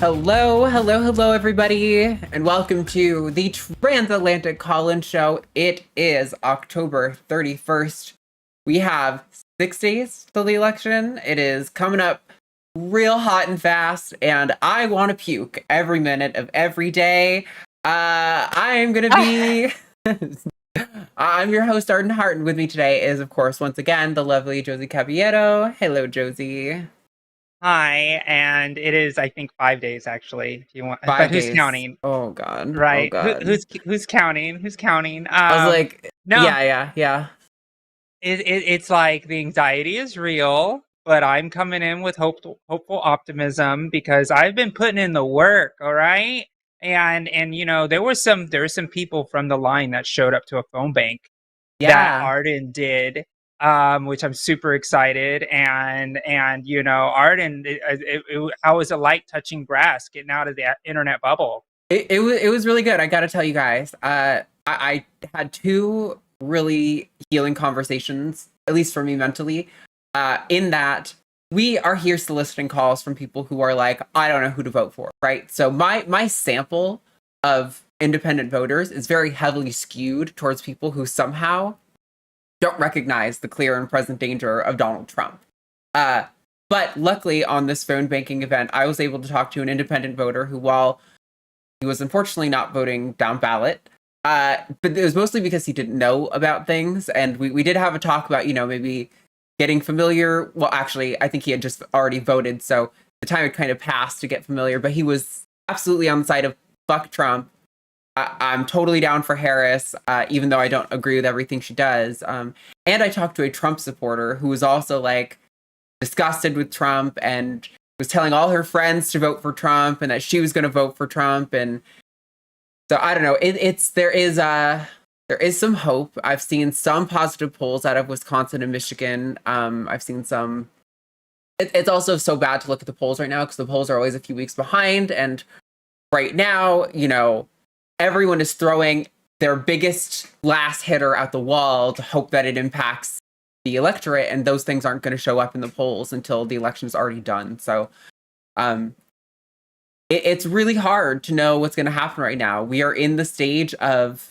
Hello, everybody, and welcome to the Transatlantic Call-In Show. It is October 31st. We have 6 days till the election. It is coming up real hot and fast, and I want to puke every minute of every day. I'm gonna be... I'm your host, Arden Hart, and with me today is, of course, once again, the lovely Josie Caballero. Hello, Josie. Hi, and it is, I think, 5 days actually. If you want, 5 but days. Who's counting? Oh God. Right? Oh God. Who's counting? Who's counting? I was like, no. Yeah. It's like the anxiety is real, but I'm coming in with hopeful optimism because I've been putting in the work. All right, and you know there were some people from the line that showed up to a phone bank that Arden did. Which I'm super excited, and you know, Arden, how was it like touching grass, getting out of the internet bubble? It was really good. I got to tell you guys, I had 2 really healing conversations, at least for me mentally, in that we are here soliciting calls from people who are like, I don't know who to vote for, right? So my sample of independent voters is very heavily skewed towards people who somehow don't recognize the clear and present danger of Donald Trump. But luckily on this phone banking event, I was able to talk to an independent voter who, while he was unfortunately not voting down ballot, but it was mostly because he didn't know about things. And we did have a talk about, you know, maybe getting familiar. Well, actually, I think he had just already voted, so the time had kind of passed to get familiar, but he was absolutely on the side of fuck Trump. I'm totally down for Harris, even though I don't agree with everything she does. And I talked to a Trump supporter who was also like disgusted with Trump and was telling all her friends to vote for Trump and that she was going to vote for Trump. And so I don't know. There is some hope. I've seen some positive polls out of Wisconsin and Michigan. I've seen some. It's also so bad to look at the polls right now because the polls are always a few weeks behind. And right now, you know, everyone is throwing their biggest last hitter at the wall to hope that it impacts the electorate, and those things aren't going to show up in the polls until the election is already done. So it's really hard to know what's going to happen right now. We are in the stage of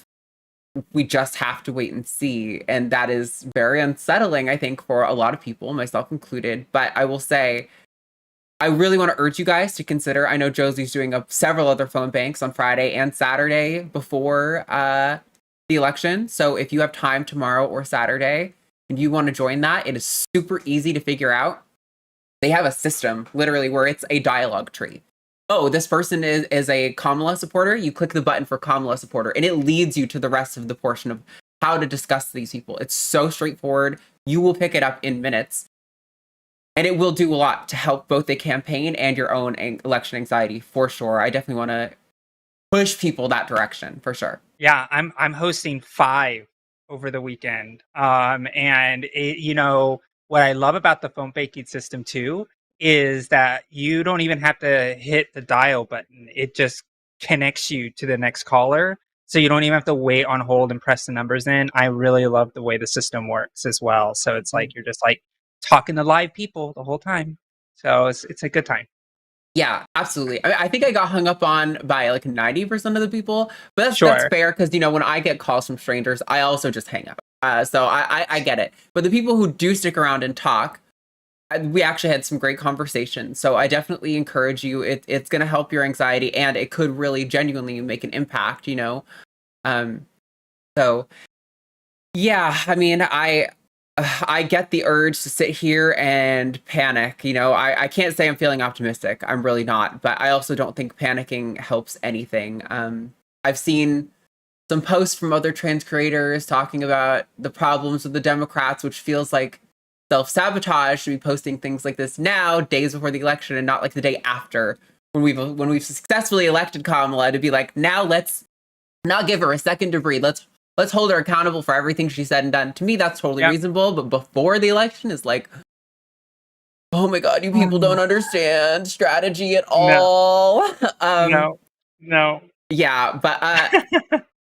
we just have to wait and see, and that is very unsettling, I think, for a lot of people, myself included. But I will say, I really want to urge you guys to consider. I know Josie's doing several other phone banks on Friday and Saturday before the election. So if you have time tomorrow or Saturday and you want to join that, it is super easy to figure out. They have a system, literally, where it's a dialogue tree. Oh, this person is a Kamala supporter. You click the button for Kamala supporter, and it leads you to the rest of the portion of how to discuss these people. It's so straightforward. You will pick it up in minutes. And it will do a lot to help both the campaign and your own election anxiety, for sure. I definitely want to push people that direction, for sure. Yeah, I'm hosting 5 over the weekend. And you know, what I love about the phone banking system too is that you don't even have to hit the dial button. It just connects you to the next caller. So you don't even have to wait on hold and press the numbers in. I really love the way the system works as well. So it's like you're just like talking to live people the whole time. So it's a good time. Yeah, absolutely. I think I got hung up on by like 90% of the people, but that's fair because, you know, when I get calls from strangers, I also just hang up. So I get it. But the people who do stick around and talk, we actually had some great conversations. So I definitely encourage you. It's going to help your anxiety, and it could really genuinely make an impact, you know? So yeah, I mean, I get the urge to sit here and panic. You know, I can't say I'm feeling optimistic. I'm really not. But I also don't think panicking helps anything. I've seen some posts from other trans creators talking about the problems with the Democrats, which feels like self-sabotage to be posting things like this now, days before the election, and not like the day after when we've successfully elected Kamala, to be like, now let's not give her a second to breathe. Let's hold her accountable for everything she said and done. To me, that's totally reasonable. But before the election is like, oh my God, you people don't understand strategy at all. No. Yeah, but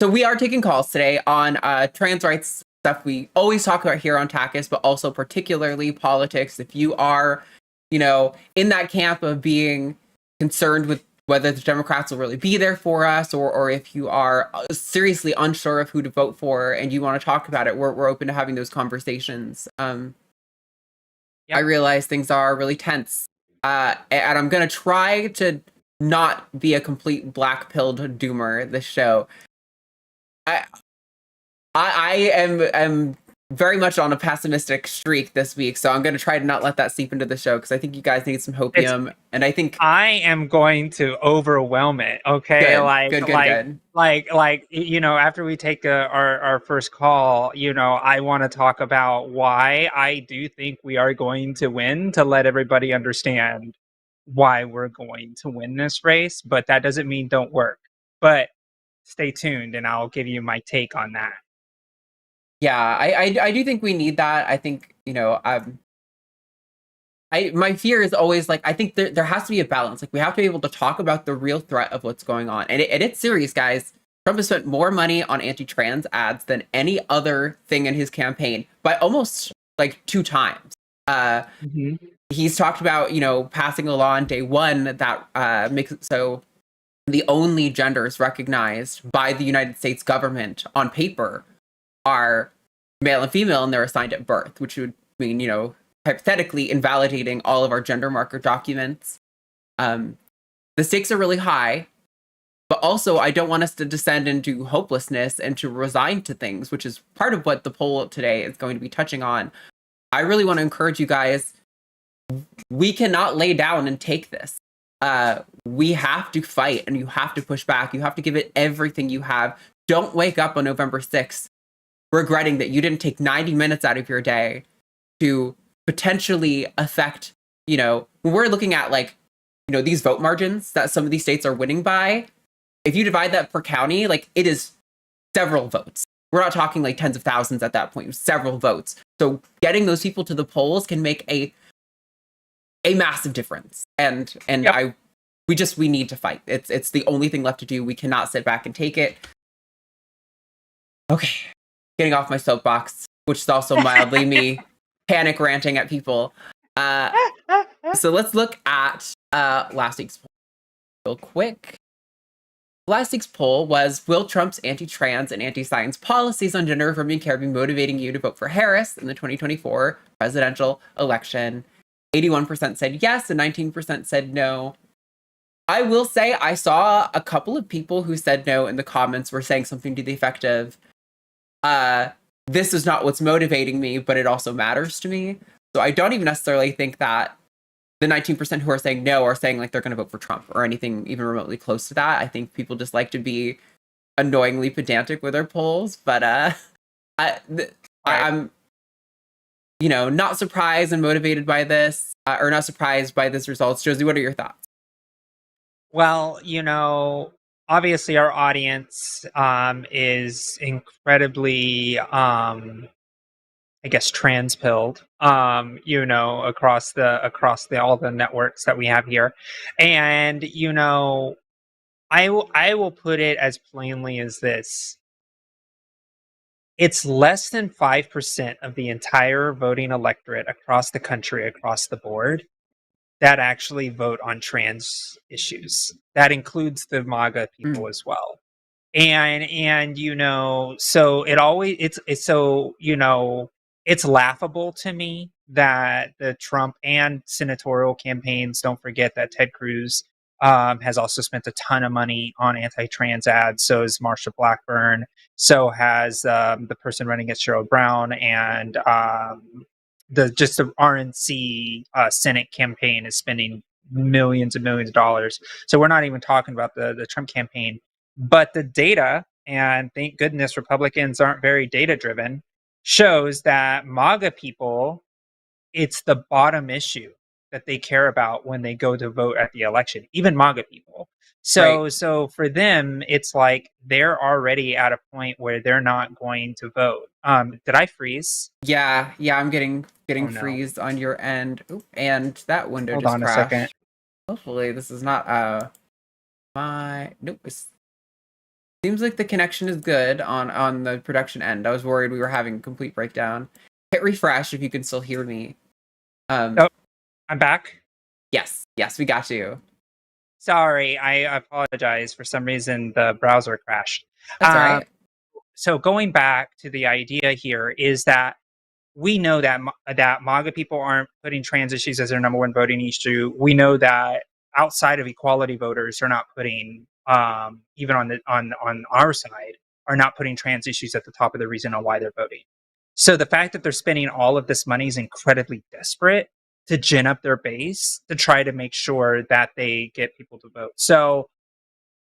so we are taking calls today on trans rights stuff we always talk about here on Takis, but also particularly politics. If you are, you know, in that camp of being concerned with whether the Democrats will really be there for us, or if you are seriously unsure of who to vote for and you want to talk about it, we're open to having those conversations. I realize things are really tense. And I'm going to try to not be a complete black-pilled doomer this show. I am very much on a pessimistic streak this week, so I'm going to try to not let that seep into the show, because I think you guys need some hopium, and I think I am going to overwhelm it. Okay, good. You know, after we take our first call, you know, I want to talk about why I do think we are going to win, to let everybody understand why we're going to win this race. But that doesn't mean don't work. But stay tuned, and I'll give you my take on that. Yeah, I do think we need that. I think, you know, my fear is always like, I think there has to be a balance. Like, we have to be able to talk about the real threat of what's going on. And it's serious, guys. Trump has spent more money on anti-trans ads than any other thing in his campaign, by almost like 2 times. He's talked about, you know, passing a law on day one that makes it so the only genders recognized by the United States government on paper are male and female, and they're assigned at birth, which would mean, you know, hypothetically invalidating all of our gender marker documents. The stakes are really high, but also I don't want us to descend into hopelessness and to resign to things, which is part of what the poll today is going to be touching on. I really want to encourage you guys. We cannot lay down and take this. We have to fight, and you have to push back. You have to give it everything you have. Don't wake up on November 6th regretting that you didn't take 90 minutes out of your day to potentially affect, you know, when we're looking at, like, you know, these vote margins that some of these states are winning by. If you divide that per county, like, it is several votes. We're not talking like tens of thousands at that point, several votes. So getting those people to the polls can make a massive difference. And yep. We need to fight. It's the only thing left to do. We cannot sit back and take it. Okay. Getting off my soapbox, which is also mildly me panic ranting at people. So let's look at last week's poll real quick. Last week's poll was, will Trump's anti-trans and anti-science policies on gender affirming care be motivating you to vote for Harris in the 2024 presidential election? 81% said yes, and 19% said no. I will say I saw a couple of people who said no in the comments were saying something to the effect of, this is not what's motivating me, but it also matters to me. So I don't even necessarily think that the 19% who are saying no are saying like they're going to vote for Trump or anything even remotely close to that. I think people just like to be annoyingly pedantic with their polls. But I'm, you know, not surprised and motivated by this, or not surprised by this results. Josie, what are your thoughts? Well, you know, obviously our audience is incredibly, I guess, trans-pilled, you know, across the all the networks that we have here. And, you know, I will put it as plainly as this. It's less than 5% of the entire voting electorate across the country, across the board, that actually vote on trans issues. That includes the MAGA people as well. And you know, so it's laughable to me that the Trump and senatorial campaigns, don't forget that Ted Cruz has also spent a ton of money on anti-trans ads. So has Marsha Blackburn. So has the person running against Sherrod Brown, and the RNC Senate campaign is spending millions and millions of dollars. So we're not even talking about the Trump campaign. But the data, and thank goodness Republicans aren't very data-driven, shows that MAGA people, it's the bottom issue that they care about when they go to vote at the election, even MAGA people. So right. So for them, it's like they're already at a point where they're not going to vote. Did I freeze? Yeah, I'm getting freezed on your end. Oop, and that window Hold just on crashed. A second. Hopefully this is not nope. Seems like the connection is good on the production end. I was worried we were having a complete breakdown. Hit refresh if you can still hear me. Oh, I'm back. Yes, we got you. Sorry, I apologize. For some reason, the browser crashed. That's all right. So going back to the idea here is that we know that that MAGA people aren't putting trans issues as their number one voting issue. We know that outside of equality voters are not putting, even on our side, are not putting trans issues at the top of the reason on why they're voting. So the fact that they're spending all of this money is incredibly desperate to gin up their base to try to make sure that they get people to vote. So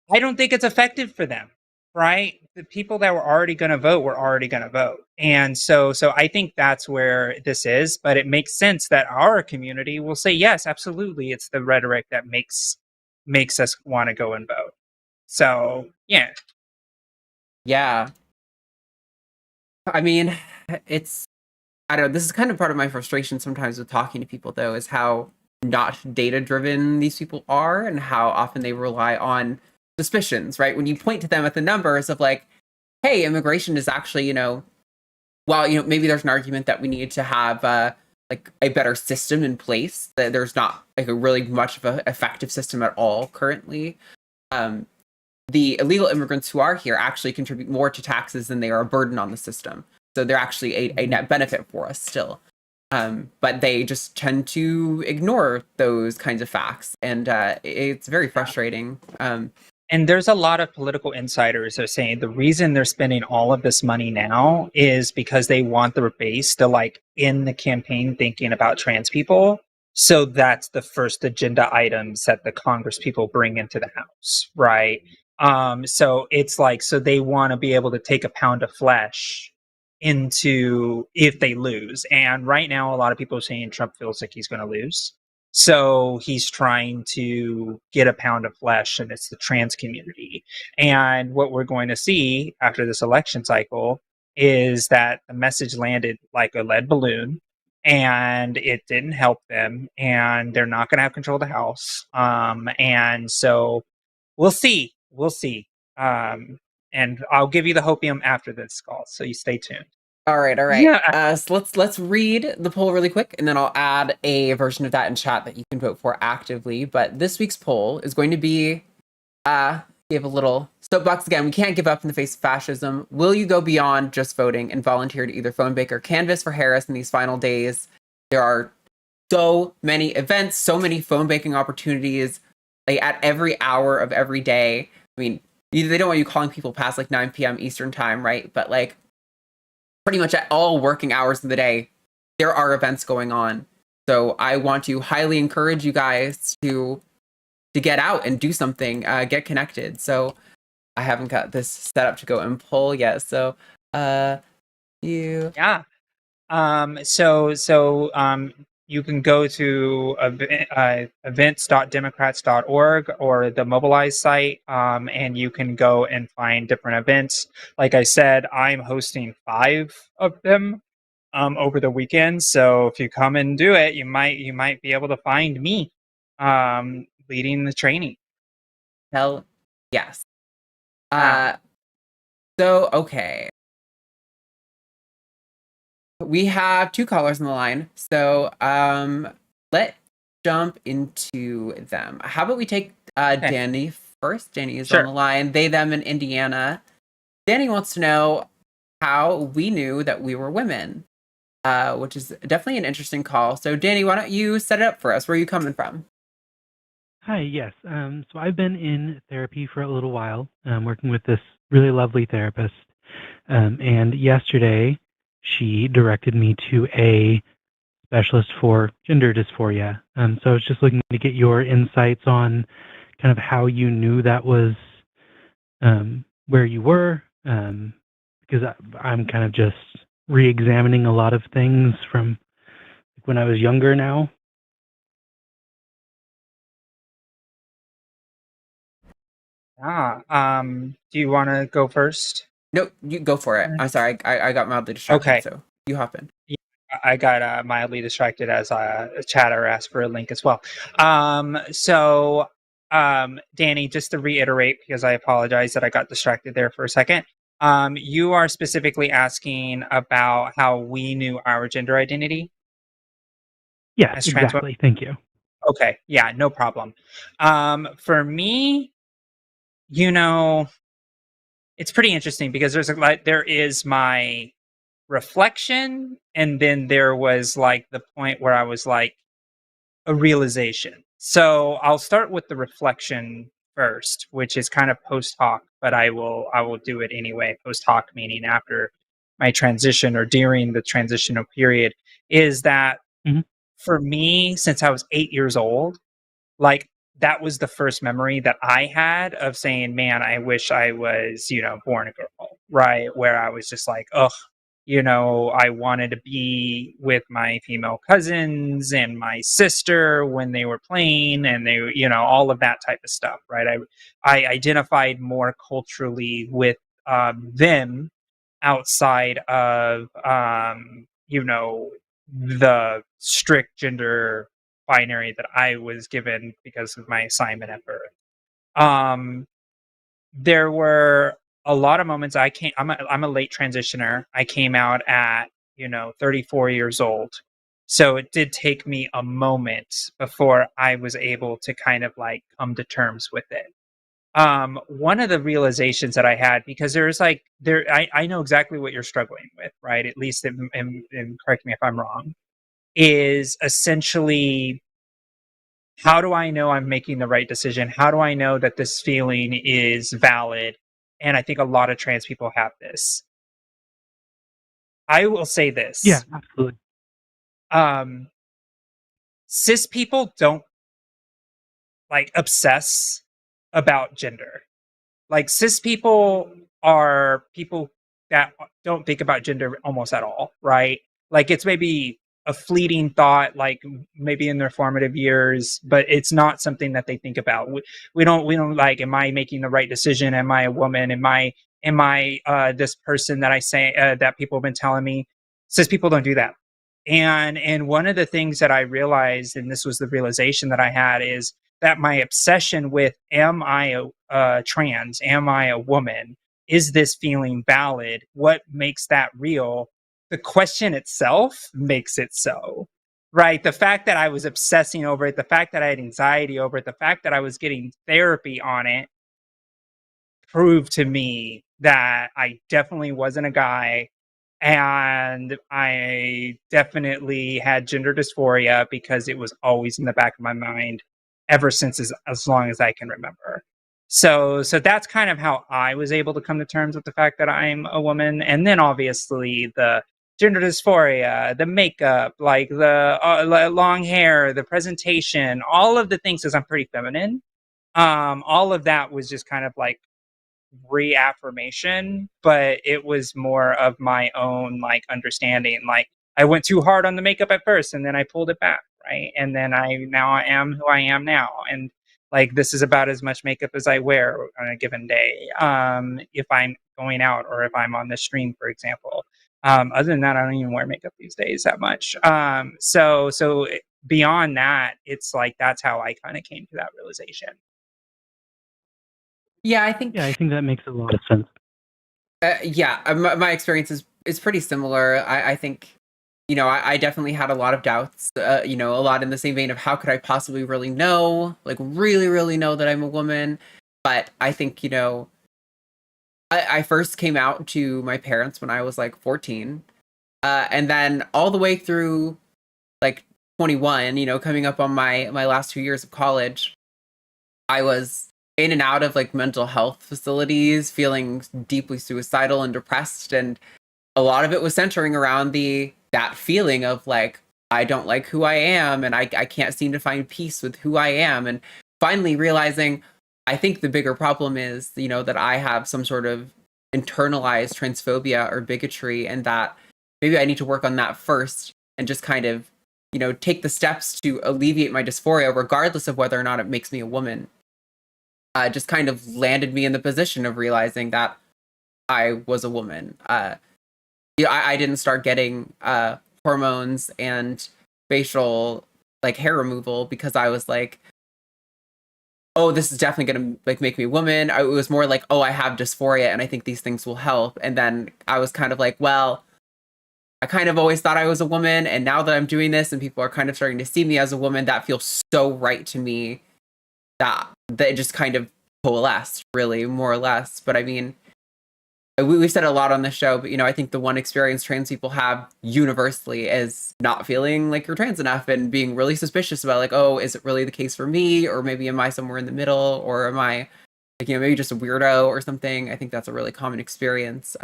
I don't think it's effective for them, right? The people that were already going to vote were already going to vote. And so I think that's where this is, but it makes sense that our community will say, yes, absolutely. It's the rhetoric that makes us want to go and vote. So, yeah. Yeah. I mean, I don't know, this is kind of part of my frustration sometimes with talking to people, though, is how not data driven these people are and how often they rely on suspicions, right? When you point to them at the numbers of like, hey, immigration is actually, well, maybe there's an argument that we need to have like a better system in place, that there's not like a really much of an effective system at all currently. The illegal immigrants who are here actually contribute more to taxes than they are a burden on the system. So they're actually a net benefit for us still. But they just tend to ignore those kinds of facts. And it's very frustrating. And there's a lot of political insiders that are saying the reason they're spending all of this money now is because they want their base to like in the campaign thinking about trans people. So that's the first agenda items that the Congress people bring into the House, right? So it's like, so they want to be able to take a pound of flesh into if they lose. And right now, a lot of people are saying Trump feels like he's going to lose. So he's trying to get a pound of flesh, and it's the trans community. And what we're going to see after this election cycle is that the message landed like a lead balloon, and it didn't help them, and they're not going to have control of the House. And so we'll see. We'll see. And I'll give you the hopium after this call, so you stay tuned. All right. Yeah. So let's read the poll really quick, and then I'll add a version of that in chat that you can vote for actively. But this week's poll is going to be, give a little soapbox again. We can't give up in the face of fascism. Will you go beyond just voting and volunteer to either phone bake or canvas for Harris in these final days? There are so many events, so many phone baking opportunities, like at every hour of every day. I mean, they don't want you calling people past like 9 p.m. Eastern time, right? But like, pretty much at all working hours of the day, there are events going on. So I want to highly encourage you guys to get out and do something, get connected. So I haven't got this set up to go and poll yet. So Yeah. You can go to events.democrats.org or the Mobilize site, and you can go and find different events. Like I said, I'm hosting 5 of them over the weekend. So if you come and do it, you might be able to find me leading the training. Hell yes. So okay. We have 2 callers on the line, so let's jump into them. How about we take Danny first? Danny is on the line. They, them in Indiana. Danny wants to know how we knew that we were women, which is definitely an interesting call. So Danny, why don't you set it up for us? Where are you coming from? Hi, yes. So I've been in therapy for a little while, working with this really lovely therapist. And yesterday, she directed me to a specialist for gender dysphoria. So I was just looking to get your insights on kind of how you knew that was where you were, because I'm kind of just re-examining a lot of things from when I was younger now. Do you want to go first? No, you go for it. I'm sorry, I got mildly distracted. Okay, so you hop in. Yeah, I got mildly distracted as a chatter asked for a link as well. Danny, just to reiterate, because I apologize that I got distracted there for a second. You are specifically asking about how we knew our gender identity? Yeah, exactly. Thank you. Okay, yeah, no problem. For me, you know, it's pretty interesting because there is my reflection, and then there was like the point where I was like a realization. So I'll start with the reflection first, which is kind of post hoc, but I will do it anyway. Post hoc meaning after my transition or during the transitional period, is that Mhm. for me, since I was 8 years old, like that was the first memory that I had of saying, man, I wish I was, born a girl, right? Where I was just like, ugh, I wanted to be with my female cousins and my sister when they were playing, and they, all of that type of stuff, right? I identified more culturally with them outside of, the strict gender binary that I was given because of my assignment at birth. Um, there were a lot of moments I'm a late transitioner. I came out at, 34 years old. So it did take me a moment before I was able to kind of like come to terms with it. One of the realizations that I had, because I know exactly what you're struggling with, right? At least, and correct me if I'm wrong, is essentially, how do I know I'm making the right decision? How do I know that this feeling is valid? And I think a lot of trans people have this. I will say Yeah, this. absolutely. Um, cis people don't like obsess about gender. Like cis people are people that don't think about gender almost at all, right? Like it's maybe a fleeting thought, like maybe in their formative years, but it's not something that they think about. We don't like, am I making the right decision? Am I a woman? Am I this person that I say that people have been telling me? Cis people don't do that. And one of the things that I realized, and this was the realization that I had, is that my obsession with, am I a trans? Am I a woman? Is this feeling valid? What makes that real? The question itself makes it so, right? The fact that I was obsessing over it, the fact that I had anxiety over it, the fact that I was getting therapy on it proved to me that I definitely wasn't a guy, and I definitely had gender dysphoria because it was always in the back of my mind ever since as long as I can remember. So that's kind of how I was able to come to terms with the fact that I'm a woman. And then obviously the gender dysphoria, the makeup, like the long hair, the presentation, all of the things, because I'm pretty feminine. All of that was just kind of like reaffirmation, but it was more of my own like understanding. Like I went too hard on the makeup at first, and then I pulled it back, right? And then I am who I am now, and like this is about as much makeup as I wear on a given day. If I'm going out or if I'm on the stream, for example. Other than that, I don't even wear makeup these days that much. So beyond that, it's like that's how I kind of came to that realization. Yeah, I think Yeah, I think that makes a lot of sense. my experience is pretty similar. I think, I definitely had a lot of doubts, a lot in the same vein of how could I possibly really know, like really, really know that I'm a woman. But I think, I first came out to my parents when I was like 14. And then all the way through like 21, coming up on my last 2 years of college, I was in and out of like mental health facilities, feeling deeply suicidal and depressed, and a lot of it was centering around that feeling of like I don't like who I am, and I can't seem to find peace with who I am, and finally realizing I think the bigger problem is, that I have some sort of internalized transphobia or bigotry, and that maybe I need to work on that first and just kind of, take the steps to alleviate my dysphoria regardless of whether or not it makes me a woman. Just kind of landed me in the position of realizing that I was a woman. I didn't start getting hormones and facial like hair removal because I was like, oh, this is definitely gonna like make me a woman. It was more like, oh, I have dysphoria and I think these things will help. And then I was kind of like, well, I kind of always thought I was a woman, and now that I'm doing this and people are kind of starting to see me as a woman, that feels so right to me that it just kind of coalesced, really, more or less. But I mean, we've said a lot on this show, but I think the one experience trans people have universally is not feeling like you're trans enough and being really suspicious about, like, oh, is it really the case for me? Or maybe am I somewhere in the middle? Or am I, like, maybe just a weirdo or something? I think that's a really common experience.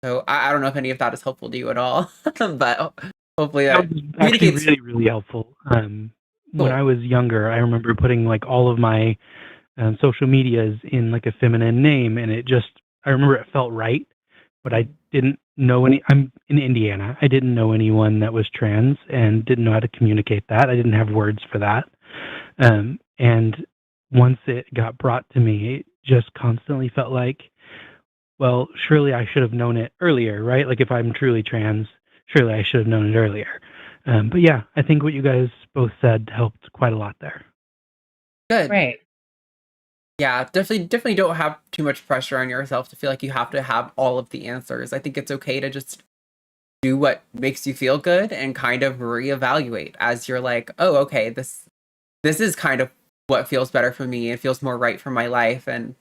So I don't know if any of that is helpful to you at all, but hopefully that was actually really, really helpful. Cool. When I was younger, I remember putting like all of my social medias in like a feminine name, and I remember it felt right, but I didn't know I'm in Indiana. I didn't know anyone that was trans and didn't know how to communicate that. I didn't have words for that. And once it got brought to me, it just constantly felt like, well, surely I should have known it earlier, right? Like if I'm truly trans, surely I should have known it earlier. But yeah, I think what you guys both said helped quite a lot there. Good. Right. Yeah, definitely don't have too much pressure on yourself to feel like you have to have all of the answers. I think it's okay to just do what makes you feel good and kind of reevaluate as you're like, oh, okay, this is kind of what feels better for me. It feels more right for my life, and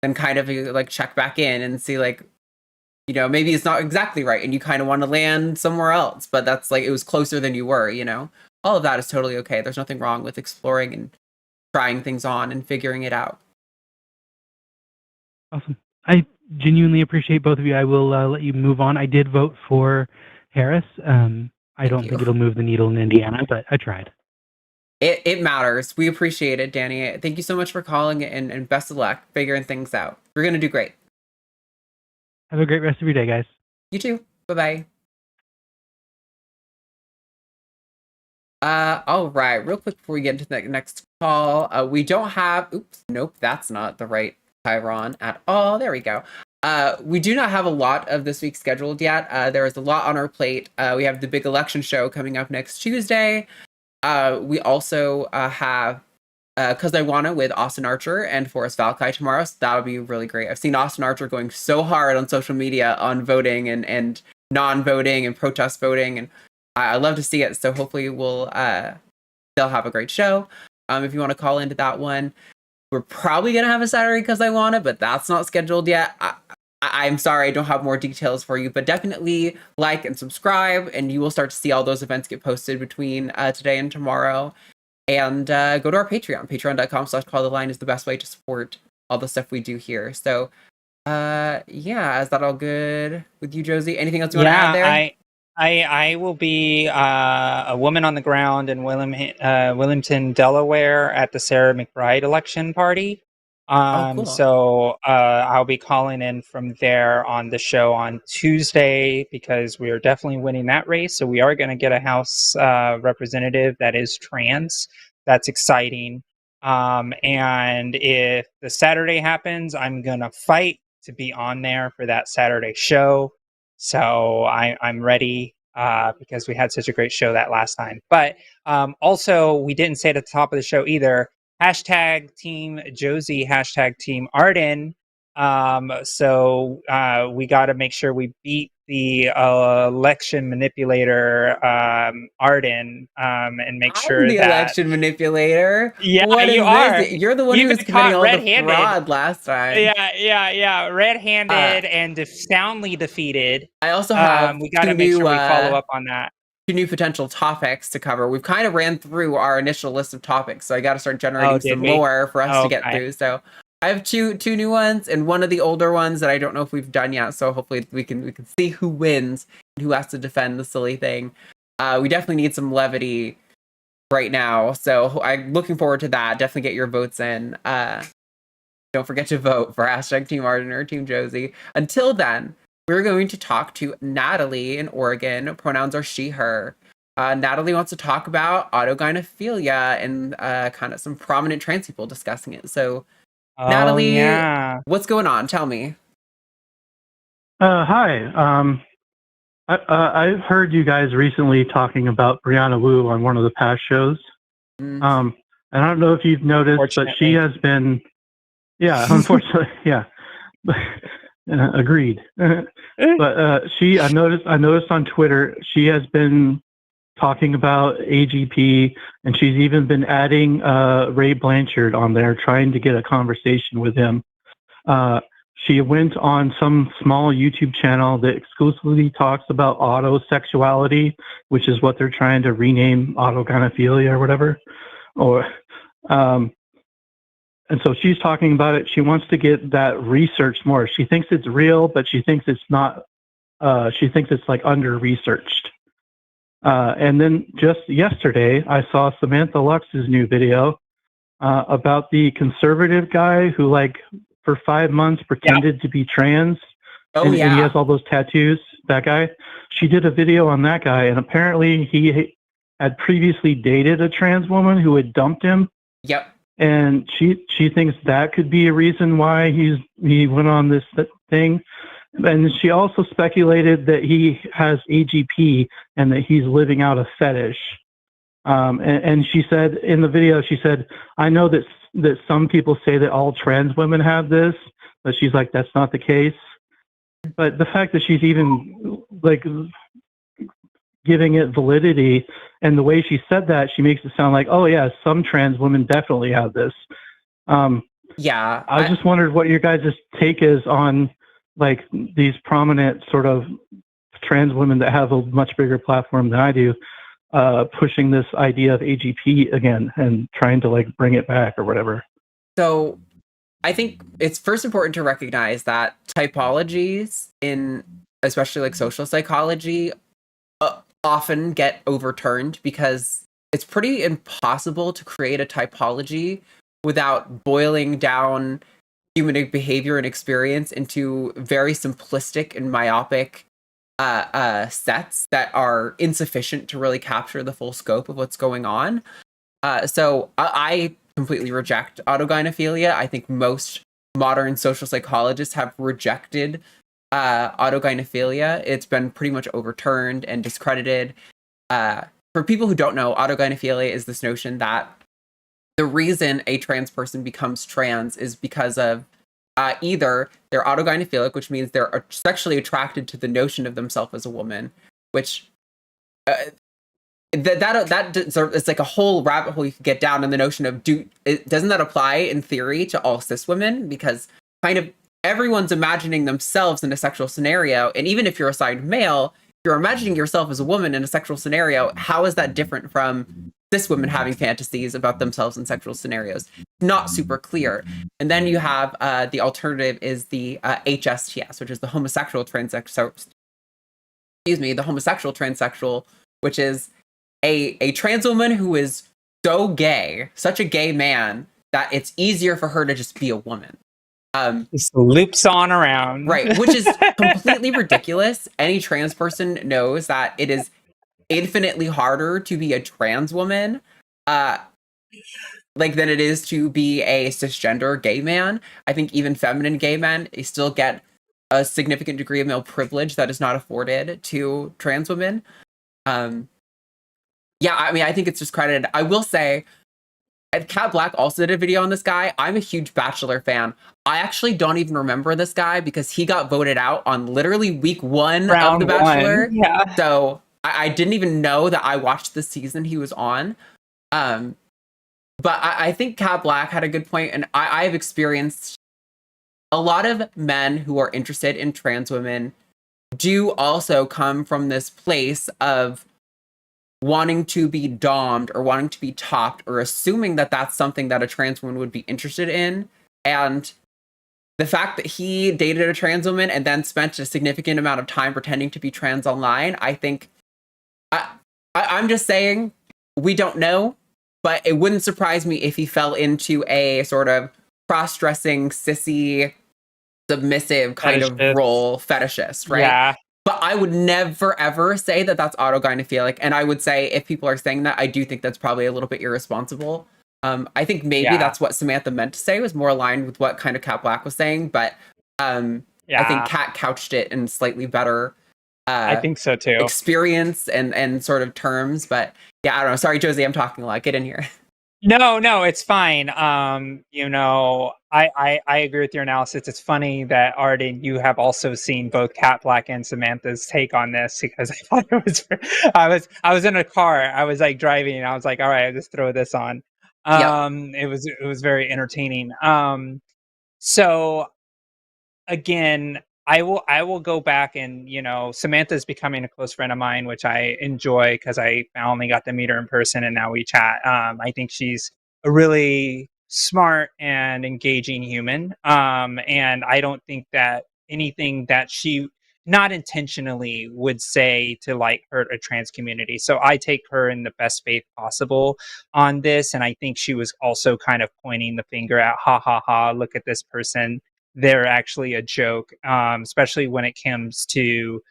then kind of like check back in and see, like, maybe it's not exactly right and you kind of want to land somewhere else, but that's like, it was closer than you were, all of that is totally okay. There's nothing wrong with exploring and trying things on and figuring it out. Awesome. I genuinely appreciate both of you. I will let you move on. I did vote for Harris. I don't think it'll move the needle in Indiana, but I tried. It matters. We appreciate it, Danny. Thank you so much for calling, and best of luck figuring things out. We're going to do great. Have a great rest of your day, guys. You too. Bye-bye. All right. Real quick before we get into the next call, we don't have... Oops. Nope. That's not the right Chiron at all. There we go. We do not have a lot of this week scheduled yet. There is a lot on our plate. We have the big election show coming up next Tuesday. We also have Cause I Wanna with Austin Archer and Forrest Valkai tomorrow, so that would be really great. I've seen Austin Archer going so hard on social media on voting and non-voting and protest voting, and I love to see it, so hopefully they'll have a great show. If you want to call into that one, we're probably going to have a Saturday Cause I Wanna, but that's not scheduled yet. I'm sorry, I don't have more details for you, but definitely like and subscribe, and you will start to see all those events get posted between today and tomorrow. And go to our Patreon. Patreon.com/calltheline is the best way to support all the stuff we do here. So, yeah, is that all good with you, Josie? Anything else you want to add there? I will be a woman on the ground in Wilmington, Delaware at the Sarah McBride election party. Cool. So I'll be calling in from there on the show on Tuesday because we are definitely winning that race. So we are going to get a House representative that is trans. That's exciting. And if the Saturday happens, I'm going to fight to be on there for that Saturday show. So I'm ready because we had such a great show that last time. But also, we didn't say at the top of the show either, hashtag Team Josie, hashtag Team Arden. So we got to make sure we beat the election manipulator Arden and make sure I'm the that election manipulator. Yeah, what you are. are. You're the one who was committing all the fraud last time. Yeah. Red-handed and soundly defeated. I also have we got to make sure we follow up on that. 2 new potential topics to cover. We've kind of ran through our initial list of topics, so I got to start generating some more for us to get through. So I have two new ones and one of the older ones that I don't know if we've done yet. So hopefully we can see who wins and who has to defend the silly thing. We definitely need some levity right now, so I'm looking forward to that. Definitely get your votes in. Don't forget to vote for hashtag Team Arden or Team Josie. Until then, we're going to talk to Natalie in Oregon. Pronouns are she, her. Natalie wants to talk about autogynephilia and kind of some prominent trans people discussing it. So, Natalie, what's going on? Tell me. Hi. I've heard you guys recently talking about Brianna Wu on one of the past shows. And I don't know if you've noticed, but she has been, unfortunately, agreed. But I noticed on Twitter, she has been talking about AGP, and she's even been adding Ray Blanchard on there, trying to get a conversation with him. She went on some small YouTube channel that exclusively talks about autosexuality, which is what they're trying to rename autogynephilia or whatever. And so she's talking about it. She wants to get that researched more. She thinks it's real, but she thinks it's not. She thinks it's like under-researched. And then just yesterday, I saw Samantha Lux's new video about the conservative guy who, like, for 5 months pretended to be trans. And he has all those tattoos, that guy. She did a video on that guy, and apparently he had previously dated a trans woman who had dumped him. Yep. And she thinks that could be a reason why he went on this thing. And she also speculated that he has AGP and that he's living out a fetish. And she said in the video, she said, I know that some people say that all trans women have this, but she's like, that's not the case. But the fact that she's even like giving it validity, and the way she said that, she makes it sound like, oh yeah, some trans women definitely have this. I just wondered what your guys' take is on like these prominent sort of trans women that have a much bigger platform than I do, pushing this idea of AGP again and trying to like bring it back or whatever. So I think it's first important to recognize that typologies in especially like social psychology often get overturned because it's pretty impossible to create a typology without boiling down human behavior and experience into very simplistic and myopic sets that are insufficient to really capture the full scope of what's going on. So I completely reject autogynephilia. I think most modern social psychologists have rejected autogynephilia. It's been pretty much overturned and discredited. For people who don't know, autogynephilia is this notion that the reason a trans person becomes trans is because of either they're autogynephilic, which means they're sexually attracted to the notion of themselves as a woman, which it's like a whole rabbit hole you could get down in the notion of doesn't that apply in theory to all cis women? Because kind of everyone's imagining themselves in a sexual scenario, and even if you're assigned male, you're imagining yourself as a woman in a sexual scenario. How is that different from cis women having fantasies about themselves in sexual scenarios? Not super clear. And then you have the alternative is the HSTS, which is the homosexual transsexual. The homosexual transsexual, which is a trans woman who is so gay, such a gay man, that it's easier for her to just be a woman. Just loops on around. Right, which is completely ridiculous. Any trans person knows that it is infinitely harder to be a trans woman than it is to be a cisgender gay man. I think even feminine gay men, they still get a significant degree of male privilege that is not afforded to trans women. I think it's discredited. I will say, Cat Black also did a video on this guy. I'm a huge Bachelor fan. I actually don't even remember this guy because he got voted out on literally week 1 of The Bachelor. Yeah. So I didn't even know that I watched the season he was on. But I think Cat Black had a good point, and I've experienced a lot of men who are interested in trans women do also come from this place of wanting to be dommed or wanting to be topped or assuming that that's something that a trans woman would be interested in. And the fact that he dated a trans woman and then spent a significant amount of time pretending to be trans online, I think I'm just saying we don't know, but it wouldn't surprise me if he fell into a sort of cross-dressing, sissy, submissive kind of role, fetishist, right? Yeah. But I would never, ever say that that's autogynephilic. And I would say if people are saying that, I do think that's probably a little bit irresponsible. I think maybe that's what Samantha meant to say, was more aligned with what kind of Cat Black was saying. But I think Cat couched it in slightly better I think so too. experience and sort of terms. But yeah, I don't know. Sorry, Josie, I'm talking a lot. Get in here. No, it's fine. I agree with your analysis. It's funny that Arden, you have also seen both Cat Black and Samantha's take on this because I thought it was. I was in a car. I was like driving, and I was like, all right, I'll just throw this on. Yep. It was very entertaining. So again, I will go back and Samantha's becoming a close friend of mine, which I enjoy because I finally got to meet her in person and now we chat. I think she's a really smart and engaging human. And I don't think that anything that she not intentionally would say to like hurt a trans community. So I take her in the best faith possible on this. And I think she was also kind of pointing the finger at ha ha ha, look at this person, they're actually a joke, especially when it comes to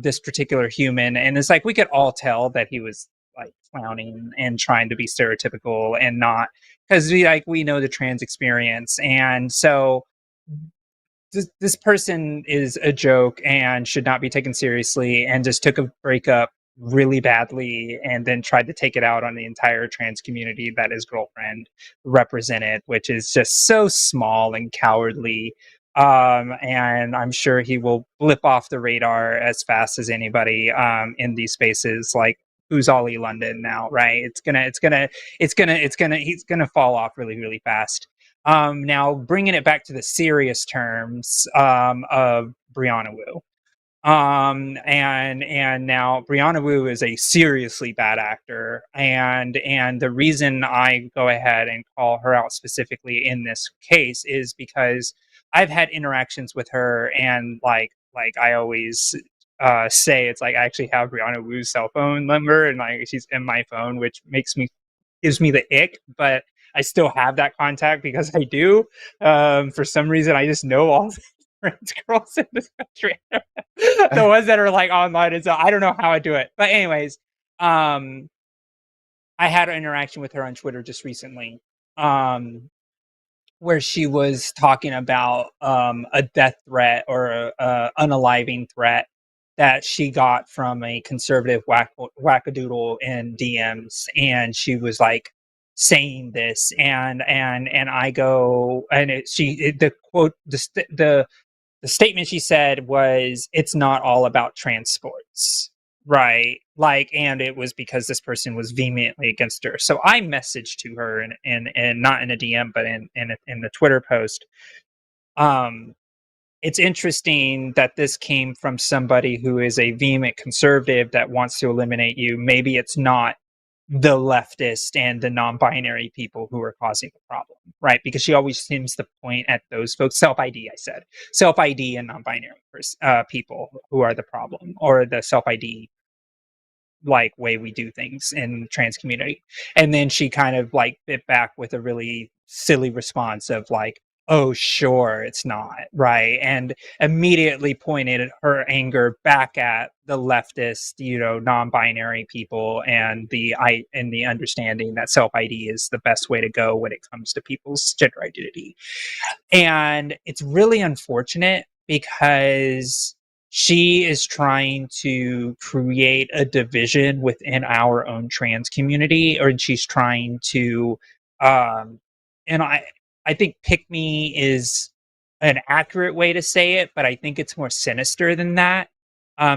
this particular human. And it's like we could all tell that he was like clowning and trying to be stereotypical and not because we know the trans experience, and so this person is a joke and should not be taken seriously and just took a breakup really badly and then tried to take it out on the entire trans community that his girlfriend represented, which is just so small and cowardly. And I'm sure he will blip off the radar as fast as anybody in these spaces. Like, who's Ollie London now, right? He's gonna fall off really, really fast. Now bringing it back to the serious terms of Brianna Wu. And now Brianna Wu is a seriously bad actor, and the reason I go ahead and call her out specifically in this case is because I've had interactions with her, and like I always say, it's like I actually have Brianna Wu's cell phone number, and like she's in my phone, which gives me the ick, but I still have that contact because I do. For some reason, I just know all the trans girls in this country, the ones that are like online, and so I don't know how I do it. But anyways, I had an interaction with her on Twitter just recently, where she was talking about a death threat or a unaliving threat that she got from a conservative wackadoodle in DMs, and she was like saying this, and I go, and the quote, the statement she said was, "It's not all about transports." Right. Like, and it was because this person was vehemently against her. So I messaged to her and not in a DM, but in the Twitter post. It's interesting that this came from somebody who is a vehement conservative that wants to eliminate you. Maybe it's not the leftist and the non-binary people who are causing the problem, right? Because she always seems to point at those folks. Self-ID, I said. Self-ID and non-binary people who are the problem, or the self-ID like way we do things in the trans community. And then she kind of like bit back with a really silly response of like, oh sure, it's not, right? And immediately pointed her anger back at the leftist, non-binary people, and the understanding that self-ID is the best way to go when it comes to people's gender identity. And it's really unfortunate because she is trying to create a division within our own trans community, or she's trying to, and I think pick me is an accurate way to say it, but I think it's more sinister than that.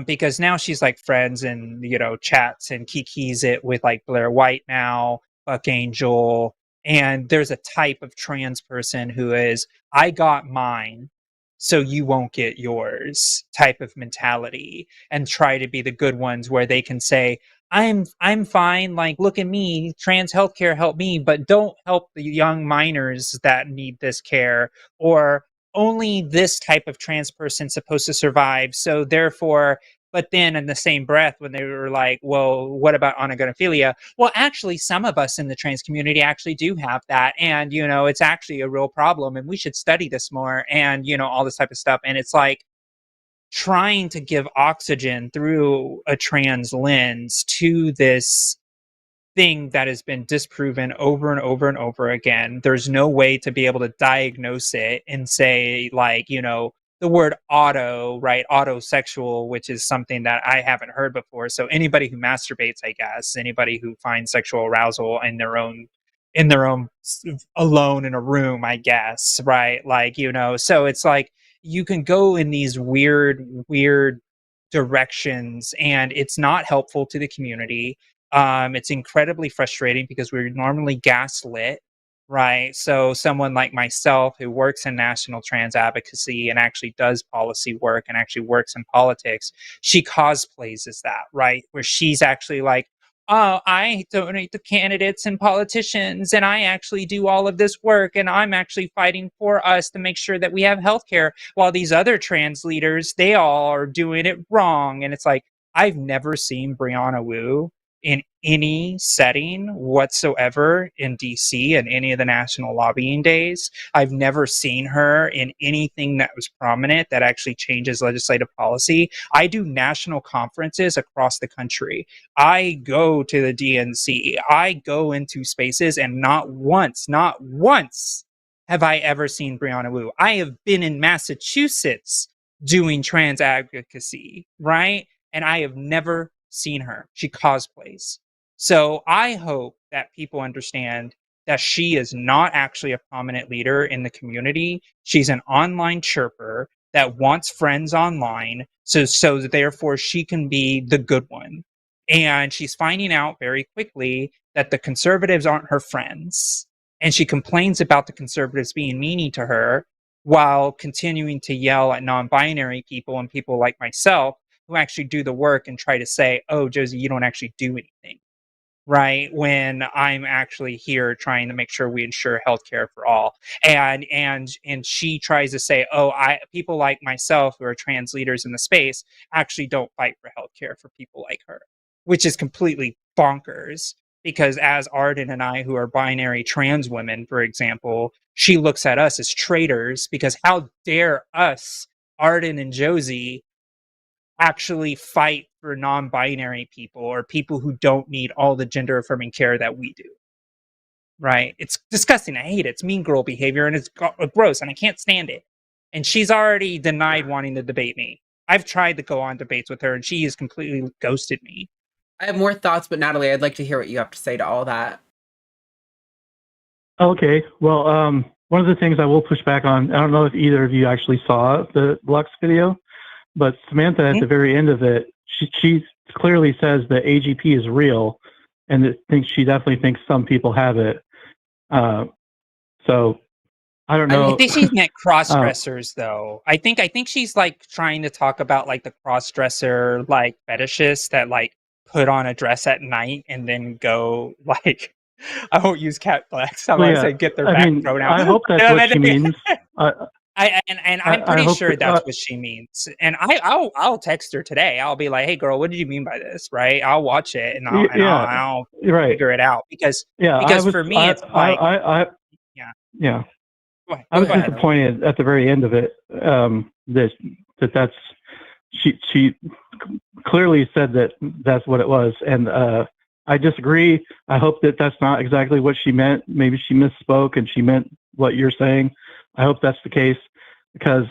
Because now she's like friends and, chats and kikis it with like Blair White now, Buck Angel. And there's a type of trans person who is, I got mine, so you won't get yours type of mentality, and try to be the good ones where they can say, I'm fine, like look at me, trans healthcare help me, but don't help the young minors that need this care, or only this type of trans person supposed to survive, so therefore. But then in the same breath, when they were like, well, what about anagonophilia? Well, actually, some of us in the trans community actually do have that. And, it's actually a real problem, and we should study this more, and, all this type of stuff. And it's like trying to give oxygen through a trans lens to this thing that has been disproven over and over and over again. There's no way to be able to diagnose it and say, like, the word auto, right? Autosexual, which is something that I haven't heard before. So anybody who masturbates, I guess, anybody who finds sexual arousal in their own in their own alone in a room, I guess, right? Like, so it's like you can go in these weird directions, and it's not helpful to the community. It's incredibly frustrating because we're normally gaslit, right? So someone like myself who works in national trans advocacy and actually does policy work and actually works in politics, she cosplays as that, right? Where she's actually like, oh, I donate to candidates and politicians, and I actually do all of this work, and I'm actually fighting for us to make sure that we have healthcare, while these other trans leaders, they all are doing it wrong. And it's like, I've never seen Brianna Wu in any setting whatsoever in DC and any of the national lobbying days. I've never seen her in anything that was prominent that actually changes legislative policy. I do national conferences across the country. I go to the DNC. I go into spaces, and not once have I ever seen Brianna Wu. I have been in Massachusetts doing trans advocacy, right? And I have never seen her. She cosplays. So I hope that people understand that she is not actually a prominent leader in the community. She's an online chirper that wants friends online, so therefore she can be the good one. And she's finding out very quickly that the conservatives aren't her friends. And she complains about the conservatives being meany to her while continuing to yell at non-binary people and people like myself who actually do the work and try to say, oh, Josie, you don't actually do anything, right? When I'm actually here trying to make sure we ensure healthcare for all. And she tries to say, oh, people like myself who are trans leaders in the space actually don't fight for healthcare for people like her, which is completely bonkers. Because as Arden and I, who are binary trans women, for example, she looks at us as traitors, because how dare us, Arden and Josie, actually fight for non-binary people or people who don't need all the gender affirming care that we do, right? It's disgusting. I hate it. It's mean girl behavior, and it's gross, and I can't stand it. And she's already denied wanting to debate me. I've tried to go on debates with her, and she has completely ghosted me. I have more thoughts, but Natalie, I'd like to hear what you have to say to all that. Okay. Well, one of the things I will push back on, I don't know if either of you actually saw the Lux video, but Samantha at the very end of it, she clearly says that AGP is real, and that she definitely thinks some people have it. So I don't know. I think she's meant cross-dressers, though. I think she's like trying to talk about like the cross-dresser like fetishists that like put on a dress at night and then go like, I won't use cat flex. I might say get their back thrown out. I hope that's what she means. I'm pretty sure that's what she means. And I'll text her today. I'll be like, hey girl, what did you mean by this? Right? I'll watch it and I'll figure it out, because for me it's like yeah. I was disappointed at the very end of it. That's she clearly said that that's what it was, and I disagree. I hope that that's not exactly what she meant. Maybe she misspoke and she meant what you're saying. I hope that's the case, because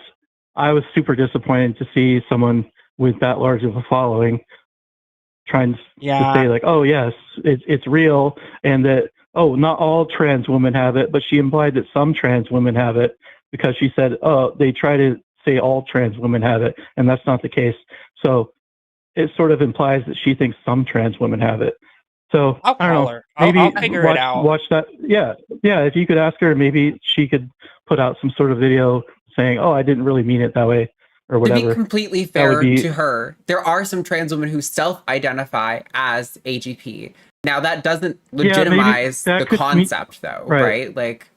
I was super disappointed to see someone with that large of a following trying to say like, oh yes, it's real, and that, oh, not all trans women have it, but she implied that some trans women have it, because she said, oh, they try to say all trans women have it, and that's not the case. So it sort of implies that she thinks some trans women have it. So I'll call her. Maybe I'll figure it out. Watch that. Yeah. If you could ask her, maybe she could put out some sort of video saying, "Oh, I didn't really mean it that way," or whatever. To be completely fair to her, there are some trans women who self-identify as AGP. Now, that doesn't legitimize the concept, though, right? Like,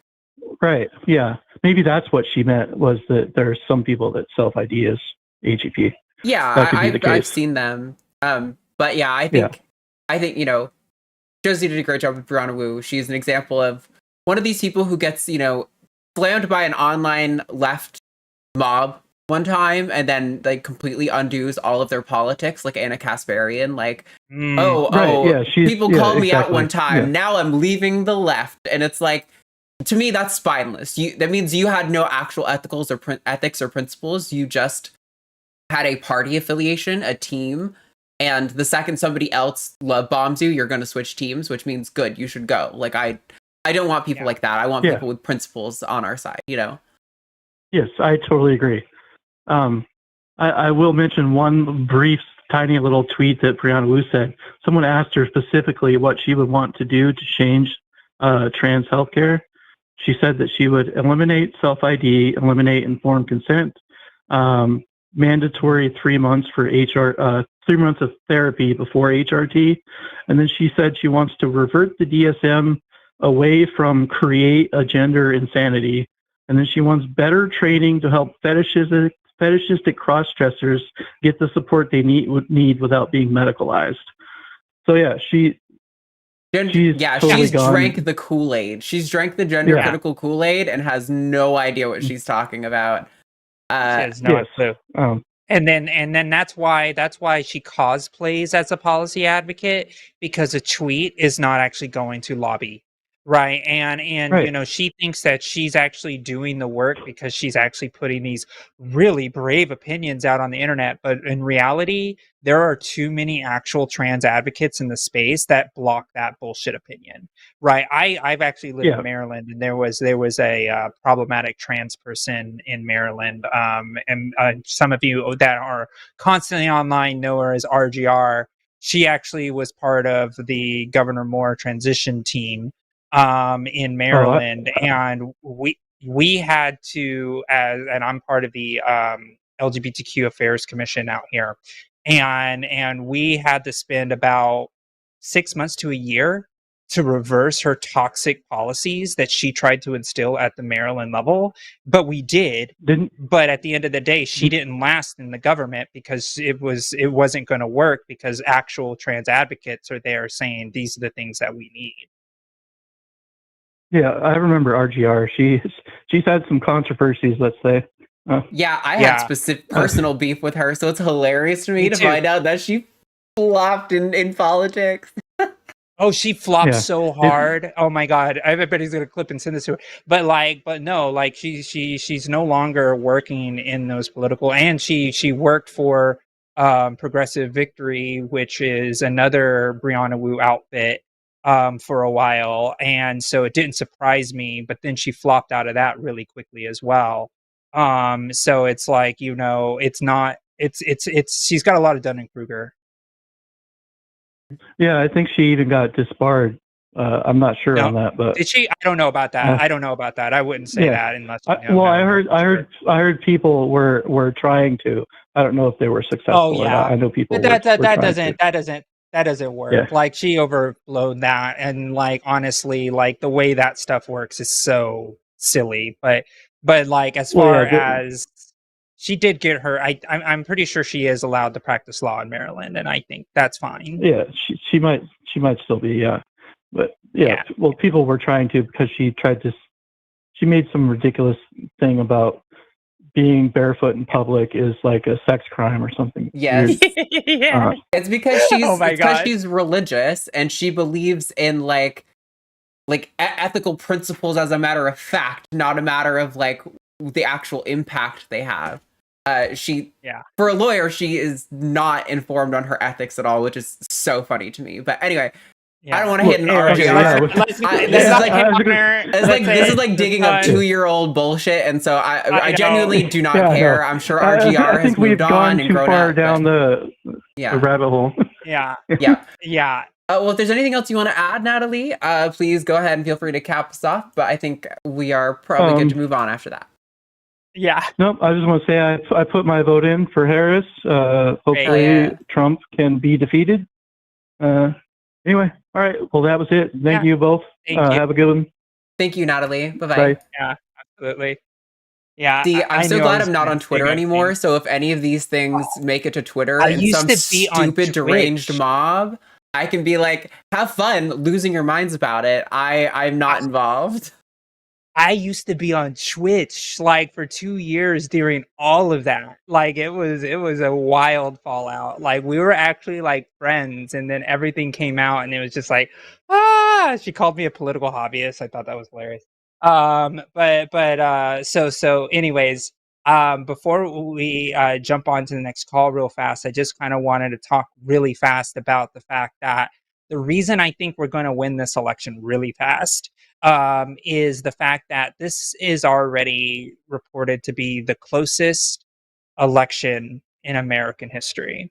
right. Yeah. Maybe that's what she meant, was that there are some people that self-ID as AGP. Yeah, I've seen them. But yeah, I think Josie did a great job with Brianna Wu. She's an example of one of these people who gets, slammed by an online left mob one time and then like completely undoes all of their politics, like Anna Kasparian. Like, people called me out one time. Yeah. Now I'm leaving the left, and it's like, to me, that's spineless. That means you had no actual ethics or principles. You just had a party affiliation, a team. And the second somebody else love bombs you, you're going to switch teams, which means good, you should go. Like, I I don't want people like that. I want people with principles on our side, you know? Yes, I totally agree. I will mention one brief, tiny little tweet that Brianna Wu said. Someone asked her specifically what she would want to do to change trans healthcare. She said that she would eliminate self-ID, eliminate informed consent, mandatory 3 months for 3 months of therapy before HRT, and then she said she wants to revert the DSM away from create a gender insanity, and then she wants better training to help fetishistic cross-dressers get the support they need without being medicalized. So yeah, she's drank the Kool-Aid. She's drank the gender critical Kool-Aid and has no idea what she's talking about. She has no clue. And then that's why she cosplays as a policy advocate, because a tweet is not actually going to lobby. Right. And you know, she thinks that she's actually doing the work because she's actually putting these really brave opinions out on the internet. But in reality, there are too many actual trans advocates in the space that block that bullshit opinion. Right. I've actually lived in Maryland, and there was a problematic trans person in Maryland. And some of you that are constantly online know her as RGR. She actually was part of the Governor Moore transition team in Maryland, and we had to, and I'm part of the LGBTQ Affairs Commission out here, and we had to spend about 6 months to a year to reverse her toxic policies that she tried to instill at the Maryland level. But we did. But at the end of the day, she didn't last in the government because it wasn't going to work, because actual trans advocates are there saying these are the things that we need. Yeah, I remember RGR. She's had some controversies, let's say. I had specific personal beef with her, so it's hilarious to me to find out that she flopped in politics. Oh, she flopped so hard. Oh my God. Everybody's gonna clip and send this to her. But no, she's no longer working in those political, and she worked for Progressive Victory, which is another Brianna Wu outfit, for a while, and so it didn't surprise me, but then she flopped out of that really quickly as well. So it's like, you know, it's she's got a lot of Dunning-Kruger. Yeah, I think she even got disbarred. I'm not sure on that, but did she? I don't know about that. I wouldn't say that unless. I heard people were trying to. I don't know if they were successful or not. I know people. But that doesn't work. Yeah. Like, she overblown that, and like, honestly, like, the way that stuff works is so silly. But like, as far as she did get her, I'm pretty sure she is allowed to practice law in Maryland, and I think that's fine. Yeah, she might still be. Yeah, but well, people were trying to, because she made some ridiculous thing about being barefoot in public is like a sex crime or something. Yes. It's because she's religious, and she believes in like ethical principles as a matter of fact, not a matter of like the actual impact they have. For a lawyer, she is not informed on her ethics at all, which is so funny to me. But anyway, I don't want to hit an RGR. This is like digging up 2-year-old bullshit, and so I genuinely do not care. I'm sure RGR has moved on and grown far down the rabbit hole. Well, if there's anything else you want to add, Natalie, please go ahead and feel free to cap us off. But I think we are probably good to move on after that. Nope. I just want to say I put my vote in for Harris. Hopefully Trump can be defeated. Anyway, all right. Well, that was it. Thank you both. Have a good one. Thank you, Natalie. Bye-bye. Bye. Yeah, absolutely. Yeah. See, I'm so glad I'm not on Twitter anymore. So if any of these things make it to Twitter and some stupid deranged mob, I can be like, have fun losing your minds about it. I'm not involved. I used to be on Twitch like for 2 years during all of that. Like, it was a wild fallout. Like, we were actually like friends, and then everything came out, and it was just like, she called me a political hobbyist. I thought that was hilarious. So anyways, before we jump on to the next call real fast, I just kind of wanted to talk really fast about the fact that The reason I think we're going to win this election really fast is the fact that this is already reported to be the closest election in American history.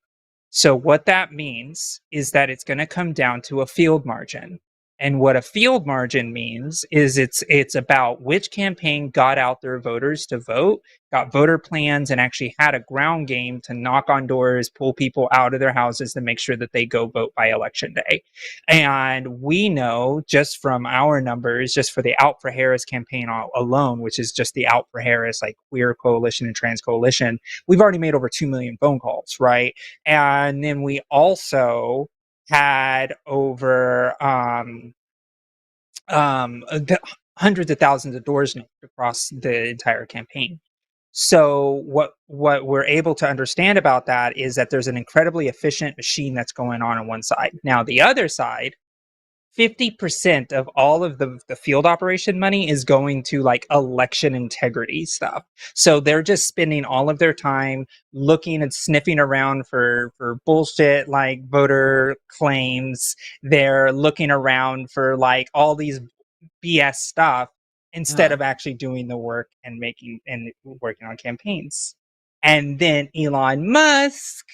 So what that means is that it's going to come down to a field margin. And what a field margin means is it's about which campaign got out their voters to vote, got voter plans, and actually had a ground game to knock on doors, pull people out of their houses to make sure that they go vote by election day. And we know just from our numbers, just for the Out for Harris campaign alone, which is just the Out for Harris, like queer coalition and trans coalition, we've already made over 2 million phone calls, right? And then we also had over hundreds of thousands of doors knocked across the entire campaign. So what we're able to understand about that is that there's an incredibly efficient machine that's going on one side. Now, the other side, 50% of all of the field operation money is going to like election integrity stuff. So they're just spending all of their time looking and sniffing around for bullshit like voter claims. They're looking around for like all these BS stuff instead of actually doing the work and working on campaigns. And then Elon Musk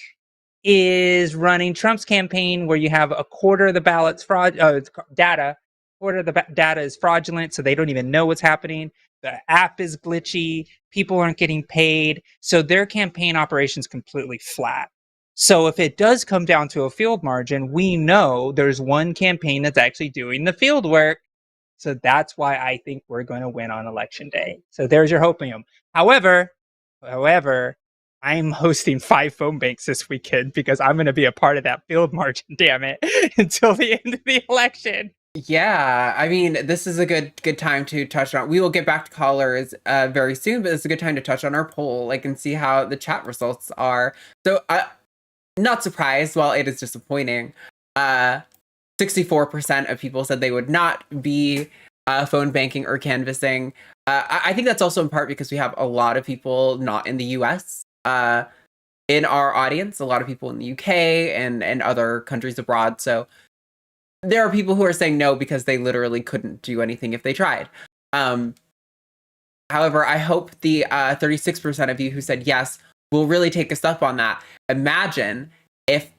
is running Trump's campaign where you have a quarter of the ballots data. Quarter of the data is fraudulent, so they don't even know what's happening. The app is glitchy. People aren't getting paid. So their campaign operation's completely flat. So if it does come down to a field margin, we know there's one campaign that's actually doing the field work. So that's why I think we're going to win on election day. So there's your hopium. However, I'm hosting 5 phone banks this weekend because I'm going to be a part of that field margin, damn it, until the end of the election. Yeah, I mean, this is a good time to touch on. We will get back to callers very soon, but it's a good time to touch on our poll, like, and see how the chat results are. So, not surprised, while it is disappointing, 64% of people said they would not be phone banking or canvassing. I think that's also in part because we have a lot of people not in the US in our audience, a lot of people in the UK and other countries abroad. So there are people who are saying no because they literally couldn't do anything if they tried. However, I hope the 36% of you who said yes will really take us up on that. Imagine if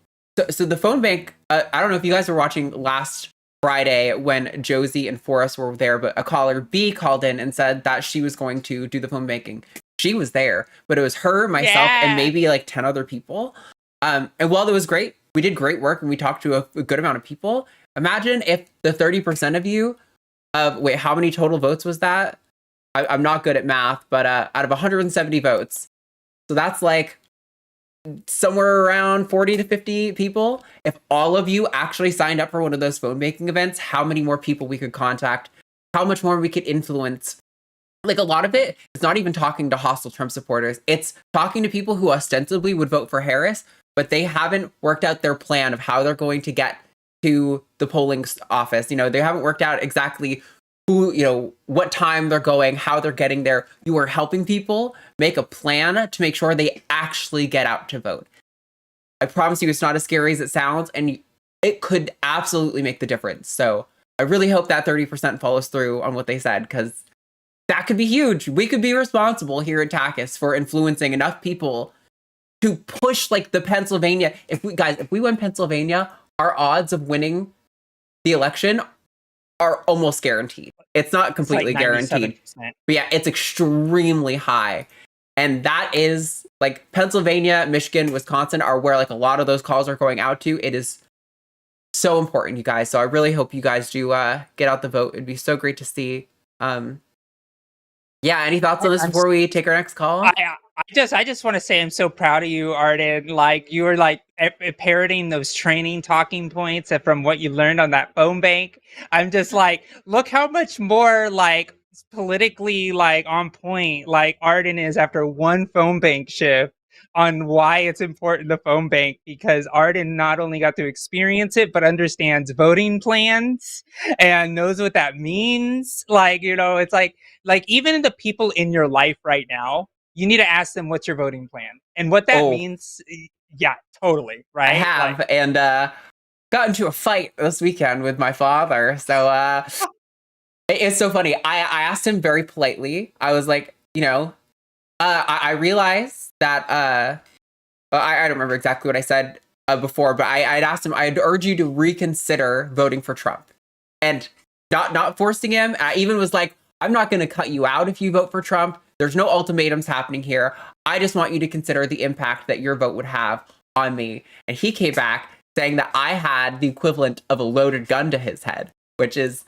so the phone bank, I don't know if you guys were watching last Friday when Josie and Forrest were there, but a caller B called in and said that she was going to do the phone banking. She was there, but it was her, myself, and maybe like 10 other people. And while it was great, we did great work and we talked to a good amount of people. Imagine if the 30% of you, wait, how many total votes was that? I'm not good at math, but out of 170 votes. So that's like somewhere around 40 to 50 people. If all of you actually signed up for one of those phone banking events, how many more people we could contact, how much more we could influence. Like, a lot of it is not even talking to hostile Trump supporters. It's talking to people who ostensibly would vote for Harris, but they haven't worked out their plan of how they're going to get to the polling office. You know, they haven't worked out exactly who, you know, what time they're going, how they're getting there. You are helping people make a plan to make sure they actually get out to vote. I promise you it's not as scary as it sounds, and it could absolutely make the difference. So I really hope that 30% follows through on what they said, because that could be huge. We could be responsible here at TACUS for influencing enough people to push like the Pennsylvania. If we win Pennsylvania, our odds of winning the election are almost guaranteed. It's not completely guaranteed, but yeah, it's extremely high. And that is like Pennsylvania, Michigan, Wisconsin are where like a lot of those calls are going out to. It is so important, you guys. So I really hope you guys do get out the vote. It'd be so great to see. Yeah, any thoughts on this before we take our next call? I just want to say I'm so proud of you, Arden. Like, you were like parroting those training talking points from what you learned on that phone bank. I'm just like, look how much more like politically like on point like Arden is after one phone bank shift on why it's important to phone bank, because Arden not only got to experience it, but understands voting plans and knows what that means. Like, you know, it's like even the people in your life right now, you need to ask them what's your voting plan and what that means. Yeah, totally. Right. I have. And got into a fight this weekend with my father. So it's so funny. I asked him very politely. I was like, I realized that I don't remember exactly what I said before, but I'd asked him, I'd urge you to reconsider voting for Trump, and not forcing him. I even was like, I'm not going to cut you out if you vote for Trump. There's no ultimatums happening here. I just want you to consider the impact that your vote would have on me. And he came back saying that I had the equivalent of a loaded gun to his head, which is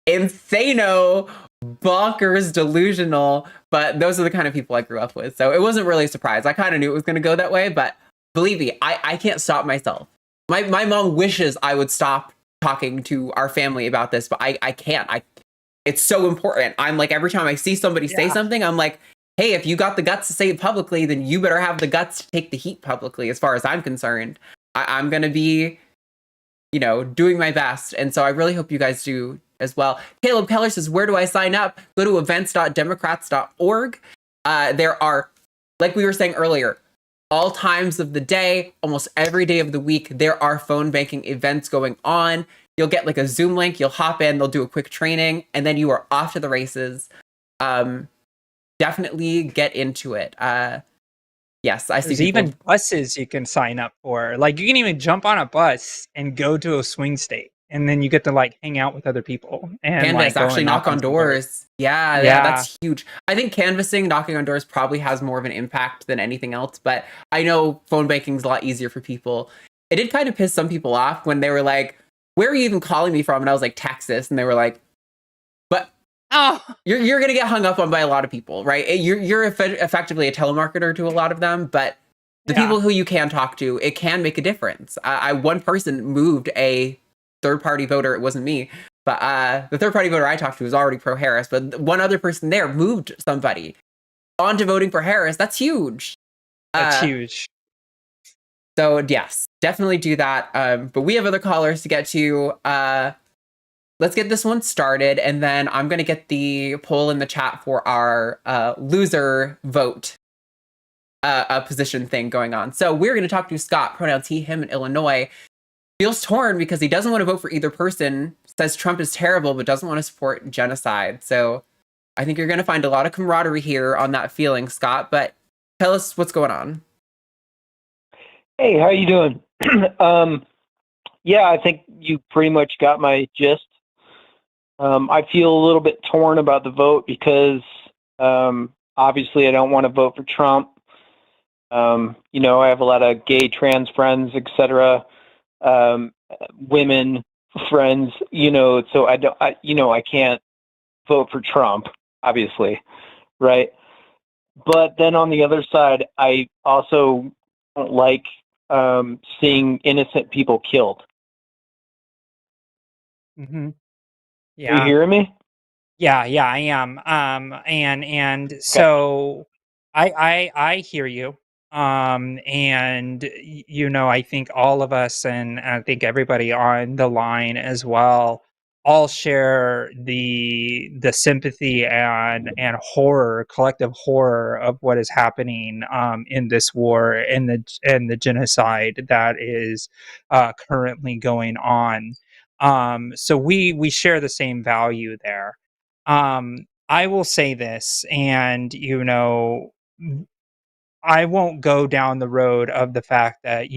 insano, bonkers, delusional. But those are the kind of people I grew up with. So it wasn't really a surprise. I kind of knew it was going to go that way. But believe me, I can't stop myself. My mom wishes I would stop talking to our family about this, but I can't. It's so important. I'm like, every time I see somebody say something, I'm like, hey, if you got the guts to say it publicly, then you better have the guts to take the heat publicly, as far as I'm concerned. I'm going to be, doing my best. And so I really hope you guys do as well. Caleb Keller says, where do I sign up? Go to events.democrats.org. There are, like we were saying earlier, all times of the day, almost every day of the week, there are phone banking events going on. You'll get like a Zoom link, you'll hop in, they'll do a quick training, and then you are off to the races. Definitely get into it. Yes, I see. There's even buses you can sign up for. Like, you can even jump on a bus and go to a swing state, and then you get to like hang out with other people and Canvas, like, actually knock on doors. Yeah, that's huge. I think canvassing, knocking on doors probably has more of an impact than anything else, but I know phone banking is a lot easier for people. It did kind of piss some people off when they were like, where are you even calling me from? And I was like, Texas. And they were like, but you're going to get hung up on by a lot of people, right? You're effectively a telemarketer to a lot of them, but the people who you can talk to, it can make a difference. One person moved a third-party voter. It wasn't me, but the third-party voter I talked to was already pro-Harris, but one other person there moved somebody onto voting for Harris. That's huge. That's huge. So yes, definitely do that. But we have other callers to get to. Let's get this one started, and then I'm going to get the poll in the chat for our loser vote position thing going on. So we're going to talk to Scott, pronouns he, him in Illinois. Feels torn because he doesn't want to vote for either person, says Trump is terrible, but doesn't want to support genocide. So I think you're going to find a lot of camaraderie here on that feeling, Scott. But tell us what's going on. Hey, how you doing? Yeah, I think you pretty much got my gist. I feel a little bit torn about the vote because obviously I don't want to vote for Trump. I have a lot of gay, trans friends, etc. Women friends, so I can't vote for Trump, obviously, right? But then on the other side, I also don't like seeing innocent people killed. Mm-hmm. Yeah. Are you hearing me? Yeah, I am. And so I hear you. And I think all of us, and I think everybody on the line as well, all share the sympathy and horror, collective horror of what is happening in this war and the genocide that is currently going on. So we share the same value there. I will say this, and I won't go down the road of the fact that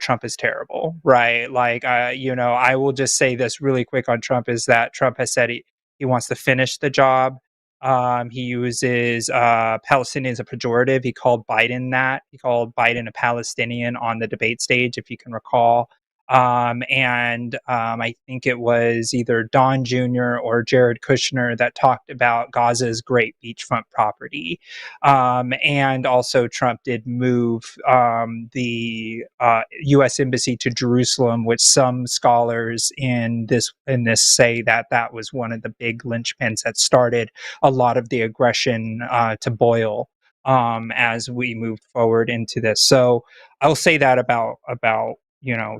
Trump is terrible, right? Like I will just say this really quick on Trump is that Trump has said he wants to finish the job. He uses Palestinian as a pejorative. He called Biden that. He called Biden a Palestinian on the debate stage, if you can recall. I think it was either Don Jr. or Jared Kushner that talked about Gaza's great beachfront property. And also Trump did move the U.S. embassy to Jerusalem, which some scholars in this say that was one of the big linchpins that started a lot of the aggression to boil as we moved forward into this. So I'll say that about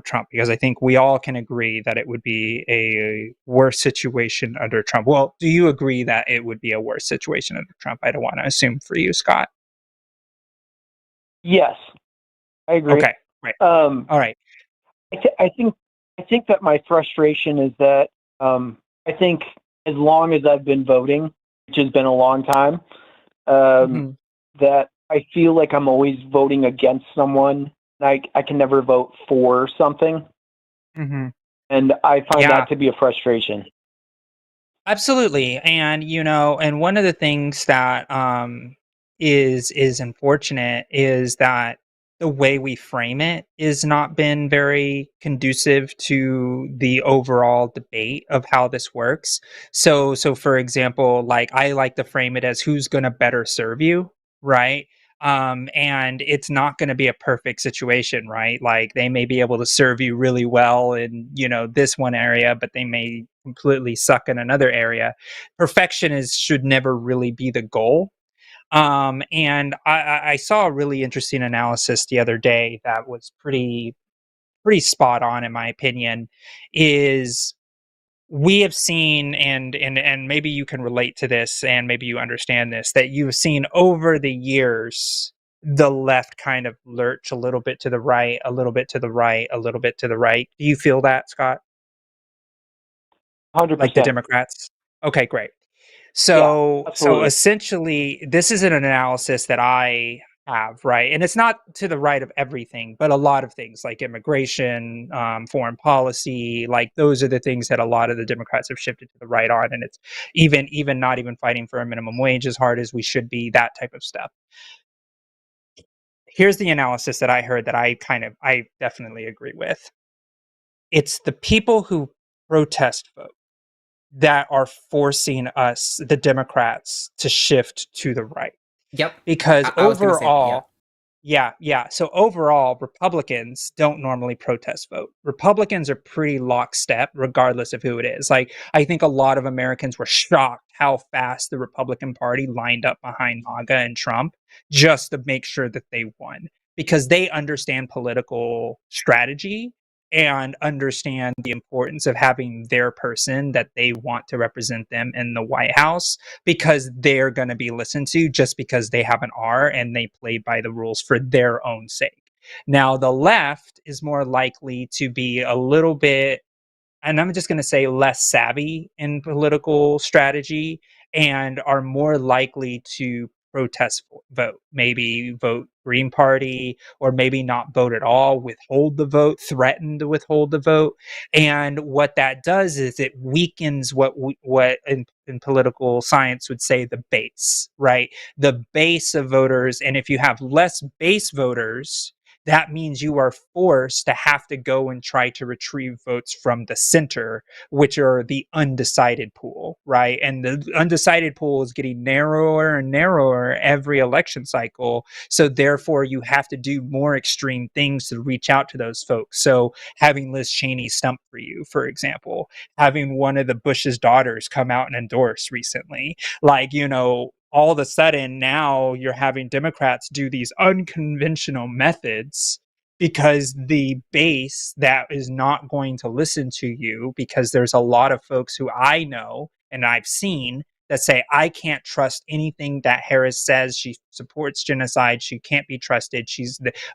Trump, because I think we all can agree that it would be a worse situation under Trump. Well, do you agree that it would be a worse situation under Trump? I don't want to assume for you, Scott. Yes, I agree. Okay, right. All right. I think I think that my frustration is that I think as long as I've been voting, which has been a long time, that I feel like I'm always voting against someone. I can never vote for something. And I find that to be a frustration. Absolutely. And, and one of the things that is unfortunate is that the way we frame it is not been very conducive to the overall debate of how this works. So for example, like I like to frame it as who's going to better serve you, right? And it's not going to be a perfect situation, right? Like they may be able to serve you really well in, this one area, but they may completely suck in another area. Perfection should never really be the goal. And I saw a really interesting analysis the other day that was pretty spot on, in my opinion, is we have seen, and maybe you can relate to this and maybe you understand this, that you've seen over the years the left kind of lurch a little bit to the right, a little bit to the right, a little bit to the right. Do you feel that, Scott? 100%. Like the Democrats? Okay, great. So essentially, this is an analysis that I have, right? And it's not to the right of everything, but a lot of things like immigration, foreign policy, like those are the things that a lot of the Democrats have shifted to the right on. And it's even not even fighting for a minimum wage as hard as we should be, that type of stuff. Here's the analysis that I heard that I definitely agree with. It's the people who protest vote that are forcing us, the Democrats, to shift to the right. Yep. Because I was gonna say that, yeah. So overall, Republicans don't normally protest vote. Republicans are pretty lockstep, regardless of who it is. Like, I think a lot of Americans were shocked how fast the Republican Party lined up behind MAGA and Trump just to make sure that they won. Because they understand political strategy and understand the importance of having their person that they want to represent them in the White House, because they're going to be listened to just because they have an R and they play by the rules for their own sake. Now, the left is more likely to be a little bit, and I'm just going to say less savvy in political strategy, and are more likely to protest vote, maybe vote Green Party, or maybe not vote at all, withhold the vote, threaten to withhold the vote. And what that does is it weakens what in political science would say the base, right? The base of voters. And if you have less base voters, that means you are forced to have to go and try to retrieve votes from the center, which are the undecided pool, right? And the undecided pool is getting narrower and narrower every election cycle. So therefore, you have to do more extreme things to reach out to those folks. So having Liz Cheney stump for you, for example, having one of the Bush's daughters come out and endorse recently, like, all of a sudden now you're having Democrats do these unconventional methods because the base that is not going to listen to you, because there's a lot of folks who I know and I've seen that say, I can't trust anything that Harris says. She supports genocide. She can't be trusted.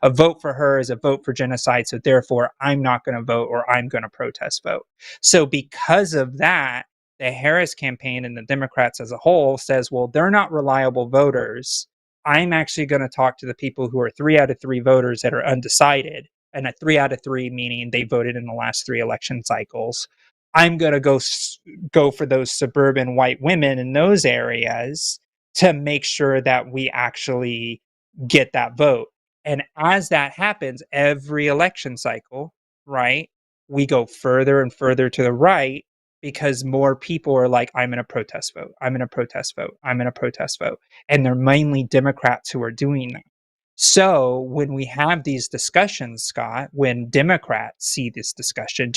A vote for her is a vote for genocide. So therefore, I'm not going to vote, or I'm going to protest vote. So because of that, the Harris campaign and the Democrats as a whole says, well, they're not reliable voters. I'm actually going to talk to the people who are 3 out of 3 voters that are undecided, and a 3 out of 3 meaning they voted in the last 3 election cycles. I'm going to go for those suburban white women in those areas to make sure that we actually get that vote. And as that happens every election cycle, right, we go further and further to the right, because more people are like, I'm going to protest vote. I'm going to protest vote. I'm going to protest vote. And they're mainly Democrats who are doing that. So when we have these discussions, Scott, when Democrats see this discussion,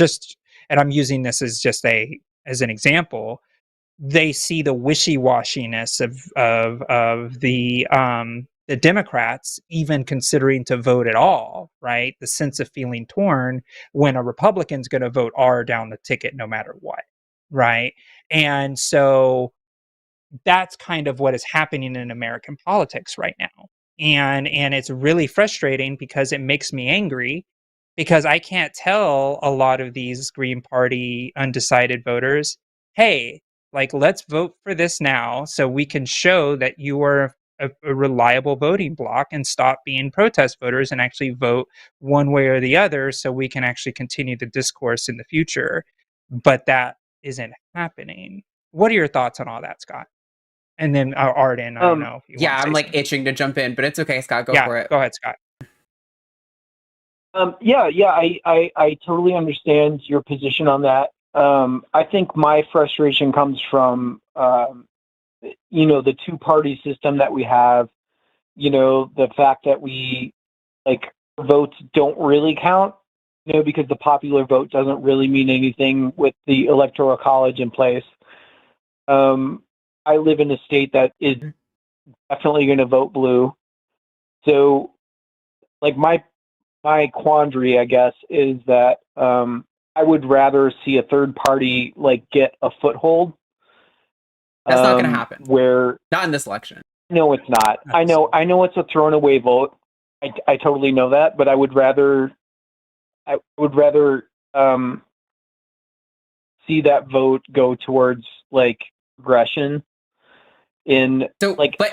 and I'm using this as an example, they see the wishy-washiness of the Democrats even considering to vote at all, right? The sense of feeling torn when a Republican's going to vote R down the ticket no matter what, right? And so that's kind of what is happening in American politics right now. And it's really frustrating because it makes me angry because I can't tell a lot of these Green Party undecided voters, hey, like, let's vote for this now so we can show that you are a reliable voting bloc and stop being protest voters and actually vote one way or the other so we can actually continue the discourse in the future. But that isn't happening. What are your thoughts on all that, Scott? And then Arden, I don't know if you Yeah, want to I'm say like something. itching to jump in, but it's okay, Scott. Go for it. Go ahead, Scott. I totally understand your position on that. I think my frustration comes from, the two-party system that we have, the fact that votes don't really count, because the popular vote doesn't really mean anything with the electoral college in place. I live in a state that is definitely going to vote blue. So, my quandary, I guess, is that I would rather see a third party get a foothold. That's not going to happen. Where not in this election. No, it's not. I know it's a thrown away vote. I totally know that, but I would rather see that vote go towards progression. But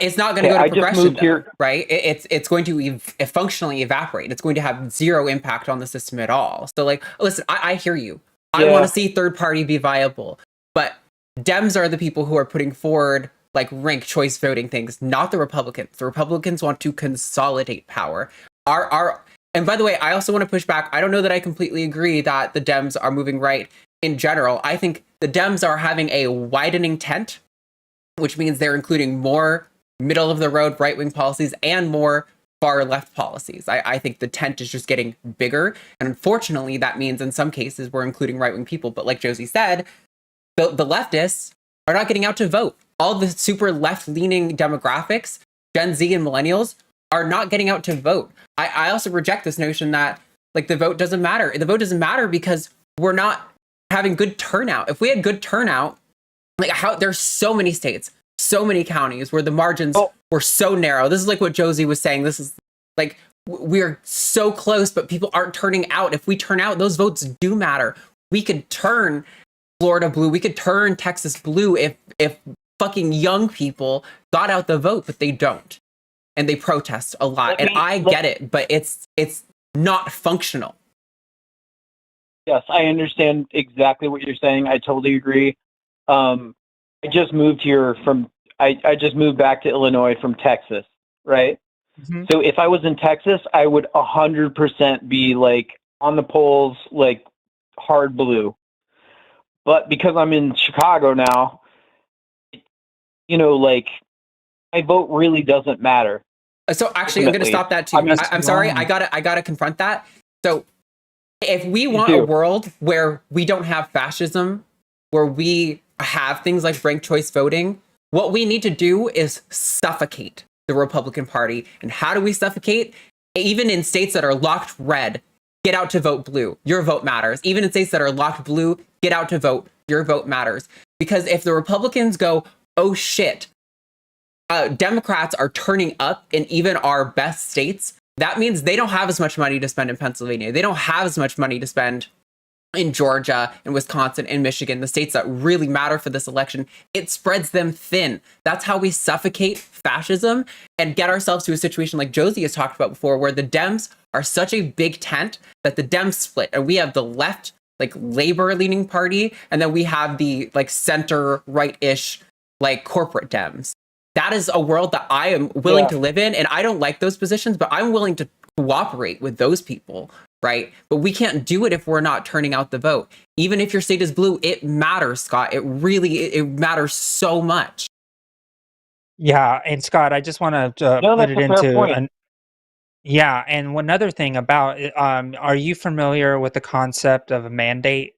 it's not going to go to progression, though, right? It's going to functionally evaporate. It's going to have zero impact on the system at all. So, listen, I hear you. I want to see third party be viable, but Dems are the people who are putting forward ranked choice voting things, not the Republicans. The Republicans want to consolidate power. And by the way, I also want to push back. I don't know that I completely agree that the Dems are moving right in general. I think the Dems are having a widening tent, which means they're including more middle of the road right-wing policies and more far left policies. I think the tent is just getting bigger. And unfortunately, that means in some cases we're including right-wing people. But like Josie said, the leftists are not getting out to vote. All the super left-leaning demographics, Gen Z and millennials, are not getting out to vote. I also reject this notion that the vote doesn't matter. The vote doesn't matter because we're not having good turnout. If we had good turnout, there's so many states, so many counties where the margins were so narrow. This is what Josie was saying. This is we're so close, but people aren't turning out. If we turn out, those votes do matter. We could turn Florida blue. We could turn Texas blue if fucking young people got out the vote, but they don't. And they protest a lot. I get it, but it's not functional. Yes, I understand exactly what you're saying. I totally agree. I just moved here I just moved back to Illinois from Texas, right? Mm-hmm. So if I was in Texas, I would 100% be on the polls, hard blue. But because I'm in Chicago now, my vote really doesn't matter. So actually, I'm going to stop that too. I'm sorry. I gotta confront that. So if we want a world where we don't have fascism, where we have things like ranked choice voting, what we need to do is suffocate the Republican Party. And how do we suffocate? Even in states that are locked red, get out to vote blue. Your vote matters. Even in states that are locked blue, get out to vote. Your vote matters. Because if the Republicans go, oh shit, Democrats are turning up in even our best states, that means they don't have as much money to spend in Pennsylvania. They don't have as much money to spend in Georgia and Wisconsin and Michigan, the states that really matter for this election. It spreads them thin. That's how we suffocate fascism and get ourselves to a situation like Josie has talked about before, where the Dems are such a big tent that the Dems split. And we have the left, labor-leaning party, and then we have the center right-ish, corporate Dems. That is a world that I am willing to live in, and I don't like those positions, but I'm willing to cooperate with those people, right? But we can't do it if we're not turning out the vote. Even if your state is blue, it matters, Scott. It matters so much. Yeah, and Scott, I just want to put it into and one other thing about are you familiar with the concept of a mandate,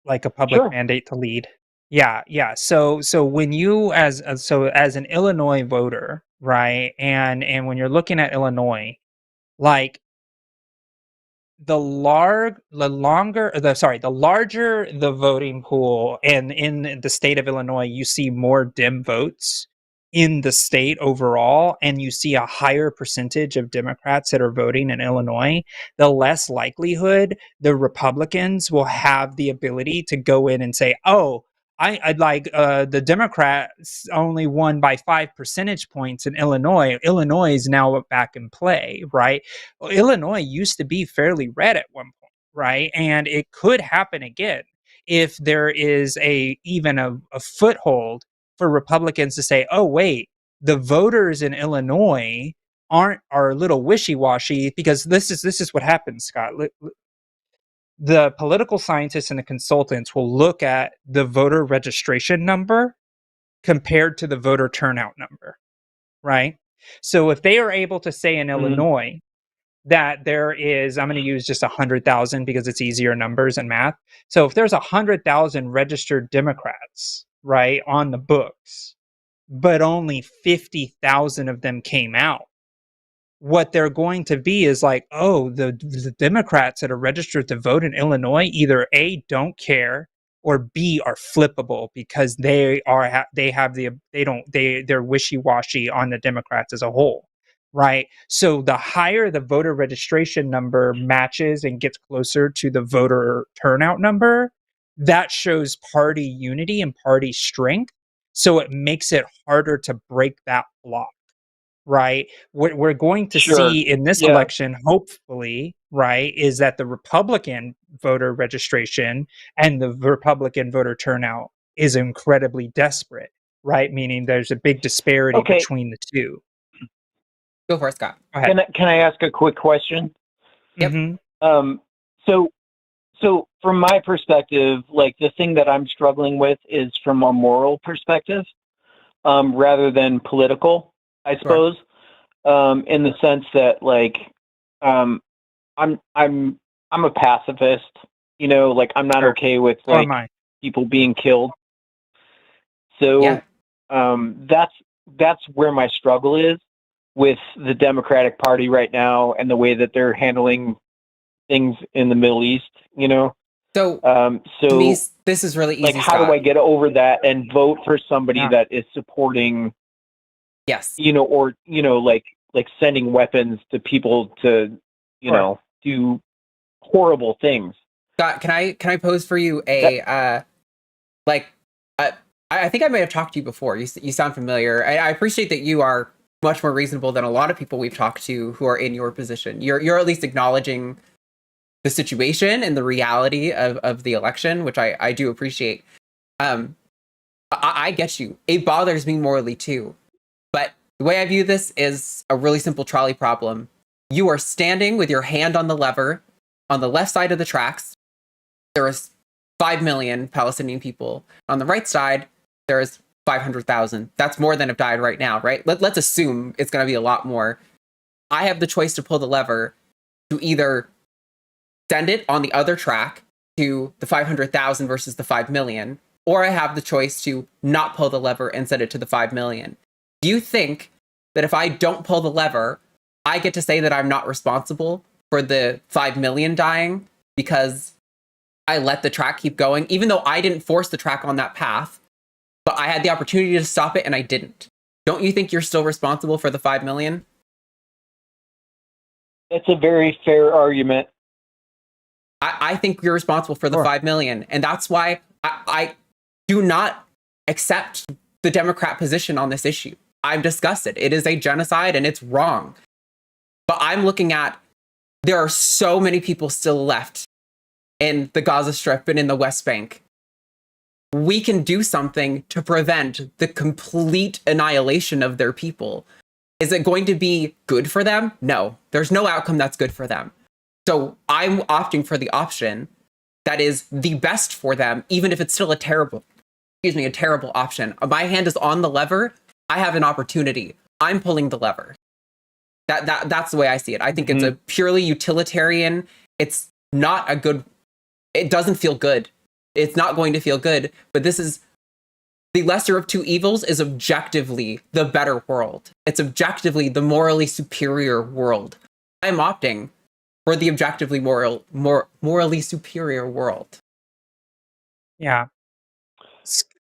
like a public mandate to lead? Yeah. So when you as an Illinois voter, right, and when you're looking at Illinois, the larger the voting pool, and in the state of Illinois, you see more Dem votes in the state overall, and you see a higher percentage of Democrats that are voting in Illinois, the less likelihood the Republicans will have the ability to go in and say, oh, I'd like the Democrats only won by 5 percentage points in Illinois. Illinois is now back in play, right? Well, Illinois used to be fairly red at one point, right? And it could happen again if there is even a foothold for Republicans to say, oh, wait, the voters in Illinois are a little wishy-washy, because this is what happens, Scott. The political scientists and the consultants will look at the voter registration number compared to the voter turnout number, right? So if they are able to say in Illinois that there is, I'm going to use just 100,000 because it's easier numbers and math. So if there's 100,000 registered Democrats, right, on the books, but only 50,000 of them came out, what they're going to be is like, oh, the Democrats that are registered to vote in Illinois either A, don't care, or B, are flippable because they're wishy-washy on the Democrats as a whole, right? So the higher the voter registration number matches and gets closer to the voter turnout number, that shows party unity and party strength. So it makes it harder to break that block. Right. What we're going to see in this election, hopefully, right, is that the Republican voter registration and the Republican voter turnout is incredibly desperate, right? Meaning there's a big disparity between the two. Go for it, Scott. Go ahead. Can I ask a quick question? Yep. Mm-hmm. So from my perspective, like the thing that I'm struggling with is from a moral perspective, rather than political. I suppose, in the sense that, like, I'm a pacifist. You know, like I'm not okay with like people being killed. So, that's where my struggle is with the Democratic Party right now and the way that they're handling things in the Middle East. You know, so this is really easy. Like, how do I get over that and vote for somebody that is supporting? Yes. You know, or, you know, like sending weapons to people to, you know, do horrible things. Scott, can I pose for you I think I may have talked to you before. You sound familiar. I appreciate that you are much more reasonable than a lot of people we've talked to who are in your position. You're at least acknowledging the situation and the reality of the election, which I do appreciate. I get you. It bothers me morally too. But the way I view this is a really simple trolley problem. You are standing with your hand on the lever on the left side of the tracks. There is 5 million Palestinian people. On the right side, there is 500,000. That's more than have died right now, right? Let's assume it's going to be a lot more. I have the choice to pull the lever to either send it on the other track to the 500,000 versus the 5 million, or I have the choice to not pull the lever and send it to the 5 million. Do you think that if I don't pull the lever, I get to say that I'm not responsible for the 5 million dying because I let the track keep going, even though I didn't force the track on that path, but I had the opportunity to stop it and I didn't? Don't you think you're still responsible for the 5 million? It's a very fair argument. I think you're responsible for the 5 million. And that's why I do not accept the Democrat position on this issue. I've discussed it. It is a genocide and it's wrong. But I'm looking at, there are so many people still left in the Gaza Strip and in the West Bank. We can do something to prevent the complete annihilation of their people. Is it going to be good for them? No, there's no outcome that's good for them. So I'm opting for the option that is the best for them, even if it's still a terrible option. My hand is on the lever. I have an opportunity. I'm pulling the lever. That's the way I see it. I think it's a purely utilitarian. It's not a good. It doesn't feel good. It's not going to feel good. But this is the lesser of two evils. Is objectively the better world. It's objectively the morally superior world. I'm opting for the objectively morally superior world. Yeah.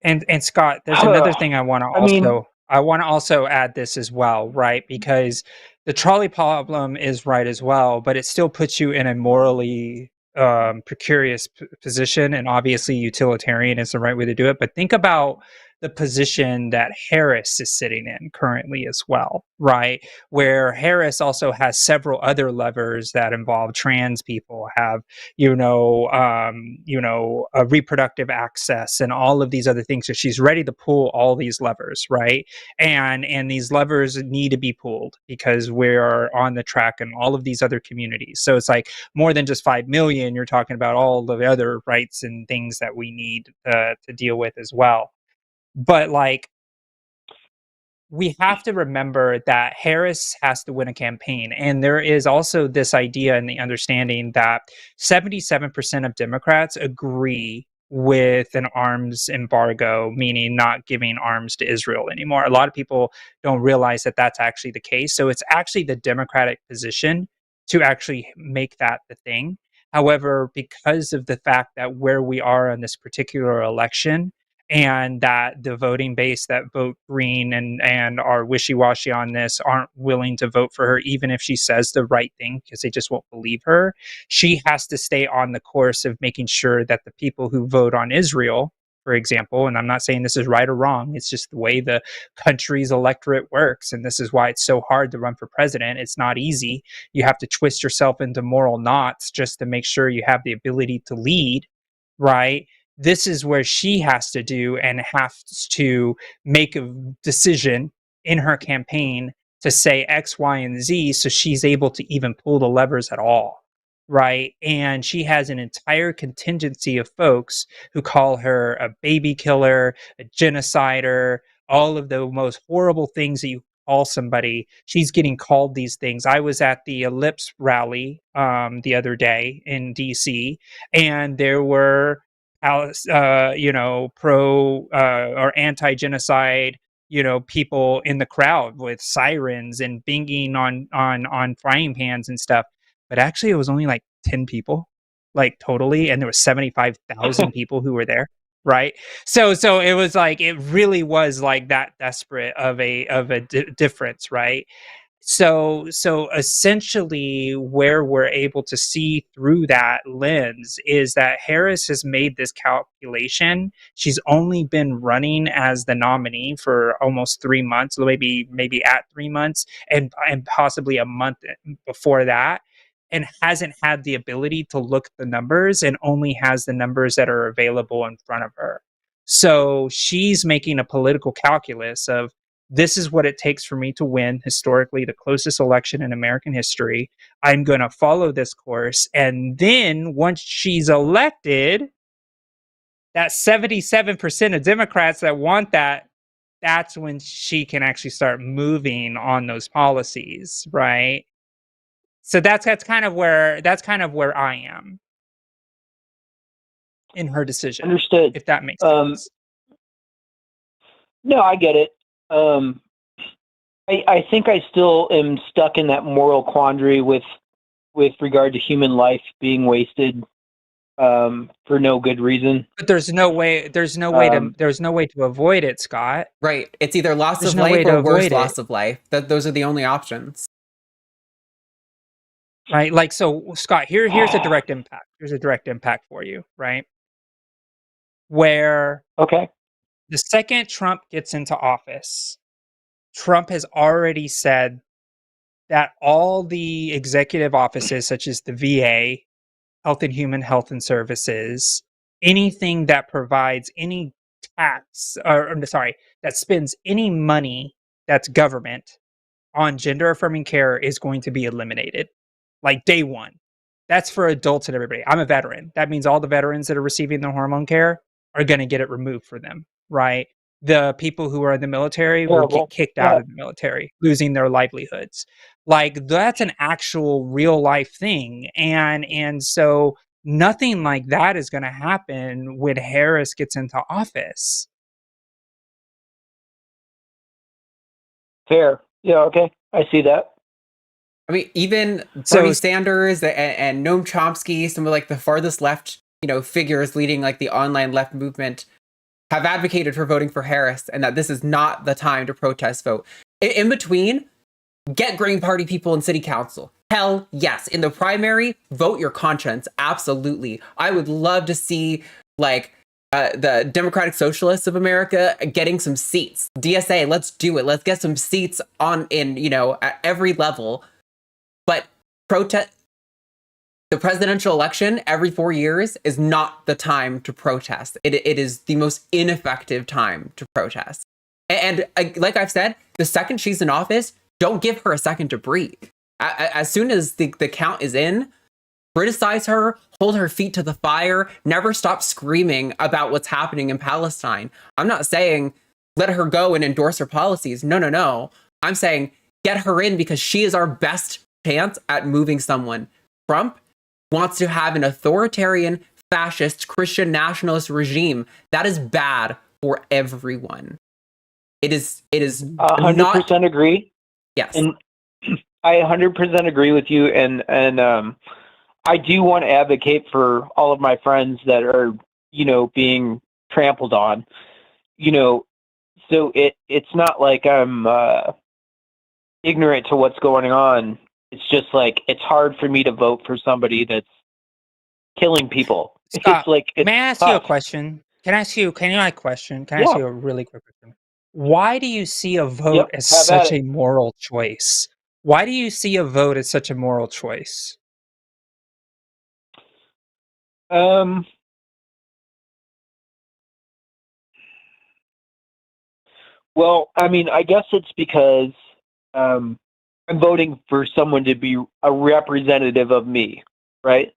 And Scott, there's another thing I want to I want to also add this as well, right? Because the trolley problem is right as well, but it still puts you in a morally precarious position, and obviously utilitarian is the right way to do it. But think about the position that Harris is sitting in currently as well, right? Where Harris also has several other levers that involve trans people, have reproductive access and all of these other things. So she's ready to pull all these levers, right? And these levers need to be pulled because we're on the track in all of these other communities. So it's like more than just 5 million. You're talking about all the other rights and things that we need to deal with as well. But like, we have to remember that Harris has to win a campaign. And there is also this idea and the understanding that 77% of Democrats agree with an arms embargo, meaning not giving arms to Israel anymore. A lot of people don't realize that that's actually the case. So it's actually the Democratic position to actually make that the thing. However, because of the fact that where we are in this particular election, and that the voting base that vote green and are wishy-washy on this aren't willing to vote for her, even if she says the right thing, because they just won't believe her. She has to stay on the course of making sure that the people who vote on Israel, for example, and I'm not saying this is right or wrong, it's just the way the country's electorate works, and this is why it's so hard to run for president. It's not easy. You have to twist yourself into moral knots just to make sure you have the ability to lead, right? This is where she has to do and has to make a decision in her campaign to say X, Y, and Z so she's able to even pull the levers at all, right? And she has an entire contingency of folks who call her a baby killer, a genocider, all of the most horrible things that you call somebody. She's getting called these things. I was at the Ellipse rally the other day in DC, and there were pro or anti-genocide, people in the crowd with sirens and binging on frying pans and stuff. But actually, it was only like 10 people, like totally, and there was 75,000 people who were there. Right. So it was like, it really was like that desperate of a difference. Right. So essentially where we're able to see through that lens is that Harris has made this calculation. She's only been running as the nominee for almost 3 months, maybe at 3 months and possibly a month before that, and hasn't had the ability to look at the numbers and only has the numbers that are available in front of her. So she's making a political calculus of, this is what it takes for me to win historically the closest election in American history. I'm going to follow this course. And then once she's elected, that 77% of Democrats that want that, that's when she can actually start moving on those policies, right? So that's kind of where I am in her decision. Understood. If that makes sense. No, I get it. I think I still am stuck in that moral quandary with regard to human life being wasted for no good reason. But there's no way to avoid it, Scott. Right. It's either loss of life or worse loss of life. Those are the only options. Right. Like, so Scott, here's a direct impact. Here's a direct impact for you, right? Where the second Trump gets into office, Trump has already said that all the executive offices, such as the VA, Health and Human Health and Services, anything that provides any tax, that spends any money that's government on gender affirming care is going to be eliminated. Like day one. That's for adults and everybody. I'm a veteran. That means all the veterans that are receiving the hormone care are going to get it removed for them, right? The people who are in the military will get kicked out of the military, losing their livelihoods. Like, that's an actual real life thing. And so nothing like that is going to happen when Harris gets into office. Fair. Yeah, okay. I see that. I mean, even Bernie Sanders and Noam Chomsky, some of like the farthest left, figures leading like the online left movement, have advocated for voting for Harris and that this is not the time to protest vote. In between, get Green Party people in city council. Hell yes. In the primary, vote your conscience. Absolutely. I would love to see like the Democratic Socialists of America getting some seats. DSA, let's do it. Let's get some seats at every level. But the presidential election every 4 years is not the time to protest. It is the most ineffective time to protest. And like I've said, the second she's in office, don't give her a second to breathe. As soon as the count is in, criticize her, hold her feet to the fire, never stop screaming about what's happening in Palestine. I'm not saying let her go and endorse her policies. No. I'm saying get her in because she is our best chance at moving someone. Trump wants to have an authoritarian, fascist, Christian nationalist regime. That is bad for everyone. It is 100% agree. Yes. And I 100% agree with you. And I do want to advocate for all of my friends that are, being trampled on, so it's not like I'm ignorant to what's going on. It's just like, it's hard for me to vote for somebody that's killing people. Scott, It's may I ask tough. you a question? Can I ask you a really quick question? Why do you see a vote as have at such a moral choice? Why do you see a vote as such a moral choice? Well, I mean, I guess it's because I'm voting for someone to be a representative of me, right?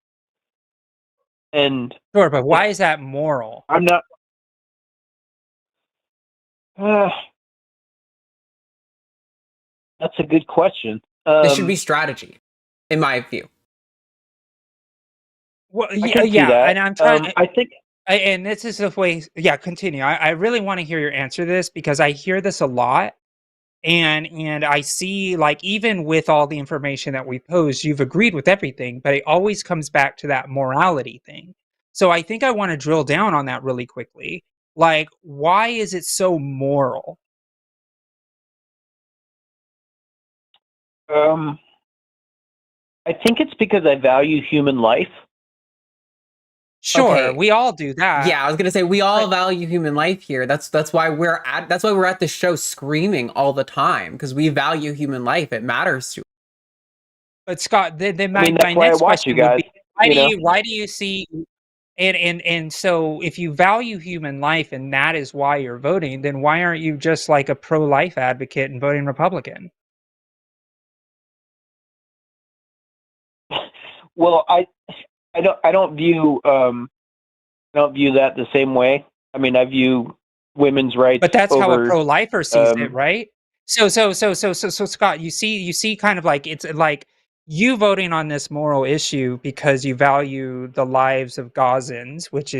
And Sure, but why is that moral? I'm not. That's a good question. This should be strategy, in my view. Well, I can see that. and I'm trying. I think. And this is the way. Yeah, continue. I really want to hear your answer to this because I hear this a lot, and I see like even with all the information that we pose, you've agreed with everything, but it always comes back to that morality thing. So I think I want to drill down on that really quickly. Like, why is it so moral? I think it's because I value human life. Sure, Okay. we all do that. Yeah, I was gonna say we all value human life here. That's why we're at this show screaming all the time because we value human life. It matters to us. But Scott, then my that's why I next watch you question would guys. be, why do you see and so if you value human life and that is why you're voting, then why aren't you just like a pro-life advocate and voting Republican? Well, I don't view that the same way. I mean, I view women's rights. But that's how a over, pro-lifer sees it, right? So Scott, you see kind of like it's like you voting on this moral issue because you value the lives of Gazans, which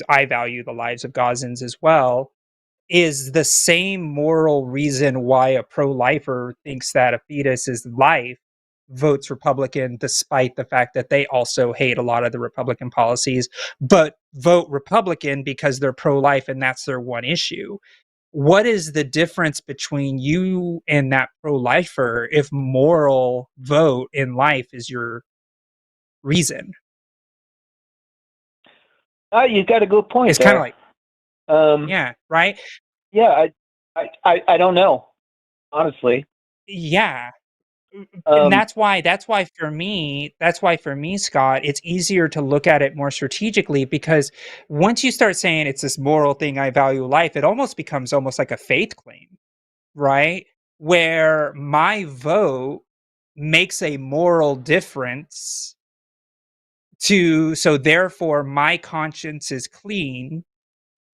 I value the lives of Gazans as well, is the same moral reason why a pro-lifer thinks that a fetus is life votes Republican, despite the fact that they also hate a lot of the Republican policies, but vote Republican because they're pro-life and that's their one issue. What is the difference between you and that pro-lifer if moral vote in life is your reason? You've got a good point. It's kind of like, yeah, right? Yeah, I don't know, honestly. Yeah. And that's why for me, Scott, it's easier to look at it more strategically because once you start saying it's this moral thing, I value life, it almost becomes almost like a faith claim, right? Where my vote makes a moral difference so therefore my conscience is clean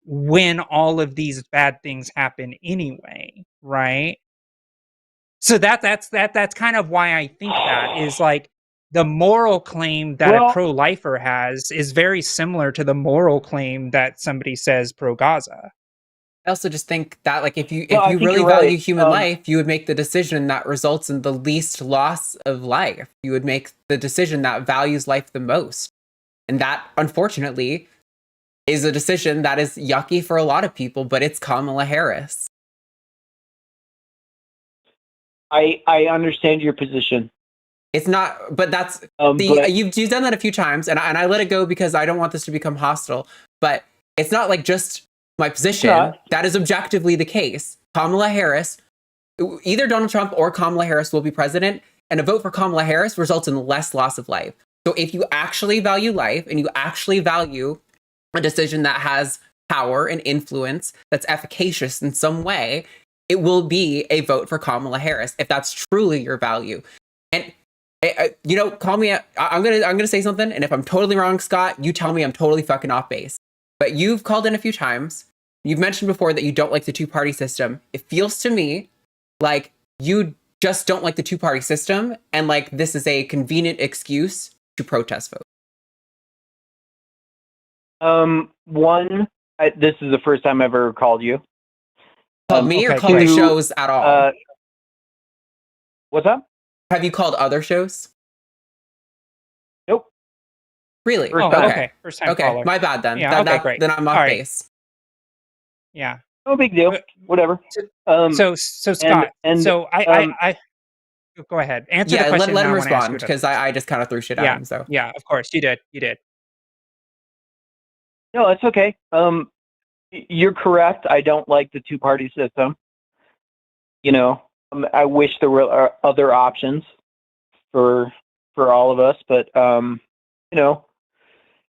when all of these bad things happen anyway, right? So that's kind of why I think that is like the moral claim that a pro-lifer has is very similar to the moral claim that somebody says pro-Gaza. I also just think that like if you think really you're value right. human life, you would make the decision that results in the least loss of life. You would make the decision that values life the most. And that, unfortunately, is a decision that is yucky for a lot of people, but it's Kamala Harris. I understand your position. It's not, but that's But you've done that a few times, and I let it go because I don't want this to become hostile. But it's not like just my position. That is objectively the case. Kamala Harris, either Donald Trump or Kamala Harris will be president, and a vote for Kamala Harris results in less loss of life. So if you actually value life and you actually value a decision that has power and influence that's efficacious in some way, it will be a vote for Kamala Harris if that's truly your value. And you know, call me. I'm gonna say something, and if I'm totally wrong, Scott, you tell me I'm totally fucking off base. But you've called in a few times. You've mentioned before that you don't like the two-party system. It feels to me like you just don't like the two-party system, and like this is a convenient excuse to protest vote. This is the first time I've ever called you. Called me or called the shows at all? What's up? Have you called other shows? Nope. Really? Okay. First time okay. caller. My bad then. Yeah, great. Then I'm off base. Yeah. No big deal. Whatever. So Scott. So I go ahead. Answer the question. Let him respond because I just kind of threw shit at him. So yeah, of course you did. No, it's okay. You're correct. I don't like the two-party system. You know, I wish there were other options for all of us, but you know,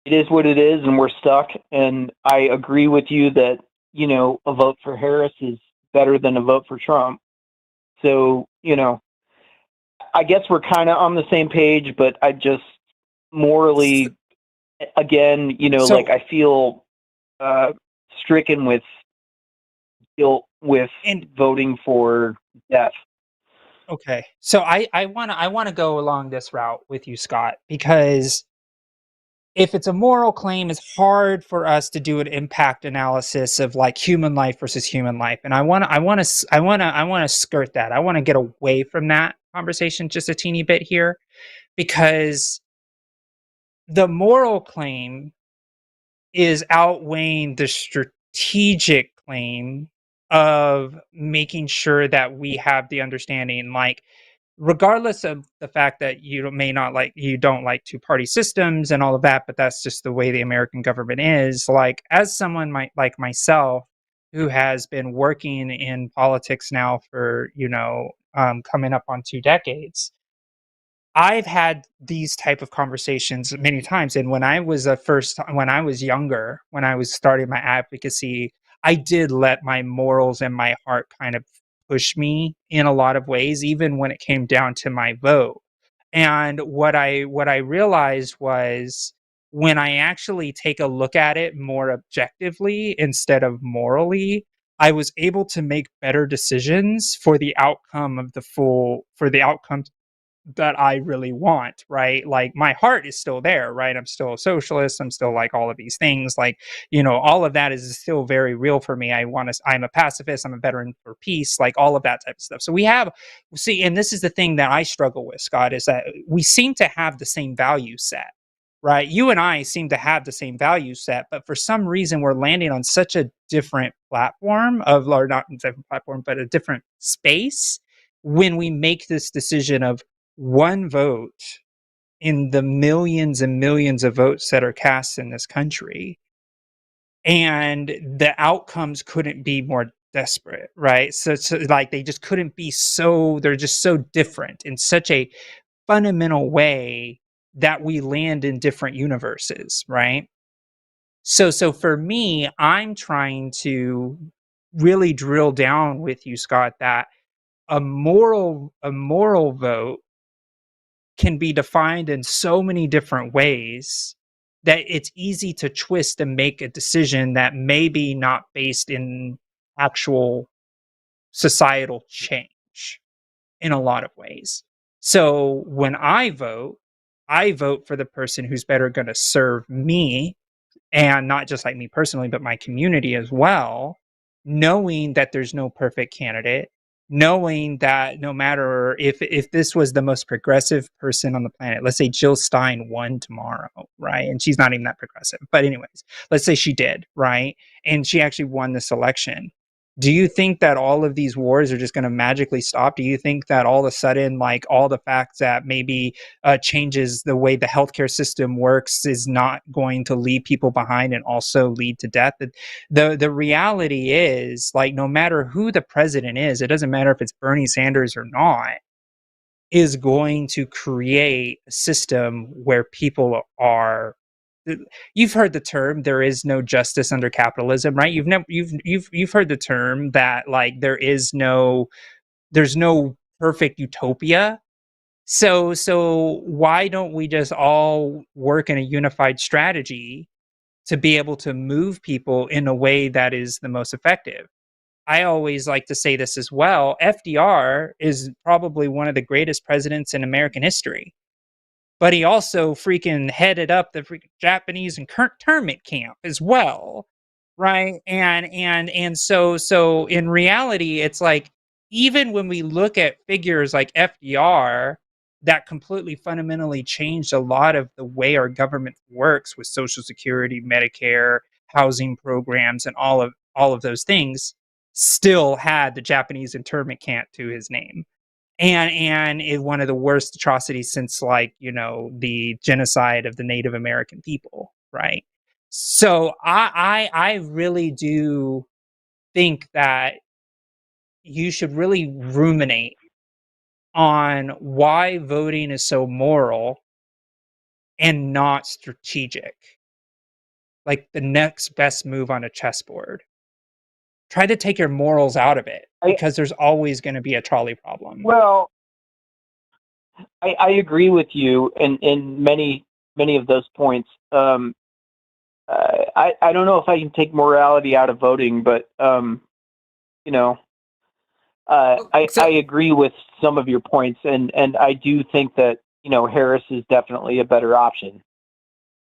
it is what it is, and we're stuck. And I agree with you that, you know, a vote for Harris is better than a vote for Trump. So, you know, I guess we're kind of on the same page, but I just morally, again, you know, like I feel stricken with guilt with voting for death. Okay. So I want to go along this route with you, Scott, because if it's a moral claim, it's hard for us to do an impact analysis of like human life versus human life. And I want to skirt that. I want to get away from that conversation just a teeny bit here, because the moral claim is outweighing the strategic claim of making sure that we have the understanding, like, regardless of the fact that you don't like two-party systems and all of that, but that's just the way the American government is. Like, as someone like myself who has been working in politics now for, coming up on 2 decades, I've had these type of conversations many times. And when I was younger, when I was starting my advocacy, I did let my morals and my heart kind of push me in a lot of ways, even when it came down to my vote. And what I realized was, when I actually take a look at it more objectively instead of morally, I was able to make better decisions for the outcome that I really want, right? Like, my heart is still there, right? I'm still a socialist. I'm still like all of these things. Like, all of that is still very real for me. I'm a pacifist. I'm a veteran for peace, like all of that type of stuff. So and this is the thing that I struggle with, Scott, is that we seem to have the same value set, right? You and I seem to have the same value set, but for some reason we're landing on such a different platform or not a different platform, but a different space when we make this decision of one vote in the millions and millions of votes that are cast in this country. And the outcomes couldn't be more desperate, right? So like, they just couldn't be they're just so different in such a fundamental way that we land in different universes, right? So for me, I'm trying to really drill down with you, Scott, that a moral vote can be defined in so many different ways that it's easy to twist and make a decision that may be not based in actual societal change in a lot of ways. So when I vote for the person who's better going to serve me, and not just like me personally, but my community as well, knowing that there's no perfect candidate, knowing that no matter if this was the most progressive person on the planet, let's say Jill Stein won tomorrow, right? And she's not even that progressive. But anyways, let's say she did, right? And she actually won this election. Do you think that all of these wars are just going to magically stop? Do you think that all of a sudden, like all the facts that maybe changes the way the healthcare system works is not going to leave people behind and also lead to death? The reality is, like, no matter who the president is, it doesn't matter if it's Bernie Sanders or not, is going to create a system where people are. You've heard the term "there is no justice under capitalism," right? You've heard the term that, like, there's no perfect utopia. So why don't we just all work in a unified strategy to be able to move people in a way that is the most effective? I always like to say this as well. FDR is probably one of the greatest presidents in American history, but he also freaking headed up the freaking Japanese internment camp as well, right? And so in reality, it's like, even when we look at figures like FDR that completely fundamentally changed a lot of the way our government works with Social Security, Medicare, housing programs, and all of those things, still had the Japanese internment camp to his name. And is one of the worst atrocities since, like, the genocide of the Native American people, right? So I really do think that you should really ruminate on why voting is so moral and not strategic, like the next best move on a chessboard. Try to take your morals out of it, because there's always going to be a trolley problem. Well, I agree with you in many of those points. I don't know if I can take morality out of voting, but I agree with some of your points, and I do think that Harris is definitely a better option.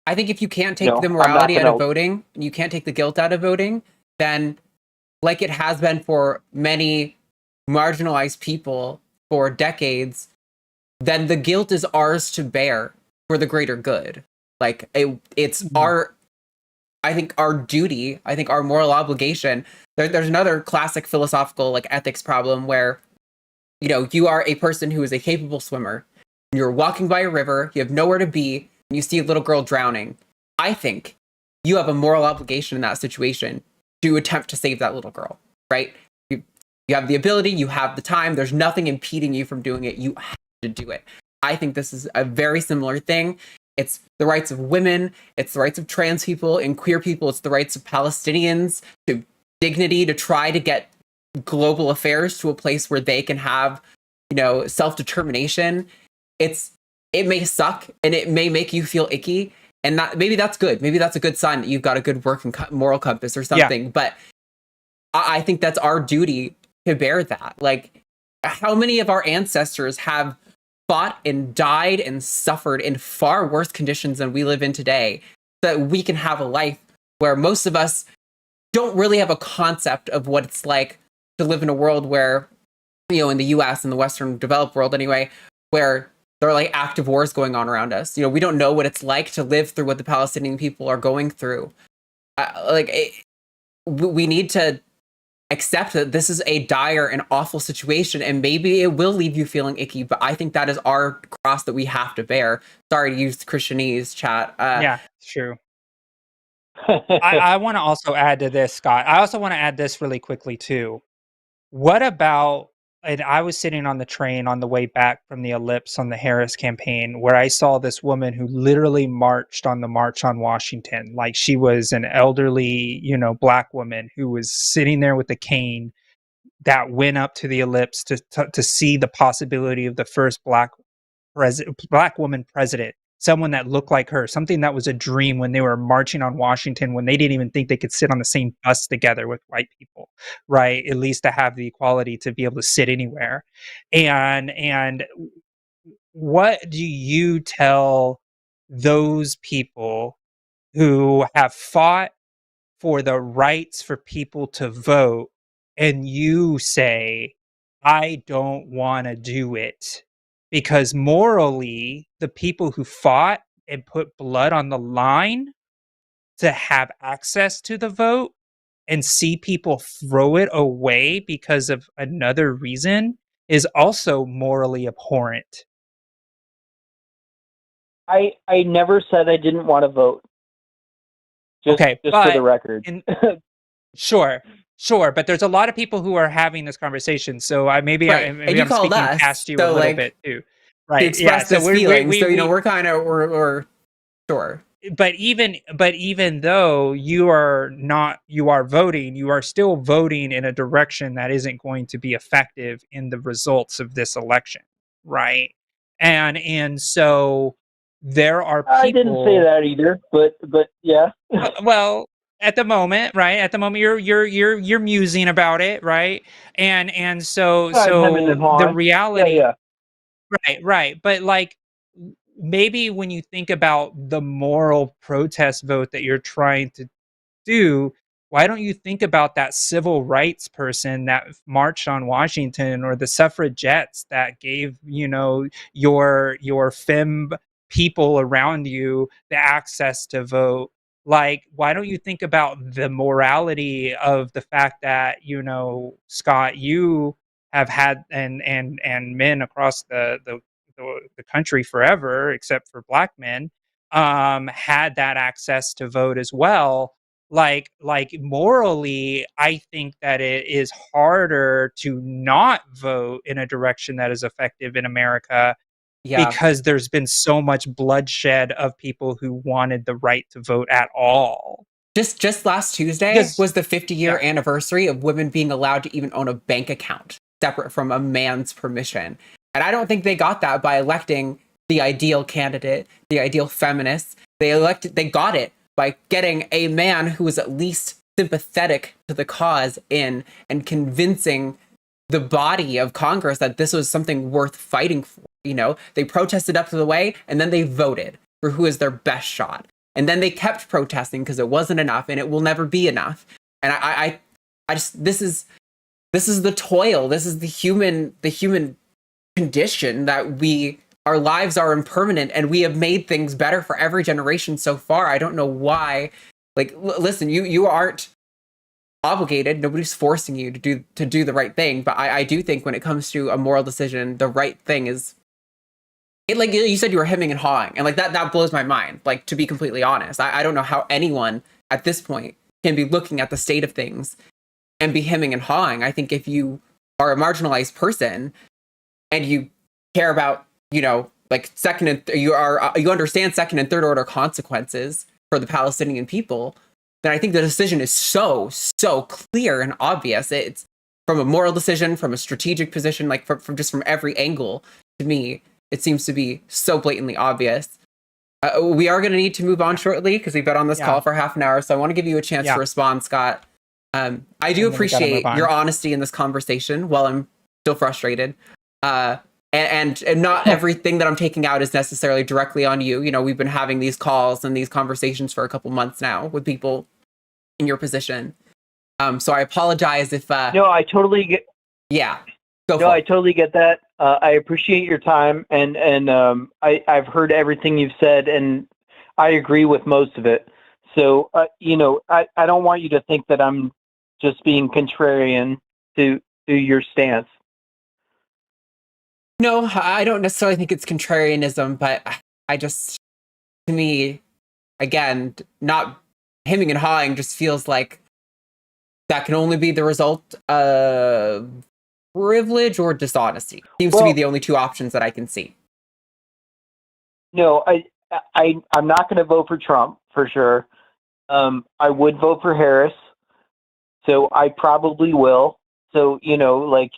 I think if you can't take the morality out of voting, and you can't take the guilt out of voting, then, like it has been for many marginalized people for decades, then the guilt is ours to bear for the greater good. Like, it's our duty, I think our moral obligation. There's another classic philosophical, like, ethics problem where, you are a person who is a capable swimmer. You're walking by a river, you have nowhere to be, and you see a little girl drowning. I think you have a moral obligation in that situation to attempt to save that little girl, right? You have the ability, you have the time, there's nothing impeding you from doing it. You have to do it. I think this is a very similar thing. It's the rights of women, it's the rights of trans people and queer people, it's the rights of Palestinians to dignity, to try to get global affairs to a place where they can have, self-determination. It may suck and it may make you feel icky, and maybe that's good. Maybe that's a good sign that you've got a good working moral compass or something. Yeah. But I think that's our duty to bear that. Like, how many of our ancestors have fought and died and suffered in far worse conditions than we live in today, so that we can have a life where most of us don't really have a concept of what it's like to live in a world where, in the US and the Western developed world anyway, where there are, like, active wars going on around us. We don't know what it's like to live through what the Palestinian people are going through. We need to accept that this is a dire and awful situation, and maybe it will leave you feeling icky, but I think that is our cross that we have to bear. Sorry to use Christianese, chat. Yeah, it's true. I want to also add to this, Scott. I also want to add this really quickly, too. What about, and I was sitting on the train on the way back from the Ellipse on the Harris campaign, where I saw this woman who literally marched on the March on Washington. Like, she was an elderly, Black woman who was sitting there with a cane that went up to the Ellipse to see the possibility of the first Black woman president. Someone that looked like her, something that was a dream when they were marching on Washington, when they didn't even think they could sit on the same bus together with white people, right? At least to have the equality to be able to sit anywhere. And what do you tell those people who have fought for the rights for people to vote, and you say I don't want to do it because morally, the people who fought and put blood on the line to have access to the vote and see people throw it away because of another reason is also morally abhorrent. I never said I didn't want to vote. Just for the record. Sure, but there's a lot of people who are having this conversation, so maybe I'm speaking past you a little bit too. Right? To express this feeling, so we're kind of we're sure. But even though you are voting, you are still voting in a direction that isn't going to be effective in the results of this election, right? And so there are people. I didn't say that either, but yeah. Well, at the moment, right? At the moment, you're musing about it, right? And so the reality, yeah. Right. But like, maybe when you think about the moral protest vote that you're trying to do, why don't you think about that civil rights person that marched on Washington, or the suffragettes that gave, your femme people around you the access to vote? Like, why don't you think about the morality of the fact that, Scott, you have had, and men across the country forever, except for black men, had that access to vote as well. Like morally, I think that it is harder to not vote in a direction that is effective in America, because there's been so much bloodshed of people who wanted the right to vote at all. Just last Tuesday was the 50-year anniversary of women being allowed to even own a bank account separate from a man's permission. And I don't think they got that by electing the ideal candidate, the ideal feminist. They got it by getting a man who was at least sympathetic to the cause in, and convincing the body of Congress that this was something worth fighting for. They protested up to the way, and then they voted for who is their best shot. And then they kept protesting because it wasn't enough, and it will never be enough. And I just, this is the toil. This is the human condition that our lives are impermanent, and we have made things better for every generation so far. I don't know why. Like, listen, you aren't obligated. Nobody's forcing you to do the right thing. But I do think when it comes to a moral decision, the right thing is, like you said, you were hemming and hawing, and like that blows my mind. Like, to be completely honest, I don't know how anyone at this point can be looking at the state of things and be hemming and hawing. I think if you are a marginalized person and you care about, like you understand second and third order consequences for the Palestinian people, then I think the decision is so clear and obvious. It's from a moral decision, from a strategic position, like from every angle. To me, it seems to be so blatantly obvious. We are going to need to move on shortly because we've been on this call for half an hour. So I want to give you a chance to respond, Scott. I do appreciate your honesty in this conversation while I'm still frustrated. And not everything that I'm taking out is necessarily directly on you. We've been having these calls and these conversations for a couple months now with people in your position. So I apologize if... No, I totally get... Yeah. I totally get that. I appreciate your time, and I've heard everything you've said, and I agree with most of it. So, I don't want you to think that I'm just being contrarian to your stance. No, I don't necessarily think it's contrarianism, but to me, again, not hemming and hawing just feels like that can only be the result of privilege or dishonesty. Seems to be the only two options that I can see. No, I'm not going to vote for Trump for sure. I would vote for Harris, so I probably will. So like,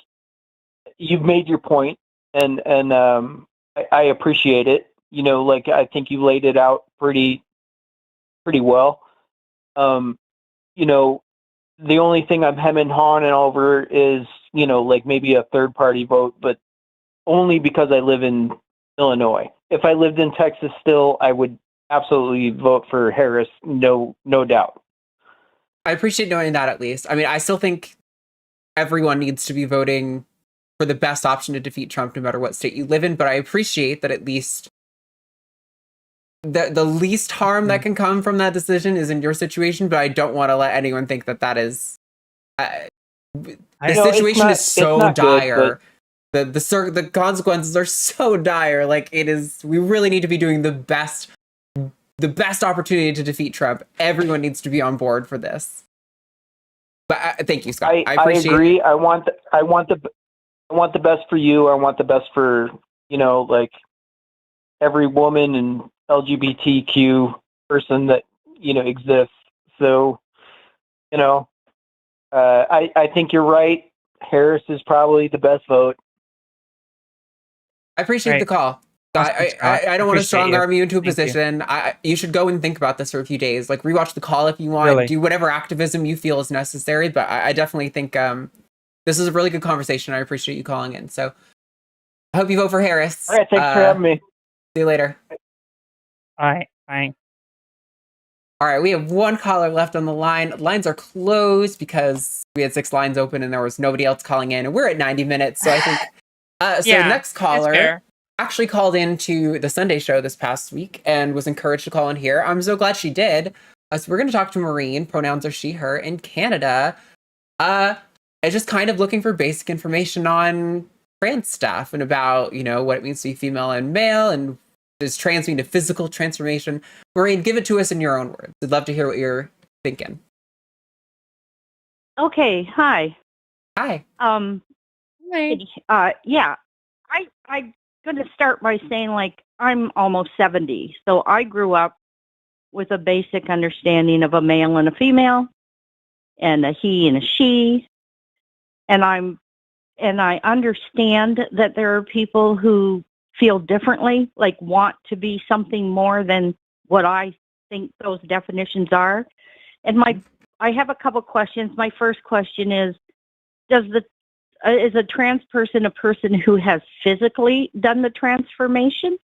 you've made your point, and I appreciate it. Like, I think you laid it out pretty well. The only thing I'm hemming and hawing over is, like maybe a third party vote, but only because I live in Illinois. If I lived in Texas still, I would absolutely vote for Harris. No doubt. I appreciate knowing that, at least. I mean, I still think everyone needs to be voting for the best option to defeat Trump no matter what state you live in. But I appreciate that at least the least harm that can come from that decision is in your situation. But I don't want to let anyone think that that is the situation is so dire. Good, the consequences are so dire. Like, it is, we really need to be doing the best opportunity to defeat Trump. Everyone needs to be on board for this. But thank you, Scott. I appreciate. I agree. I want the best for you. I want the best for, like, every woman and LGBTQ person that exists. So, I think you're right. Harris is probably the best vote. I appreciate the call. I don't want to strong arm you into a position. You should go and think about this for a few days. Like, rewatch the call if you want. Really? Do whatever activism you feel is necessary. But I definitely think this is a really good conversation. I appreciate you calling in. So I hope you vote for Harris. All right, thanks for having me. See you later. All right, bye. All right, we have one caller left on the line. Lines are closed because we had 6 lines open and there was nobody else calling in. And we're at 90 minutes, so I think... the next caller actually called into the Sunday show this past week and was encouraged to call in here. I'm so glad she did. So we're going to talk to Maureen. Pronouns are she, her, in Canada. And just kind of looking for basic information on trans stuff and about, what it means to be female and male, and does trans mean a physical transformation? Maureen, give it to us in your own words. I'd love to hear what you're thinking. Okay. Hi. Hi. Yeah, I'm going to start by saying, like, I'm almost 70, so I grew up with a basic understanding of a male and a female, and a he and a she, and I understand that there are people who feel differently, like want to be something more than what I think those definitions are. And I have a couple questions. My first question is a trans person a person who has physically done the transformation?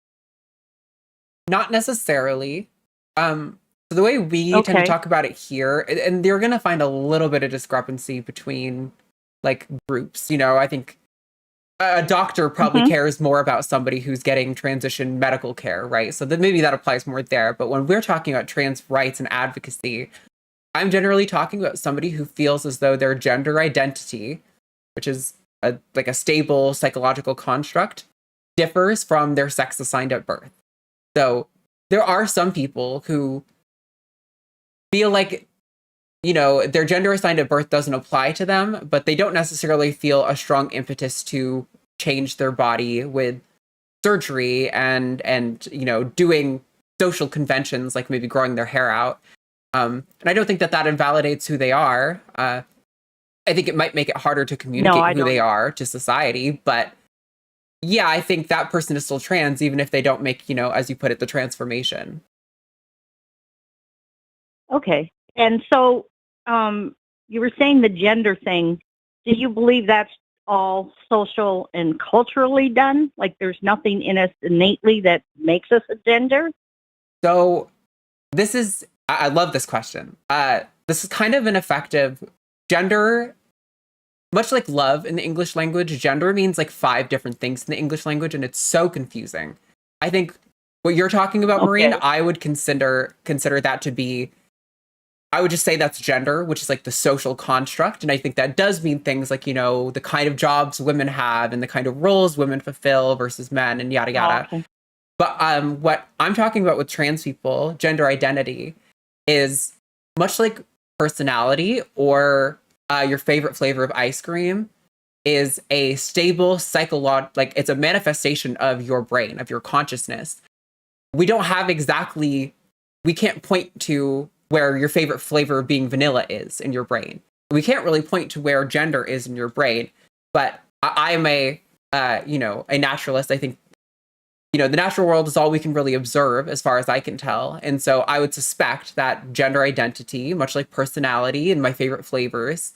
Not necessarily. So the way we tend to talk about it here, and you're going to find a little bit of discrepancy between, like, groups. I think a doctor probably cares more about somebody who's getting transition medical care, right? So maybe that applies more there. But when we're talking about trans rights and advocacy, I'm generally talking about somebody who feels as though their gender identity, which is like a stable psychological construct, differs from their sex assigned at birth. So there are some people who feel like, their gender assigned at birth doesn't apply to them, but they don't necessarily feel a strong impetus to change their body with surgery and doing social conventions like maybe growing their hair out. And I don't think that invalidates who they are. I think it might make it harder to communicate who they are to society, but yeah, I think that person is still trans, even if they don't make, as you put it, the transformation. Okay. And so you were saying the gender thing. Do you believe that's all social and culturally done? Like, there's nothing in us innately that makes us a gender? So I love this question. This is kind of an effective gender. Much like love in the English language, gender means like 5 different things in the English language, and it's so confusing. I think what you're talking about, Maureen, I would consider that to be, I would just say that's gender, which is like the social construct. And I think that does mean things like, the kind of jobs women have and the kind of roles women fulfill versus men and yada, yada. Oh, okay. But what I'm talking about with trans people, gender identity, is much like personality or your favorite flavor of ice cream, is a stable it's a manifestation of your brain, of your consciousness. We can't point to where your favorite flavor of being vanilla is in your brain. We can't really point to where gender is in your brain, but I am a naturalist. I think, the natural world is all we can really observe as far as I can tell. And so I would suspect that gender identity, much like personality and my favorite flavors,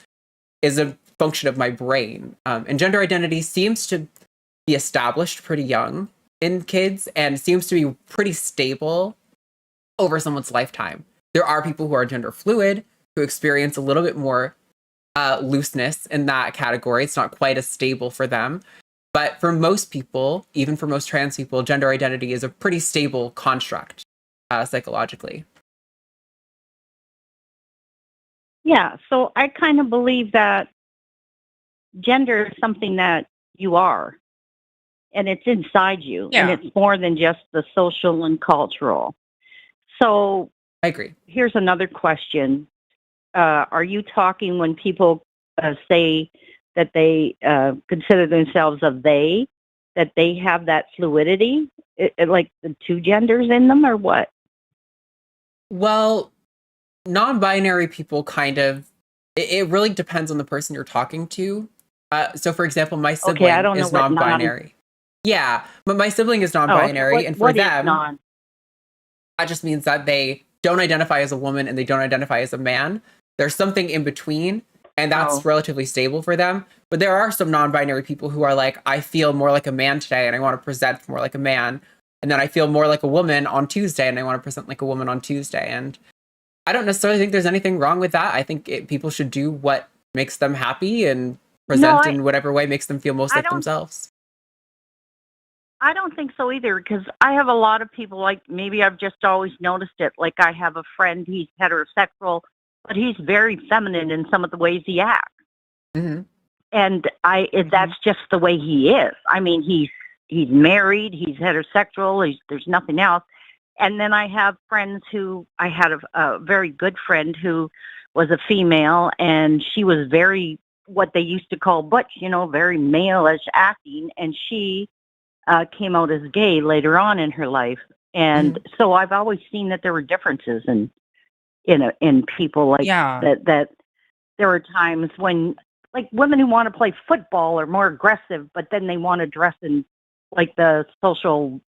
is a function of my brain. And gender identity seems to be established pretty young in kids and seems to be pretty stable over someone's lifetime. There are people who are gender fluid, who experience a little bit more looseness in that category. It's not quite as stable for them. But for most people, even for most trans people, gender identity is a pretty stable construct psychologically. Yeah, so I kind of believe that gender is something that you are, and it's inside you, and it's more than just the social and cultural. So I agree. Here's another question. Are you talking when people say that they consider themselves a they, that they have that fluidity, like the two genders in them, or what? Well, non-binary people kind of, it really depends on the person you're talking to. So for example, my sibling is non-binary. Yeah, but my sibling is non-binary, and for them, that just means that they don't identify as a woman and they don't identify as a man. There's something in between, and that's relatively stable for them. But there are some non-binary people who are like, I feel more like a man today and I want to present more like a man. And then I feel more like a woman on Tuesday and I want to present like a woman on Tuesday. And I don't necessarily think there's anything wrong with that. I think people should do what makes them happy and present in whatever way makes them feel most like themselves. I don't think so either, because I have a lot of people, like, maybe I've just always noticed it. Like, I have a friend, he's heterosexual, but he's very feminine in some of the ways he acts. Mm-hmm. And that's just the way he is. I mean, he's married, he's heterosexual, there's nothing else. And then I have friends I had a very good friend who was a female, and she was very, what they used to call butch, very male-ish acting, and she came out as gay later on in her life. And so I've always seen that there were differences in people, like that there are times when, like, women who want to play football are more aggressive, but then they want to dress in like the social,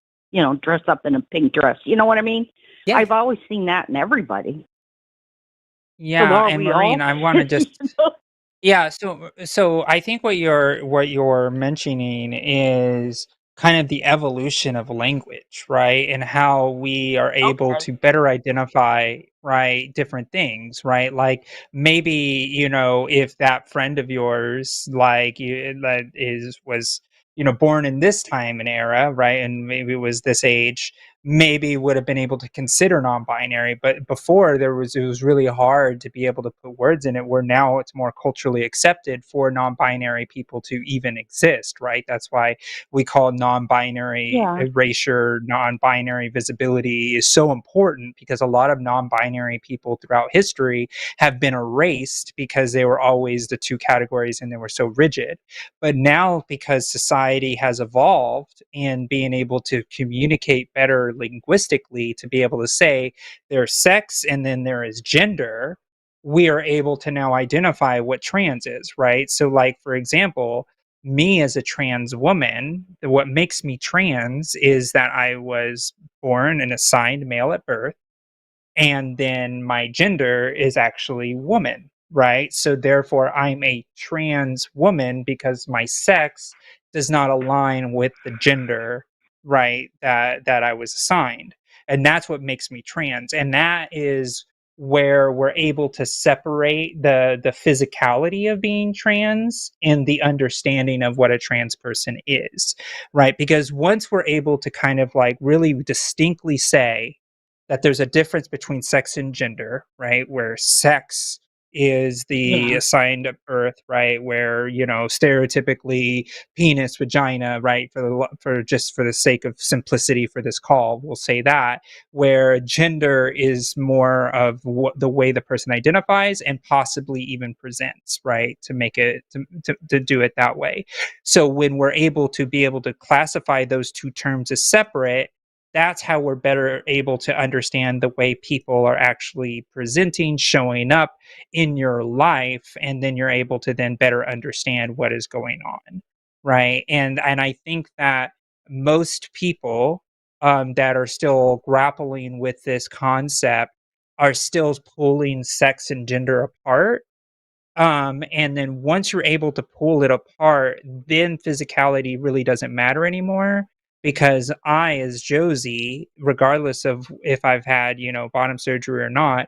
dress up in a pink dress. You know what I mean? Yeah. I've always seen that in everybody. Yeah, and Maureen, I want to just yeah, so I think what you're mentioning is kind of the evolution of language, right? And how we are able to better identify, right, different things, right? Like maybe, if that friend of yours, like was born in this time and era, right? And maybe it was this age, maybe would have been able to consider non-binary, but before it was really hard to be able to put words in it, where now it's more culturally accepted for non-binary people to even exist, right? That's why we call non-binary erasure, non-binary visibility is so important, because a lot of non-binary people throughout history have been erased because they were always the two categories and they were so rigid. But now, because society has evolved and being able to communicate better linguistically, to be able to say there's sex and then there is gender, we are able to now identify what trans is, right? So, like, for example, me as a trans woman, what makes me trans is that I was born and assigned male at birth, and then my gender is actually woman, right? So therefore I'm a trans woman because my sex does not align with the gender, right, that I was assigned. And that's what makes me trans. And that is where we're able to separate the physicality of being trans and the understanding of what a trans person is, right? Because once we're able to kind of like really distinctly say that there's a difference between sex and gender, right? Where sex is the assigned at birth, right? Where, stereotypically penis, vagina, right? For the sake of simplicity for this call, we'll say that. Where gender is more of the way the person identifies and possibly even presents, right? To make it to do it that way. So when we're able to classify those two terms as separate, that's how we're better able to understand the way people are actually presenting, showing up in your life, and then you're able to then better understand what is going on, right? And I think that most people that are still grappling with this concept are still pulling sex and gender apart. And then once you're able to pull it apart, then physicality really doesn't matter anymore, because I, as Josie, regardless of if I've had, bottom surgery or not,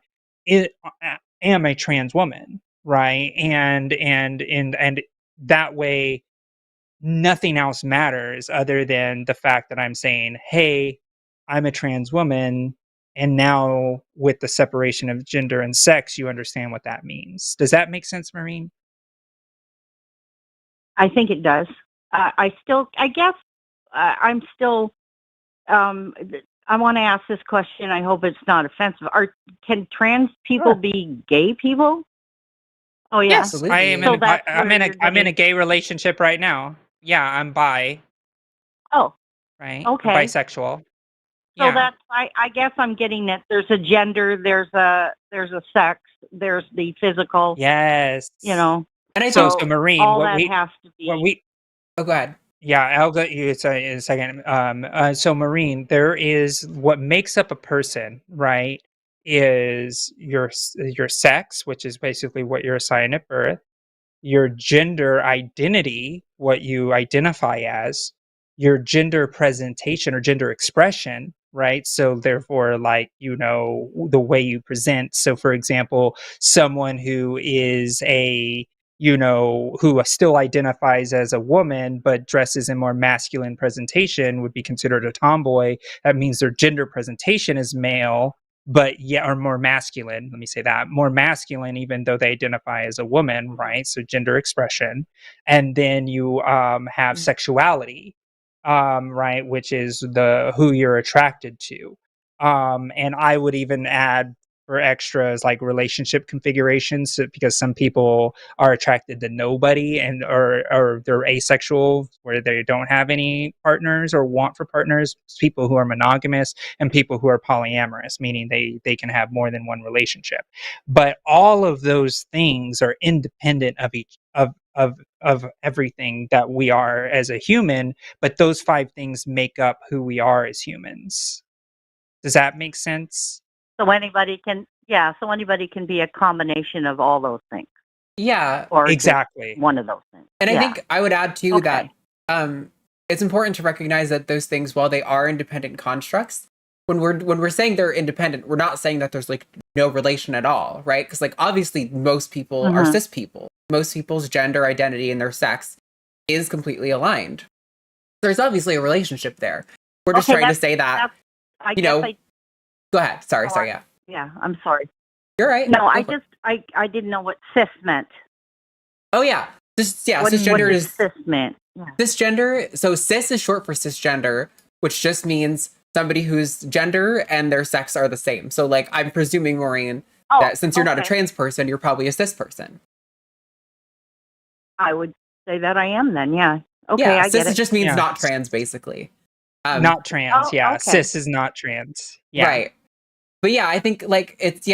am a trans woman, right? And that way, nothing else matters other than the fact that I'm saying, hey, I'm a trans woman. And now with the separation of gender and sex, you understand what that means. Does that make sense, Maureen? I think it does. I guess, I'm still, I want to ask this question. I hope it's not offensive. Can trans people be gay people? Oh, yeah. Yes, Absolutely. I'm in a gay relationship right now. Yeah, I'm bi. Oh, Right? okay. I'm bisexual. So Yeah. that's, I guess I'm getting that there's a gender, there's a sex, there's the physical, Yes. you know. And I So, think Maureen, all that has to be. oh, go ahead. Yeah, I'll get you in a second. So Maureen, there is what makes up a person, right? Is your sex, which is basically what you're assigned at birth, your gender identity, what you identify as, your gender presentation or gender expression, right? So therefore, like, the way you present. So for example, someone who is who still identifies as a woman but dresses in more masculine presentation would be considered a tomboy. That means their gender presentation is male, but or more masculine. Let me say that, more masculine, even though they identify as a woman, right? So gender expression. And then you have sexuality, right, which is who you're attracted to. And I would even add for extras like relationship configurations, because some people are attracted to nobody, and or they're asexual where they don't have any partners or want for partners. People who are monogamous, and people who are polyamorous, meaning they can have more than one relationship. But all of those things are independent of each of everything that we are as a human, but those 5 things make up who we are as humans. Does that make sense? So anybody can be a combination of all those things. Yeah, or exactly. One of those things. And yeah. I think I would add too that it's important to recognize that those things, while they are independent constructs, when we're saying they're independent, we're not saying that there's like no relation at all, right? Because like obviously most people are cis people. Most people's gender identity and their sex is completely aligned. There's obviously a relationship there. We're just trying to say that, go ahead. Sorry. Yeah. Yeah, I'm sorry. You're right. No, I didn't know what cis meant. Oh yeah. Cisgender what is cis meant. Yeah. Cisgender. So cis is short for cisgender, which just means somebody whose gender and their sex are the same. So like I'm presuming, Maureen, that since you're not a trans person, you're probably a cis person. I would say that I am then, yeah. Okay, yeah, I get it. Cis just means not trans, basically. Not trans, okay. Cis is not trans. Yeah. Right. But yeah, I think like it's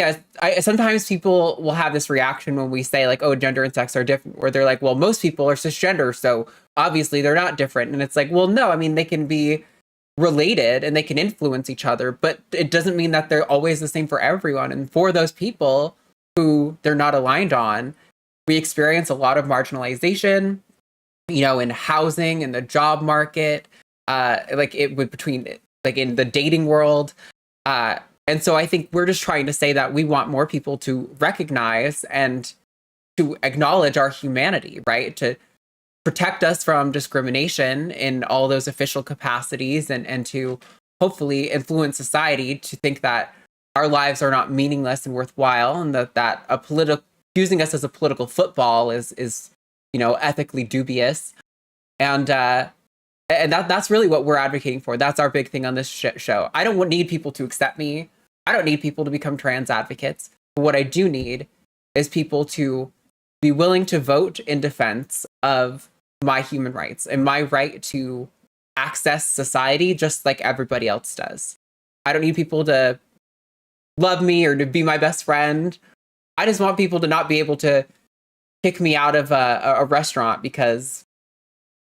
sometimes people will have this reaction when we say like, oh, gender and sex are different, where they're like, well, most people are cisgender, so obviously they're not different. And it's like, well, no, I mean, they can be related and they can influence each other, but it doesn't mean that they're always the same for everyone. And for those people who they're not aligned on, we experience a lot of marginalization, in housing, in the job market, between in the dating world. And so I think we're just trying to say that we want more people to recognize and to acknowledge our humanity, right? To protect us from discrimination in all those official capacities, and to hopefully influence society to think that our lives are not meaningless and worthwhile, and that using us as a political football is ethically dubious. And that's really what we're advocating for. That's our big thing on this show. I don't need people to accept me. I don't need people to become trans advocates. But what I do need is people to be willing to vote in defense of my human rights and my right to access society just like everybody else does. I don't need people to love me or to be my best friend. I just want people to not be able to kick me out of a restaurant because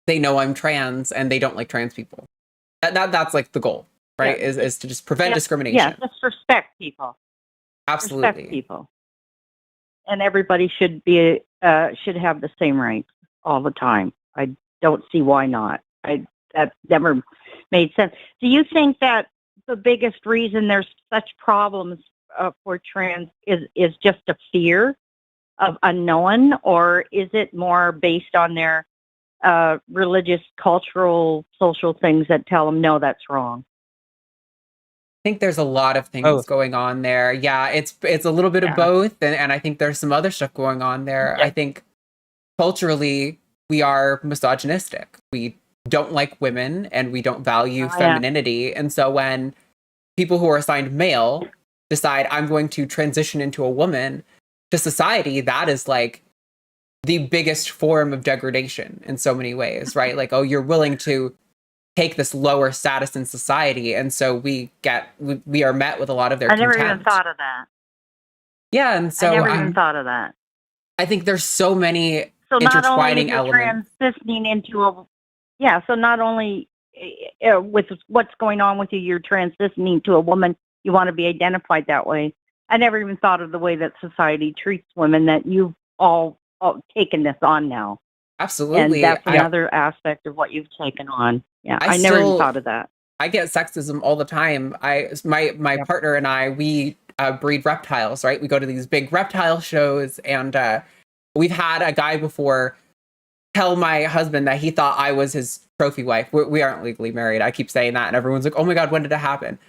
they know I'm trans and they don't like trans people. That's like the goal, right? Yeah. Is to just prevent discrimination. Yeah, just respect people. Absolutely. Respect people. And everybody should have the same rights all the time. I don't see why not. That never made sense. Do you think that the biggest reason there's such problems for trans is just a fear of unknown, or is it more based on their religious, cultural, social things that tell them, no, that's wrong? I think there's a lot of things going on there. Yeah, it's a little bit of both, and I think there's some other stuff going on there. I think culturally we are misogynistic. We don't like women and we don't value femininity. And so when people who are assigned male decide I'm going to transition into a woman, to society, that is like the biggest form of degradation in so many ways, right? Like, oh, you're willing to take this lower status in society, and so we are met with a lot of their contempt. I never even thought of that. Yeah, and so I never even thought of that. I think there's so many intertwining elements. Transitioning into so not only with what's going on with you, you're transitioning to a woman. You want to be identified that way. I never even thought of the way that society treats women. That you've all taken this on now. Absolutely, and that's another aspect of what you've taken on. Yeah, I never even thought of that. I get sexism all the time. My partner and I, we breed reptiles, right? We go to these big reptile shows, and we've had a guy before tell my husband that he thought I was his trophy wife. We aren't legally married. I keep saying that, and everyone's like, "Oh my God, when did it happen?"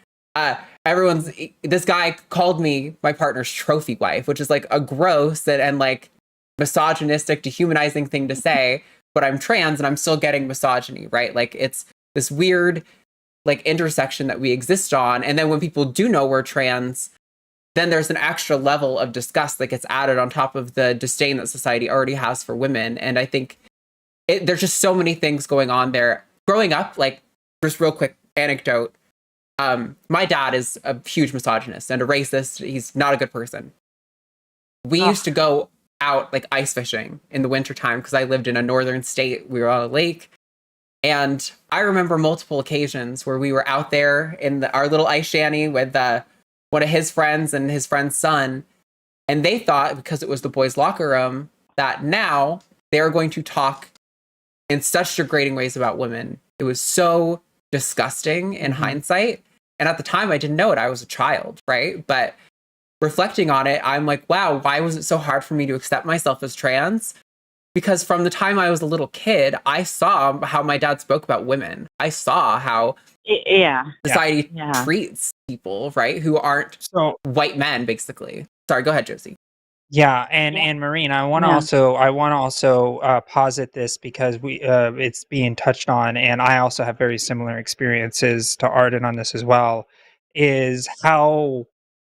This guy called me my partner's trophy wife, which is like a gross and like misogynistic, dehumanizing thing to say. But I'm trans and I'm still getting misogyny, right? Like it's this weird like intersection that we exist on. And then when people do know we're trans, then there's an extra level of disgust that gets added on top of the disdain that society already has for women. And I think there's just so many things going on there. Growing up, like just real quick anecdote, my dad is a huge misogynist and a racist. He's not a good person. We used to go out like ice fishing in the wintertime because I lived in a northern state. We were on a lake. And I remember multiple occasions where we were out there in our little ice shanty with one of his friends and his friend's son. And they thought, because it was the boys' locker room, that now they were going to talk in such degrading ways about women. It was so disgusting in hindsight. And at the time, I didn't know it. I was a child, right? But reflecting on it, I'm like, wow, why was it so hard for me to accept myself as trans? Because from the time I was a little kid, I saw how my dad spoke about women. I saw how society treats people, right, who aren't white men, basically. Sorry, go ahead, Josie. Yeah, and Maureen, I want to also posit this because it's being touched on, and I also have very similar experiences to Arden on this as well. Is how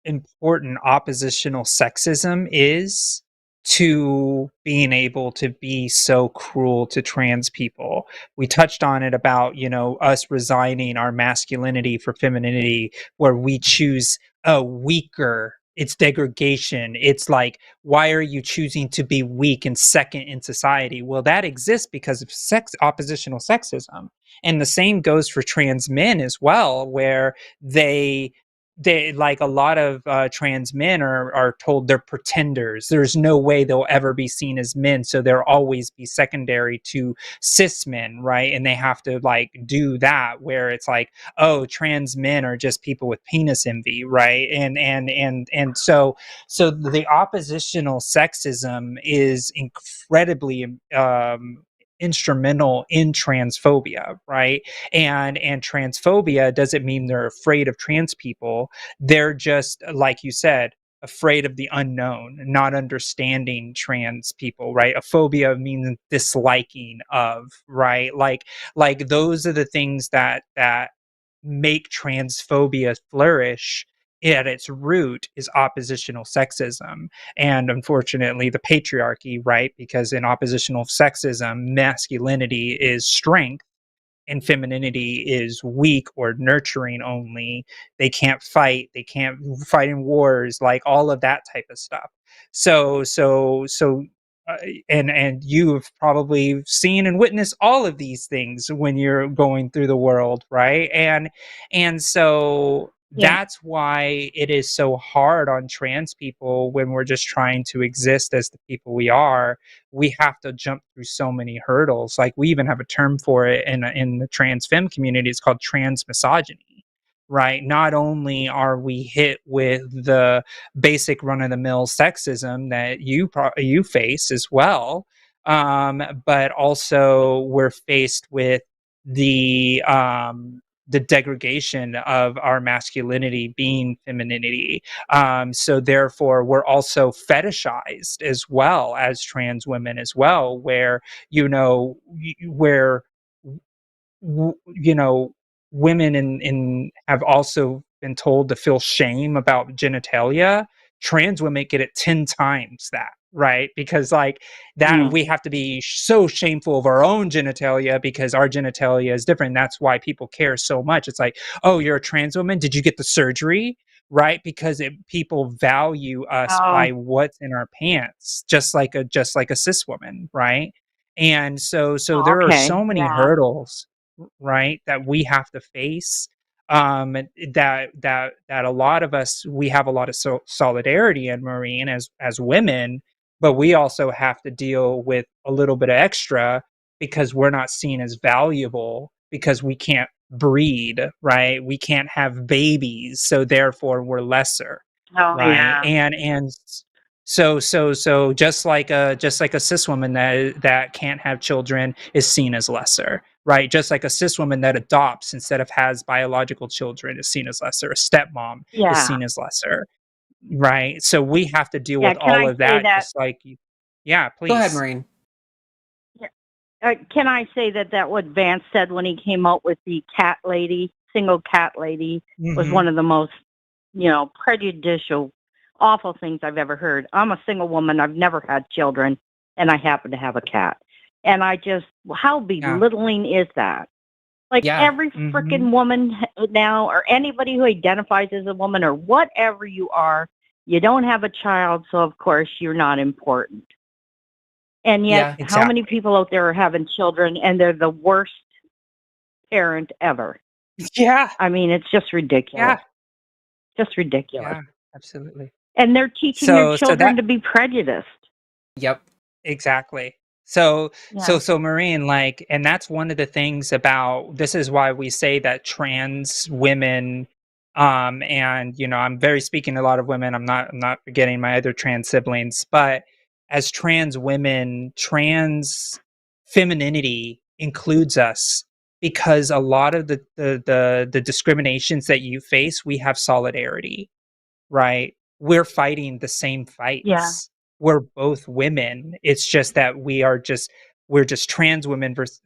important oppositional sexism is to being able to be so cruel to trans people. We touched on it about, us resigning our masculinity for femininity, where we choose a weaker. It's degradation. It's like, why are you choosing to be weak and second in society? Well, that exists because of oppositional sexism. And the same goes for trans men as well, where they like a lot of trans men are told they're pretenders. There's no way they'll ever be seen as men, so they'll always be secondary to cis men, right? And they have to like do that, where it's like, oh, trans men are just people with penis envy, right? And so the oppositional sexism is incredibly instrumental in transphobia, right? And transphobia doesn't mean they're afraid of trans people. They're just, like you said, afraid of the unknown, not understanding trans people, right? A phobia means disliking of, right? Like those are the things that make transphobia flourish. At its root is oppositional sexism, and unfortunately the patriarchy, right? Because in oppositional sexism, masculinity is strength and femininity is weak or nurturing only. They can't fight in wars, like all of that type of stuff. So and you've probably seen and witnessed all of these things when you're going through the world, right? And so that's why it is so hard on trans people when we're just trying to exist as the people we are. We have to jump through so many hurdles. Like we even have a term for it in the trans femme community. It's called trans misogyny, right? Not only are we hit with the basic run-of-the-mill sexism that you face as well, but also we're faced with the degradation of our masculinity being femininity. So therefore, we're also fetishized as well as trans women as well, where where women in have also been told to feel shame about genitalia. Trans women get it 10 times that, right? Because like that, we have to be so shameful of our own genitalia because our genitalia is different. That's why people care so much. It's like, oh, you're a trans woman, did you get the surgery? Right? Because people value us by what's in our pants, just like a cis woman, right? And so there are so many hurdles, right, that we have to face, that a lot of us, we have a lot of solidarity in Marine as women, but we also have to deal with a little bit of extra because we're not seen as valuable because we can't breed, right? We can't have babies, so therefore we're lesser, right? And so just like a cis woman that can't have children is seen as lesser, right? Just like a cis woman that adopts instead of has biological children is seen as lesser. A stepmom is seen as lesser, right? So we have to deal with all of that, just like yeah, please. Go ahead, Maureen. Can I say that what Vance said when he came out with the cat lady, single cat lady, was one of the most, prejudicial, awful things I've ever heard. I'm a single woman. I've never had children, and I happen to have a cat. And how belittling is that? Like every freaking woman now, or anybody who identifies as a woman or whatever you are, you don't have a child, so of course you're not important. And yet, how many people out there are having children and they're the worst parent ever? Yeah. I mean, it's just ridiculous. Yeah. Just ridiculous. Yeah, absolutely. And they're teaching their children to be prejudiced. Yep. Exactly. So Maureen, like, and that's one of the things about, this is why we say that trans women, and I'm very speaking to a lot of women. I'm not forgetting my other trans siblings, but as trans women, trans femininity includes us because a lot of the discriminations that you face, we have solidarity, right? We're fighting the same fights. Yeah. We're both women. It's just that we're just trans women versus,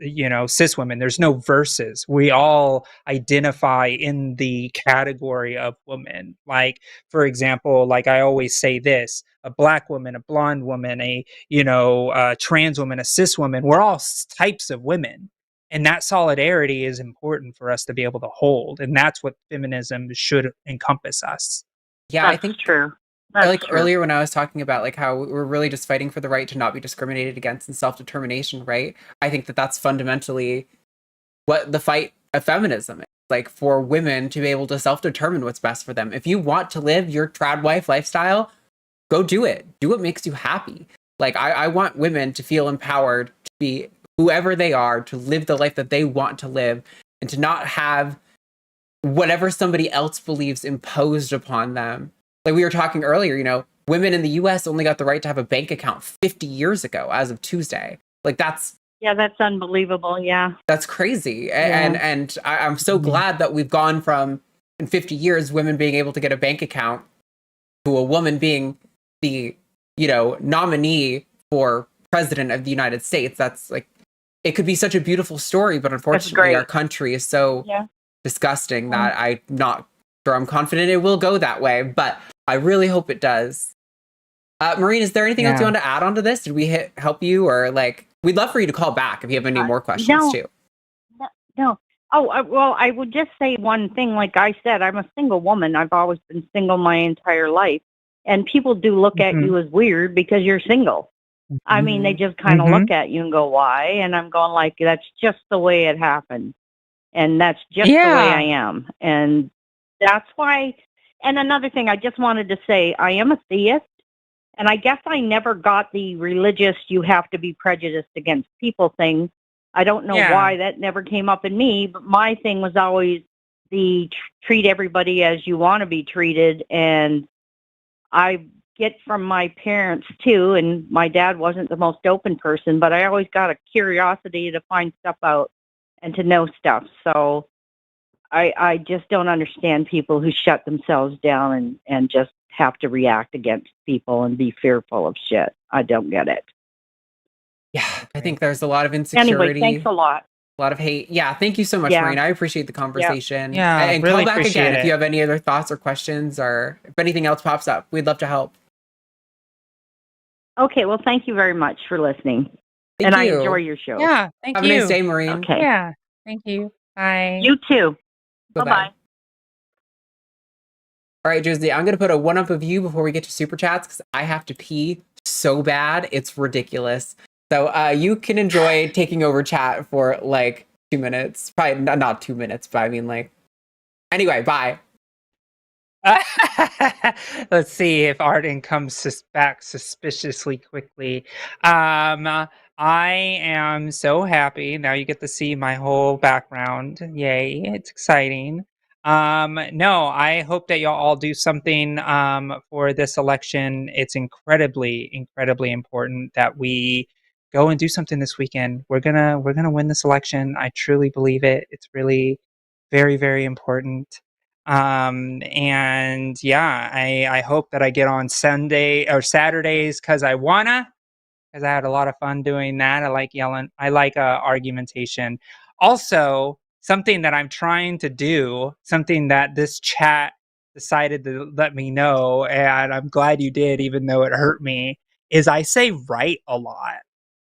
cis women. There's no versus. We all identify in the category of woman. Like, for example, like I always say this, a black woman, a blonde woman, a trans woman, a cis woman, we're all types of women. And that solidarity is important for us to be able to hold. And that's what feminism should encompass us. Yeah, That's I think true. Earlier when I was talking about like how we're really just fighting for the right to not be discriminated against and self-determination, right? I think that's fundamentally what the fight of feminism is. Like, for women to be able to self-determine what's best for them. If you want to live your trad wife lifestyle, go do it. Do what makes you happy. Like, I want women to feel empowered to be whoever they are, to live the life that they want to live, and to not have whatever somebody else believes imposed upon them. Like we were talking earlier, women in the US only got the right to have a bank account 50 years ago as of Tuesday. Like that's unbelievable. Yeah. That's crazy. And I'm so glad that we've gone from, in 50 years, women being able to get a bank account to a woman being the, nominee for president of the United States. That's like, it could be such a beautiful story, but unfortunately our country is so disgusting that I'm not sure I'm confident it will go that way, but I really hope it does. Maureen, is there anything else you want to add on to this? Did we help you, or like, we'd love for you to call back if you have any more questions too. No. Oh, well, I would just say one thing. Like I said, I'm a single woman. I've always been single my entire life. And people do look at you as weird because you're single. I mean, they just kind of look at you and go, why? And I'm going like, that's just the way it happened. And that's just the way I am. And that's why. And another thing I just wanted to say, I am a theist. And I guess I never got the religious, you have to be prejudiced against people thing. I don't know why that never came up in me, but my thing was always, the treat everybody as you want to be treated. And I get from my parents too, and my dad wasn't the most open person, but I always got a curiosity to find stuff out and to know stuff. So I just don't understand people who shut themselves down and just have to react against people and be fearful of shit. I don't get it. Yeah, I think there's a lot of insecurity. Anyway, thanks a lot. A lot of hate. Yeah, thank you so much, Marina. I appreciate the conversation. Yeah, and really come back appreciate again it. if you have any other thoughts or questions, or if anything else pops up. We'd love to help. Okay, well, thank you very much for listening. Thank I you. enjoy your show. Yeah, thank Have you. a nice day, Maureen. Okay. Yeah, thank you. Bye. You too. Bye-bye. Bye-bye. All right, Josie, I'm going to put a one up of you before we get to super chats because I have to pee so bad. It's ridiculous. So you can enjoy taking over chat for like 2 minutes. Probably not 2 minutes, but I mean like... Anyway, bye. Let's see if Arden comes back suspiciously quickly. I am so happy. Now you get to see my whole background. Yay, it's exciting. No, I hope that y'all all do something for this election. It's incredibly, incredibly important that we go and do something this weekend. We're gonna win this election. I truly believe it. It's really very, very important. And yeah, I hope that I get on Sunday or Saturdays because I had a lot of fun doing that. I like yelling. I like argumentation. Also, something that I'm trying to do, something that this chat decided to let me know, and I'm glad you did, even though it hurt me, is I say right a lot.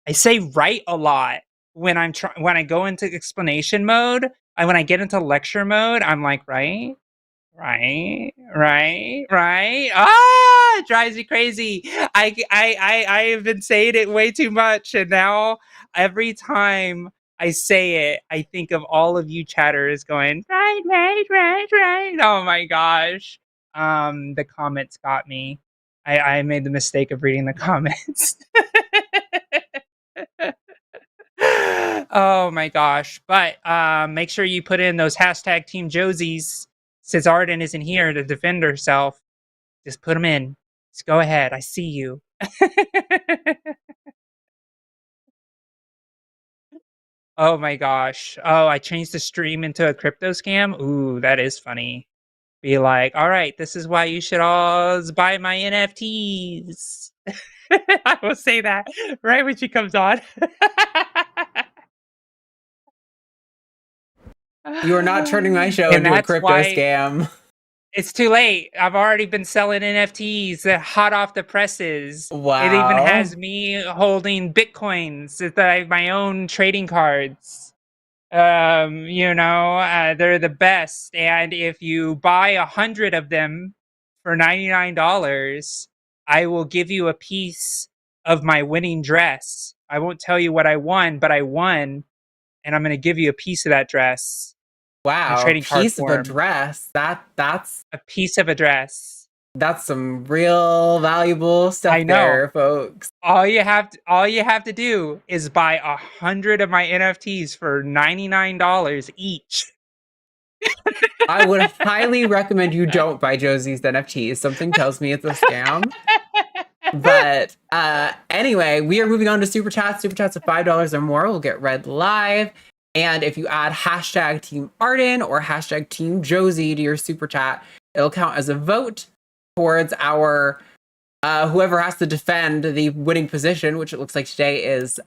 I say right a lot when when I go into explanation mode. When I get into lecture mode, I'm like, right. Ah, it drives me crazy. I have been saying it way too much, and now every time I say it, I think of all of you chatters going right. Oh my gosh. The comments got me. I made the mistake of reading the comments. Oh my gosh. But make sure you put in those hashtag Team Josies. Since Arden isn't here to defend herself, just put them in. Just go ahead. I see you. Oh my gosh. Oh, I changed the stream into a crypto scam. Ooh, that is funny. Be like, all right, this is why you should all buy my NFTs. I will say that right when she comes on. You are not turning my show into a crypto scam. It's too late. I've already been selling NFTs that hot off the presses. Wow. It even has me holding Bitcoins, my own trading cards. They're the best. And if you buy 100 of them for $99, I will give you a piece of my winning dress. I won't tell you what I won, but I won, and I'm going to give you a piece of that dress. Wow, trading piece card of a form. dress. That's a piece of a dress. That's some real valuable stuff there, folks. All you have to do is buy 100 of my NFTs for $99 each. I would highly recommend you don't buy Josie's NFTs. Something tells me it's a scam. But anyway, we are moving on to Super Chats. Super Chats of $5 or more will get read live. And if you add hashtag Team Arden or hashtag Team Josie to your Super Chat, it'll count as a vote towards our whoever has to defend the winning position, which it looks like today is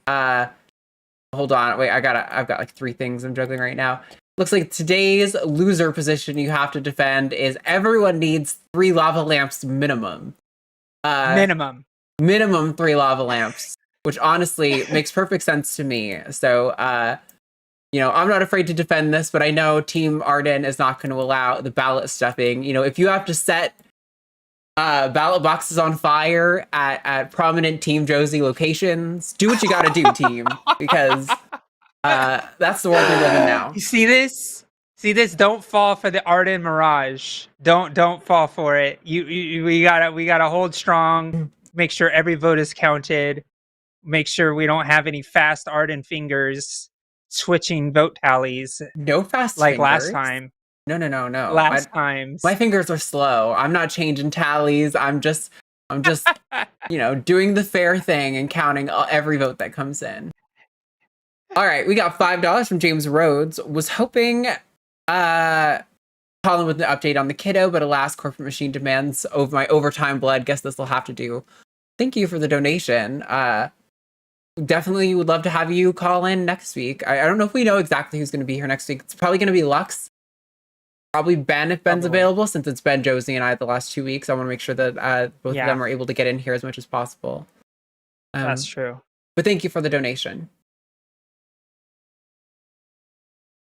hold on, wait, I've got like 3 things I'm juggling right now. Looks like today's loser position you have to defend is everyone needs 3 lava lamps minimum. Minimum 3 lava lamps, which honestly makes perfect sense to me. So I'm not afraid to defend this, but I know Team Arden is not going to allow the ballot stuffing. If you have to set ballot boxes on fire at prominent Team Josie locations, do what you got to do, team, because that's the world we live in now. You see this? Don't fall for the Arden mirage. Don't fall for it. We gotta hold strong. Make sure every vote is counted. Make sure we don't have any fast Arden fingers switching vote tallies. No fast like fingers. last time. No. last times. My fingers are slow. I'm not changing tallies. I'm just doing the fair thing and counting every vote that comes in. All right, we got $5 from James Rhodes. Was hoping calling with an update on the kiddo, but alas, corporate machine demands over my overtime blood. Guess this will have to do. Thank you for the donation. Definitely would love to have you call in next week. I don't know if we know exactly who's going to be here next week. It's probably going to be Lux. Probably Ben if Ben's available, since it's been Josie and I the last 2 weeks. I want to make sure that both of them are able to get in here as much as possible. That's true. But thank you for the donation.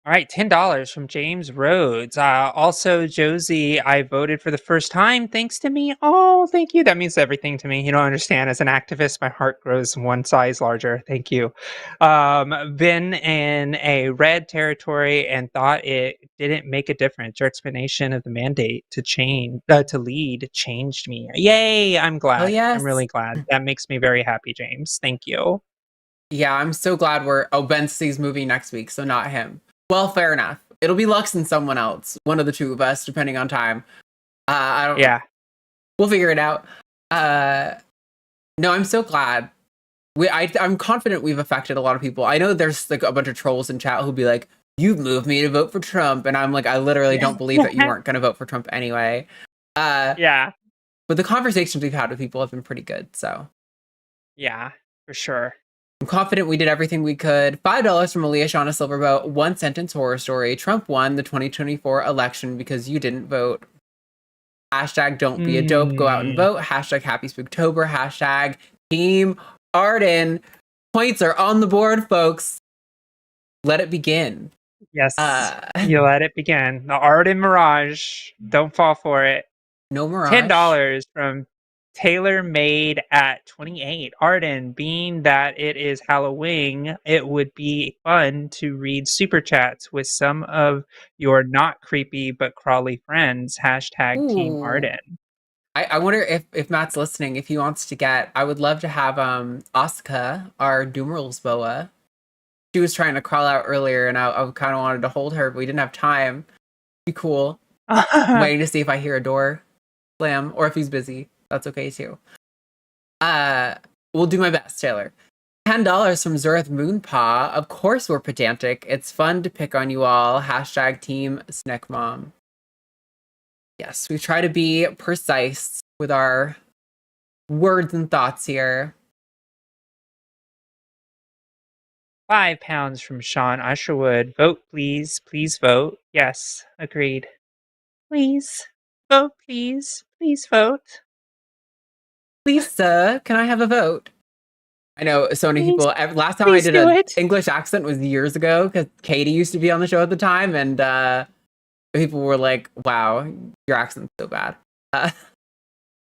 All right, $10 from James Rhodes. Also, Josie, I voted for the first time thanks to me. Oh, thank you. That means everything to me. You don't understand. As an activist, my heart grows one size larger. Thank you. Been in a red territory and thought it didn't make a difference. Your explanation of the mandate to lead changed me. Yay! I'm glad. Oh, yes. I'm really glad. That makes me very happy, James. Thank you. Yeah, I'm so glad Ben sees movie next week, so not him. Well, fair enough. It'll be Lux and someone else. One of the two of us, depending on time. I don't. Yeah. We'll figure it out. No, I'm so glad. I'm confident we've affected a lot of people. I know there's like a bunch of trolls in chat who'll be like, "You've moved me to vote for Trump," and I'm like, I literally don't believe that you weren't going to vote for Trump anyway. Yeah. But the conversations we've had with people have been pretty good. So. Yeah, for sure. I'm confident we did everything we could. $5 from Aaliyah Shauna Silverboat. One sentence horror story. Trump won the 2024 election because you didn't vote. Hashtag don't be a dope. Go out and vote. Hashtag happy Spooktober. Hashtag Team Arden. Points are on the board, folks. Let it begin. Yes. You let it begin. The Arden Mirage. Don't fall for it. No mirage. $10 from Taylor Made at 28. Arden, being that it is Halloween, it would be fun to read super chats with some of your not creepy but crawly friends. Hashtag Ooh. Team Arden. I wonder if Matt's listening, if he wants to get, I would love to have Asuka, our Doomerals boa. She was trying to crawl out earlier and I kind of wanted to hold her, but we didn't have time. Be cool. Waiting to see if I hear a door slam or if he's busy. That's okay too. We'll do my best, Taylor. $10 from Zurith Moonpaw. Of course we're pedantic. It's fun to pick on you all. Hashtag Team Snack Mom. Yes, we try to be precise with our words and thoughts here. £5 from Sean Usherwood. Vote, please. Please vote. Yes, agreed. Please. Vote, please. Please vote. Lisa, can I have a vote? I know so many people. Last time I did an English accent was years ago because Katy used to be on the show at the time, and people were like, "Wow, your accent's so bad."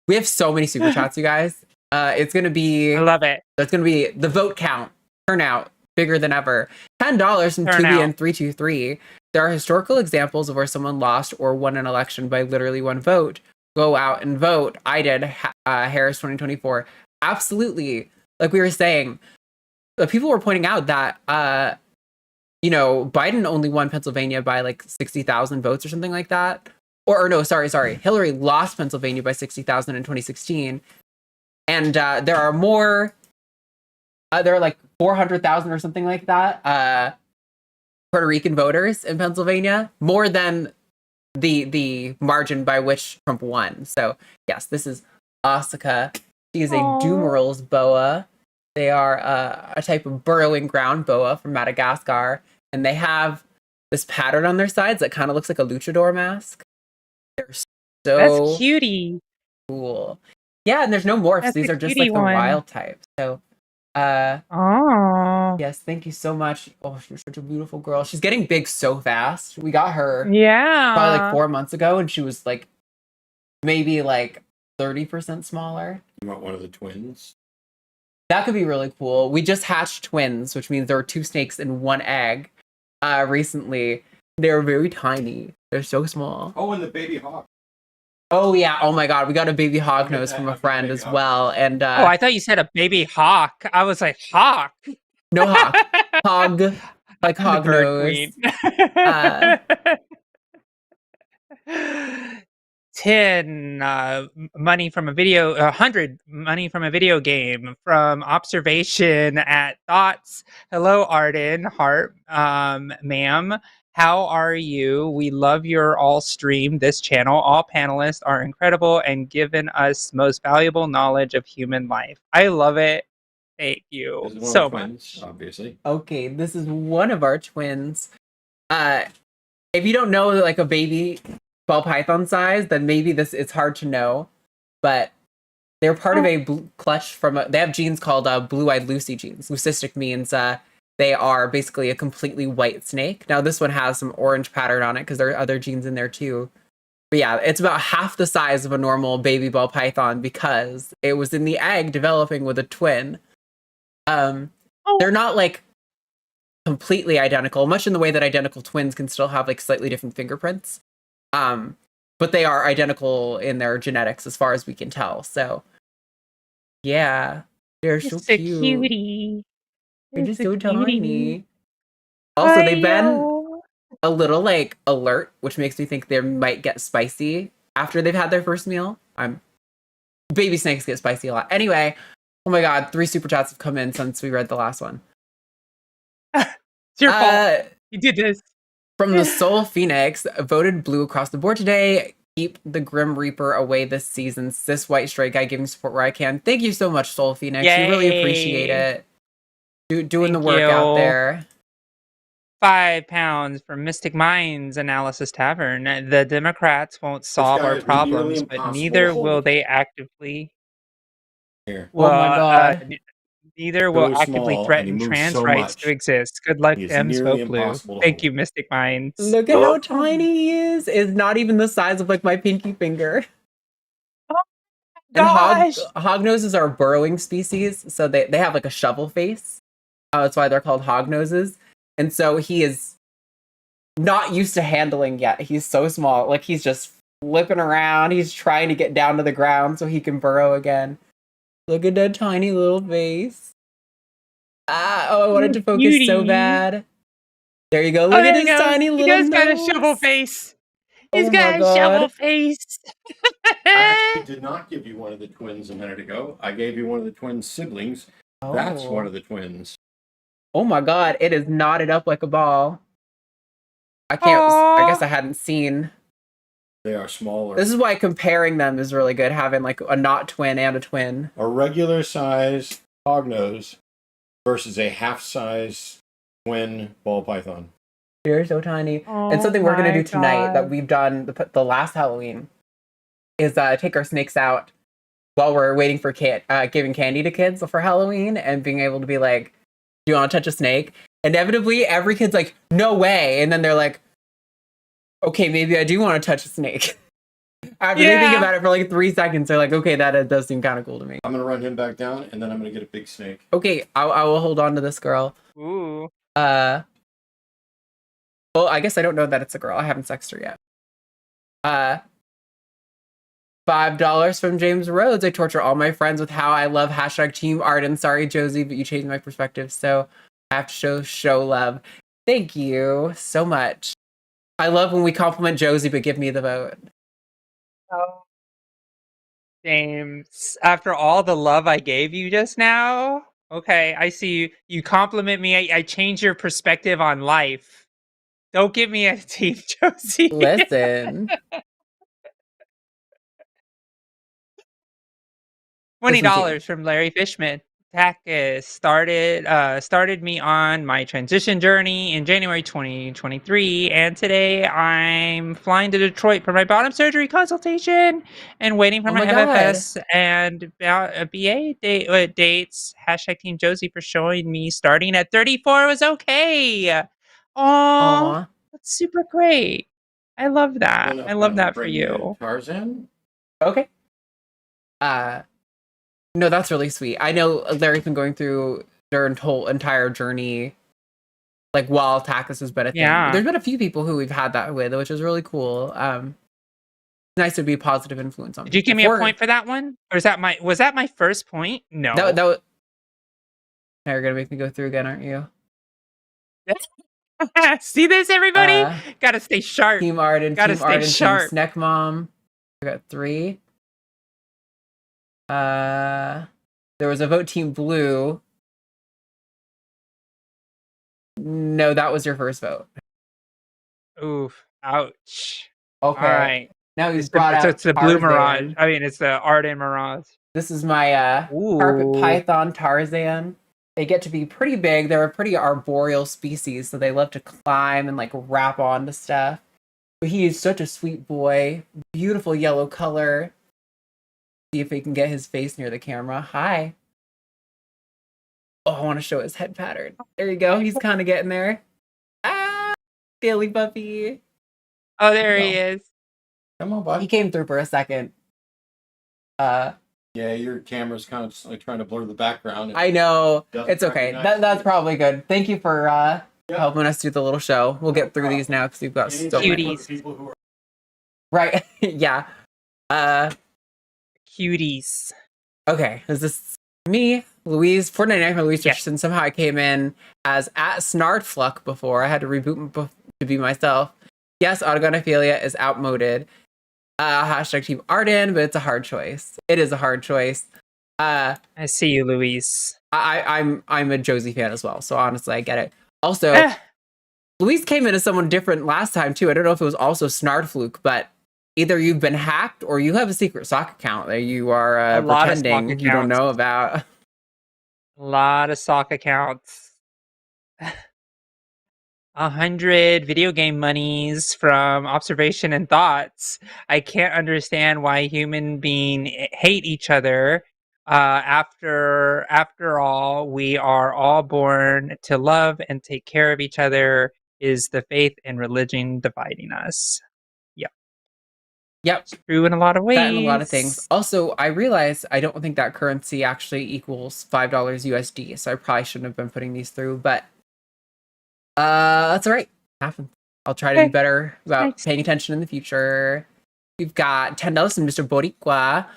We have so many super chats, you guys. It's gonna be. I love it. It's gonna be the vote count turnout bigger than ever. $10 from Tubi and 323. There are historical examples of where someone lost or won an election by literally one vote. Go out and vote. I did. Harris 2024. Absolutely. Like we were saying, people were pointing out that, Biden only won Pennsylvania by like 60,000 votes or something like that. Or no, sorry. Hillary lost Pennsylvania by 60,000 in 2016. And there are more, there are like 400,000 or something like that, Puerto Rican voters in Pennsylvania, more than the margin by which Trump won. So yes, this is Asuka. She is a Doomerals boa. They are a type of burrowing ground boa from Madagascar, and they have this pattern on their sides that kind of looks like a luchador mask. They're so that's cutie. Cool. Yeah, and there's no morphs. These are just like the wild type. So yes, thank you so much. Oh, you're such a beautiful girl. She's getting big so fast. We got her probably like 4 months ago, and she was like maybe like 30% smaller. You want one of the twins? That could be really cool. We just hatched twins, which means there were 2 snakes in 1 egg recently. They're very tiny. They're so small. Oh, and the baby hawk. Oh yeah! Oh my God! We got a baby hog nose from a friend as well, and I thought you said a baby hawk. I was like, hawk? No hawk, hog, like hog nose. 10 money from a video, 100 money from a video game, from observation at thoughts. Hello, Arden Hart, ma'am. How are you? We love your all stream this channel. All panelists are incredible and given us most valuable knowledge of human life. I love it. Thank you This is one so of the twins, much. obviously. Okay, this is one of our twins. If you don't know like a baby ball python size, then maybe it's hard to know. But they're part of a clutch from they have genes called blue-eyed Lucy genes. Leucistic means they are basically a completely white snake. Now this one has some orange pattern on it because there are other genes in there too. But yeah, it's about half the size of a normal baby ball python because it was in the egg developing with a twin. They're not like completely identical, much in the way that identical twins can still have like slightly different fingerprints. But they are identical in their genetics as far as we can tell. So yeah, they're so It's a cute. cutie. They're just It's a so cutie. tiny. Also, they've been Hi-yo. a little like alert, which makes me think they might get spicy after they've had their first meal. Baby snakes get spicy a lot. Anyway, oh my god, 3 super chats have come in since we read the last one. It's your fault. You did this. From the Soul Phoenix, voted blue across the board today. Keep the Grim Reaper away this season. Cis white straight guy giving support where I can. Thank you so much, Soul Phoenix. Yay. We really appreciate it. Doing Thank the work out you. there. £5 from Mystic Minds Analysis Tavern. The Democrats won't solve guy our is nearly problems, but impossible neither to hold. will they actively. Here. Oh my god. Neither will So actively small, and he threaten moves trans so rights much. to exist. Good luck, He is M's. nearly Vote blue. impossible to Thank hold. you, Mystic Minds. Look at how tiny he is. It's not even the size of like my pinky finger. Oh And gosh. hognoses are a burrowing species, so they have like a shovel face. That's why they're called hognoses. And so he is not used to handling yet. He's so small. Like he's just flipping around. He's trying to get down to the ground so he can burrow again. Look at that tiny little face. I wanted to focus so Cutie. bad. There you go. Look Oh, at there his he goes. tiny little He does nose. got a shovel face. He's Oh got my a god. shovel face. I actually did not give you one of the twins a minute ago. I gave you one of the twin siblings. That's one of the twins. Oh my god, it is knotted up like a ball. I guess I hadn't seen. They are smaller. This is why comparing them is really good, having like a not twin and a twin. A regular size hognose versus a half size twin ball python. They're so tiny. Oh and something we're going to my do tonight God. that we've done the last Halloween is take our snakes out while we're waiting for giving candy to kids for Halloween and being able to be like, do you want to touch a snake? Inevitably, every kid's like, no way. And then they're like, okay, maybe I do want to touch a snake. After they think about it for like 3 seconds, they're like, okay, that does seem kind of cool to me. I'm going to run him back down, and then I'm going to get a big snake. Okay, I will hold on to this girl. Ooh. Well, I guess I don't know that it's a girl. I haven't sexed her yet. $5 from James Rhodes. I torture all my friends with how I love #Team Arden. Sorry, Josie, but you changed my perspective, so I have to show love. Thank you so much. I love when we compliment Josie, but give me the vote. Oh, James, after all the love I gave you just now, okay, I see you. You compliment me. I change your perspective on life. Don't give me a team, Josie. Listen. $20 from Larry Fishman. Takis started me on my transition journey in January 2023, and today I'm flying to Detroit for my bottom surgery consultation and waiting for my FFS and BA dates. #Team Josie for showing me starting at 34 was okay. Aww. That's super great. I love that. I love that for you. Tarzan? Okay. No, that's really sweet. I know Larry's been going through their whole entire journey, like while Takis has been a thing. Yeah. There's been a few people who we've had that with, which is really cool. Nice to be a positive influence on. Did you give me a point for that one, or was that my first point? No. That was. Now you're gonna make me go through again, aren't you? See this, everybody? Uh, Gotta stay sharp. Team Arden, Gotta Team stay Arden, sharp. Team Snack Mom. I got 3. There was a vote Team Blue. No, that was your first vote. Oof. Ouch. Okay. All right. Now he's brought out. It's the blue Tarzan. Mirage. I mean, it's the Arden Mirage. This is my carpet python Tarzan. They get to be pretty big. They're a pretty arboreal species, so they love to climb and like wrap onto stuff. But he is such a sweet boy. Beautiful yellow color. See if we can get his face near the camera. Hi. Oh, I want to show his head pattern. There you go. He's kind of getting there. Ah, Daily puppy. Oh, there he is. Come on, bud. He came through for a second. Yeah, your camera's kind of just like trying to blur the background. I know. Doesn't It's okay. recognize That's you. probably good. Thank you for helping us do the little show. We'll get through these now because we've got so many. Cuties. People who are Right. Yeah. Cuties. Okay. Is this me, Louise? $4.99 for Louise Yes. Richardson. Somehow I came in as at Snardfluck before. I had to reboot to be myself. Yes, autogonophilia is outmoded. Hashtag Team Arden, but it's a hard choice. It is a hard choice. I see you, Louise. I'm a Josie fan as well, so honestly, I get it. Also, Louise came in as someone different last time too. I don't know if it was also Snardfluke, but either you've been hacked or you have a secret sock account that you are pretending you don't know about. A lot of sock accounts. 100 video game monies from observation and thoughts. I can't understand why human beings hate each other. After all, we are all born to love and take care of each other. Is the faith and religion dividing us? Yep. It's true in a lot of ways. That and a lot of things. Also, I realize I don't think that currency actually equals $5 USD, so I probably shouldn't have been putting these through, but that's all right. Happens. I'll try to be better about paying attention in the future. We've got $10 from Mr. Boricua.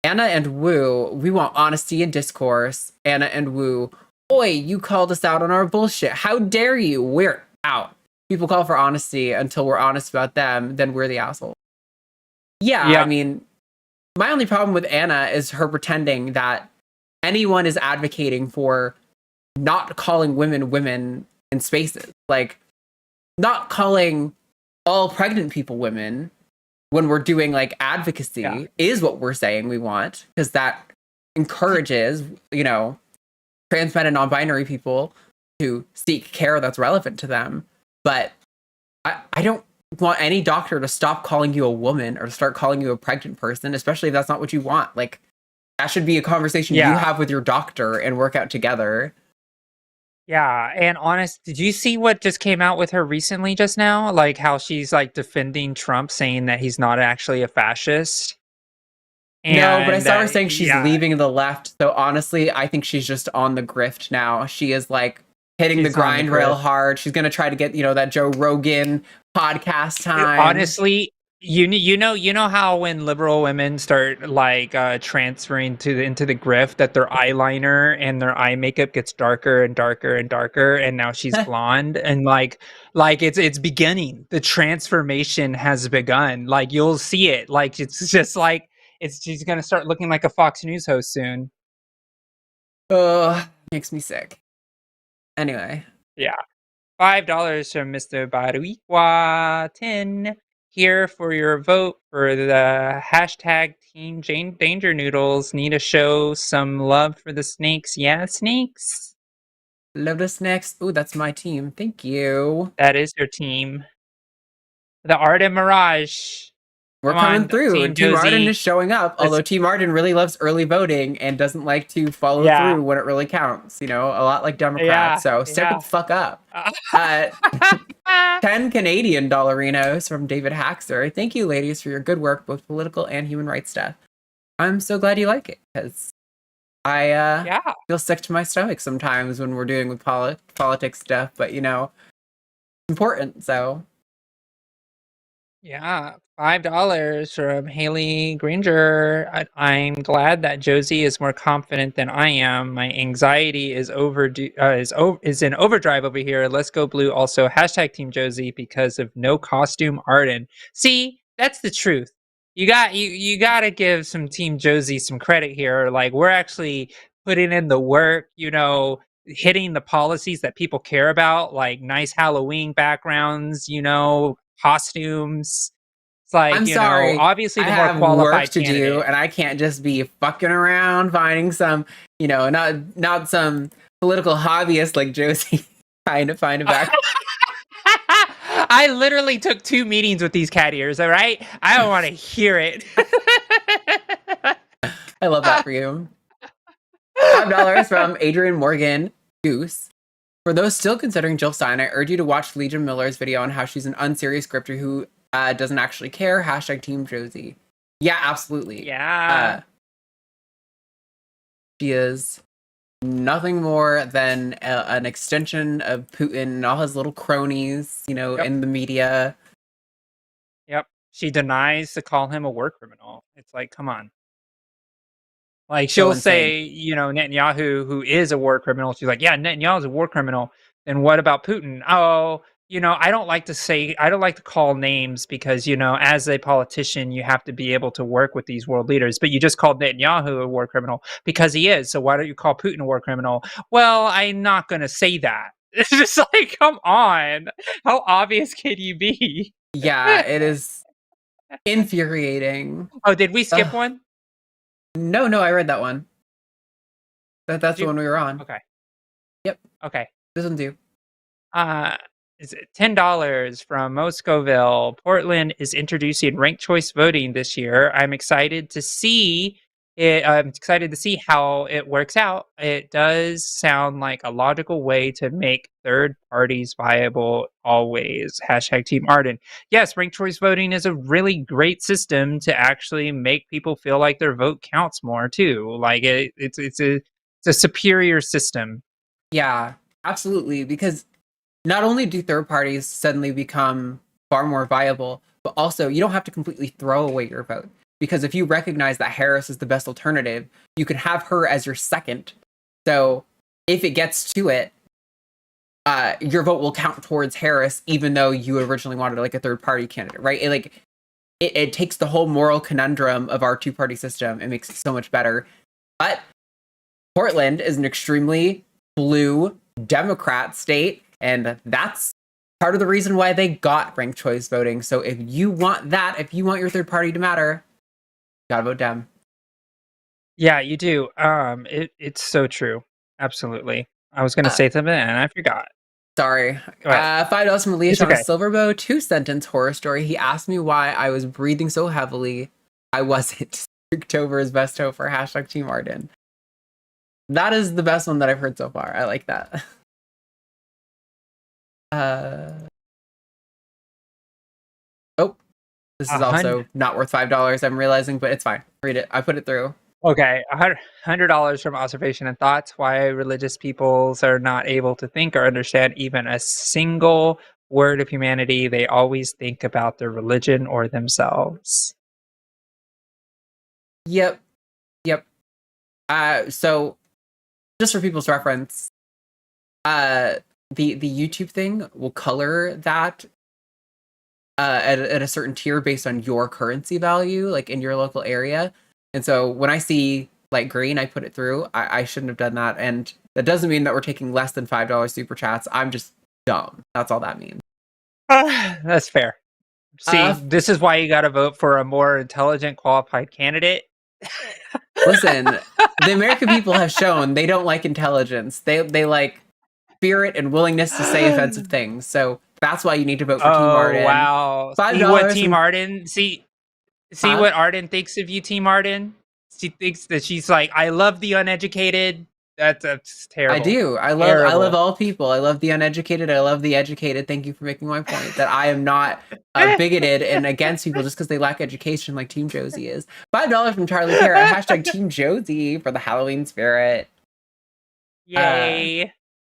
Anna and Woo, we want honesty and discourse. Anna and Woo, oi, you called us out on our bullshit. How dare you? We're out. People call for honesty until we're honest about them, then we're the asshole. Yeah, I mean, my only problem with Anna is her pretending that anyone is advocating for not calling women women in spaces. Like, not calling all pregnant people women when we're doing, like, advocacy is what we're saying we want. Because that encourages, you know, trans men and non-binary people to seek care that's relevant to them. But I don't want any doctor to stop calling you a woman or start calling you a pregnant person, especially if that's not what you want. Like, that should be a conversation you have with your doctor and work out together. Yeah, and honest, did you see what just came out with her recently just now? Like how she's like defending Trump, saying that he's not actually a fascist. No, but I saw her saying she's leaving the left. So honestly, I think she's just on the grift now. She is like hitting the grind rail hard. She's gonna try to get, you know, that Joe Rogan podcast time. Honestly, you know how when liberal women start like transferring into the grift, that their eyeliner and their eye makeup gets darker and darker and darker, and now she's blonde, and like it's beginning. The transformation has begun. Like, you'll see it. Like, it's just like she's gonna start looking like a Fox News host soon. Makes me sick. Anyway. Yeah. $5 from Mr. Baruiqua. 10 here for your vote for the hashtag Team Danger Noodles. Need to show some love for the snakes. Yeah, snakes. Love the snakes. Ooh, that's my team. Thank you. That is your team. The Arden Mirage. We're coming through. Team Arden is showing up, although Team Arden really loves early voting and doesn't like to follow through when it really counts. You know, a lot like Democrats. So step the fuck up. 10 Canadian dollarinos from David Haxer. Thank you, ladies, for your good work, both political and human rights stuff. I'm so glad you like it, because I feel sick to my stomach sometimes when we're doing with politics stuff, but, you know, it's important, so... Yeah, $5 from Haley Granger. I'm glad that Josie is more confident than I am. My anxiety is is in overdrive over here. Let's go blue. Also, hashtag Team Josie because of no costume Arden. See, that's the truth. You got to give some Team Josie some credit here. Like we're actually putting in the work. Hitting the policies that people care about, like nice Halloween backgrounds, costumes. It's like, I'm sorry. obviously I the more have work qualified to do, candidate. and I can't just be fucking around finding some, not some political hobbyist like Josie trying to find a back. I literally took 2 meetings with these cat ears, all right? I don't want to hear it. I love that for you. $5 from Adrian Morgan Goose. For those still considering Jill Stein, I urge you to watch Legion Miller's video on how she's an unserious scripter who doesn't actually care. Hashtag Team Josie. Yeah, absolutely. Yeah. She is nothing more than an extension of Putin and all his little cronies, Yep. in the media. Yep. She denies to call him a war criminal. It's like, come on. Like she'll say, Netanyahu, who is a war criminal, she's like, yeah, Netanyahu's a war criminal. Then what about Putin? Oh, I don't like to call names because, as a politician, you have to be able to work with these world leaders. But you just called Netanyahu a war criminal because he is. So why don't you call Putin a war criminal? Well, I'm not going to say that. It's just like, come on. How obvious can you be? Yeah, it is infuriating. Oh, did we skip one? No, I read that one. That's the one we were on. Okay. Yep. Okay. This one too. Is it $10 from Moscowville? Portland is introducing ranked choice voting this year. I'm excited to see it. I'm excited to see how it works out. It does sound like a logical way to make third parties viable always. Hashtag Team Arden. Yes, ranked choice voting is a really great system to actually make people feel like their vote counts more too. Like it's a superior system. Yeah, absolutely. Because not only do third parties suddenly become far more viable, but also you don't have to completely throw away your vote. Because if you recognize that Harris is the best alternative, you can have her as your second. So if it gets to it, your vote will count towards Harris, even though you originally wanted like a third party candidate, right? It takes the whole moral conundrum of our two-party system and makes it so much better. But Portland is an extremely blue Democrat state, and that's part of the reason why they got ranked choice voting. So if you want your third party to matter, you gotta vote Dem. Yeah, you do. It's so true. Absolutely. I was gonna say something and I forgot. Sorry. Go ahead. $5 from Elias It's on a okay. Silverbow 2-sentence horror story. He asked me why I was breathing so heavily. I wasn't. October is best hope for hashtag Team Arden. That is the best one that I've heard so far. I like that. This is also not worth $5. I'm realizing, but it's fine. Read it. I put it through. Okay, $100 from Observation and Thoughts. Why religious peoples are not able to think or understand even a single word of humanity. They always think about their religion or themselves. Yep. So just for people's reference, the YouTube thing will color that at a certain tier based on your currency value, like in your local area. And so when I see like green, I put it through. I shouldn't have done that. And that doesn't mean that we're taking less than $5 super chats. I'm just dumb. That's all that means. That's fair. See, this is why you got to vote for a more intelligent, qualified candidate. Listen, the American people have shown they don't like intelligence. They like spirit and willingness to say offensive things. So that's why you need to vote for Team Arden. Wow. See what Team Arden See what Arden thinks of you, Team Arden? She thinks that she's like, I love the uneducated. That's terrible. I do. I love all people. I love the uneducated. I love the educated. Thank you for making my point that I am not bigoted and against people just because they lack education like Team Josie is. $5 from Charlie Kara. Hashtag Team Josie for the Halloween spirit. Yay.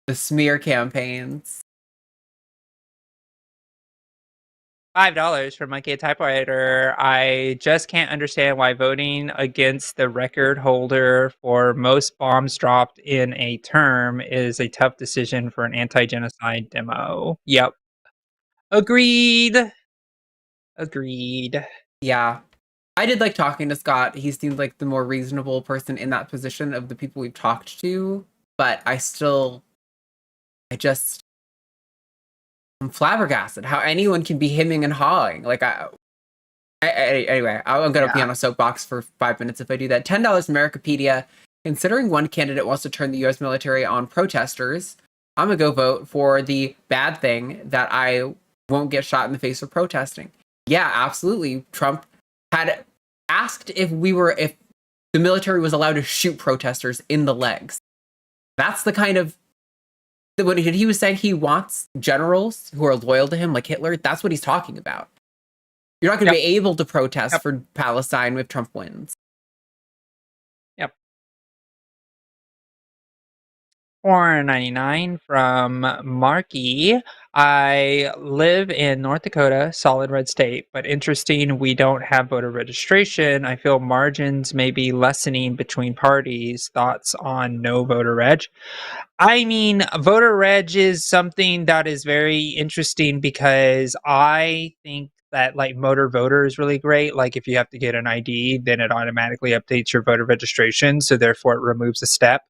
The smear campaigns. $5 for Monkey Typewriter. I just can't understand why voting against the record holder for most bombs dropped in a term is a tough decision for an anti-genocide demo. Yep. Agreed. Yeah. I did like talking to Scott. He seemed like the more reasonable person in that position of the people we've talked to, but I'm flabbergasted how anyone can be hemming and hawing. Like, anyway, I'm going to be on a soapbox for 5 minutes if I do that. $10 Americapedia. Considering one candidate wants to turn the U.S. military on protesters, I'm going to go vote for the bad thing that I won't get shot in the face for protesting. Yeah, absolutely. Trump had asked if the military was allowed to shoot protesters in the legs. That's the kind of what he was saying. He wants generals who are loyal to him, like Hitler. That's what he's talking about. You're not going to be able to protest for Palestine if Trump wins. Yep. $4.99 from Marky. I live in North Dakota, solid red state, but interesting we don't have voter registration. I feel margins may be lessening between parties. Thoughts on no voter reg? I mean, voter reg is something that is very interesting because I think that like motor voter is really great. Like if you have to get an ID, then it automatically updates your voter registration. So therefore it removes a step.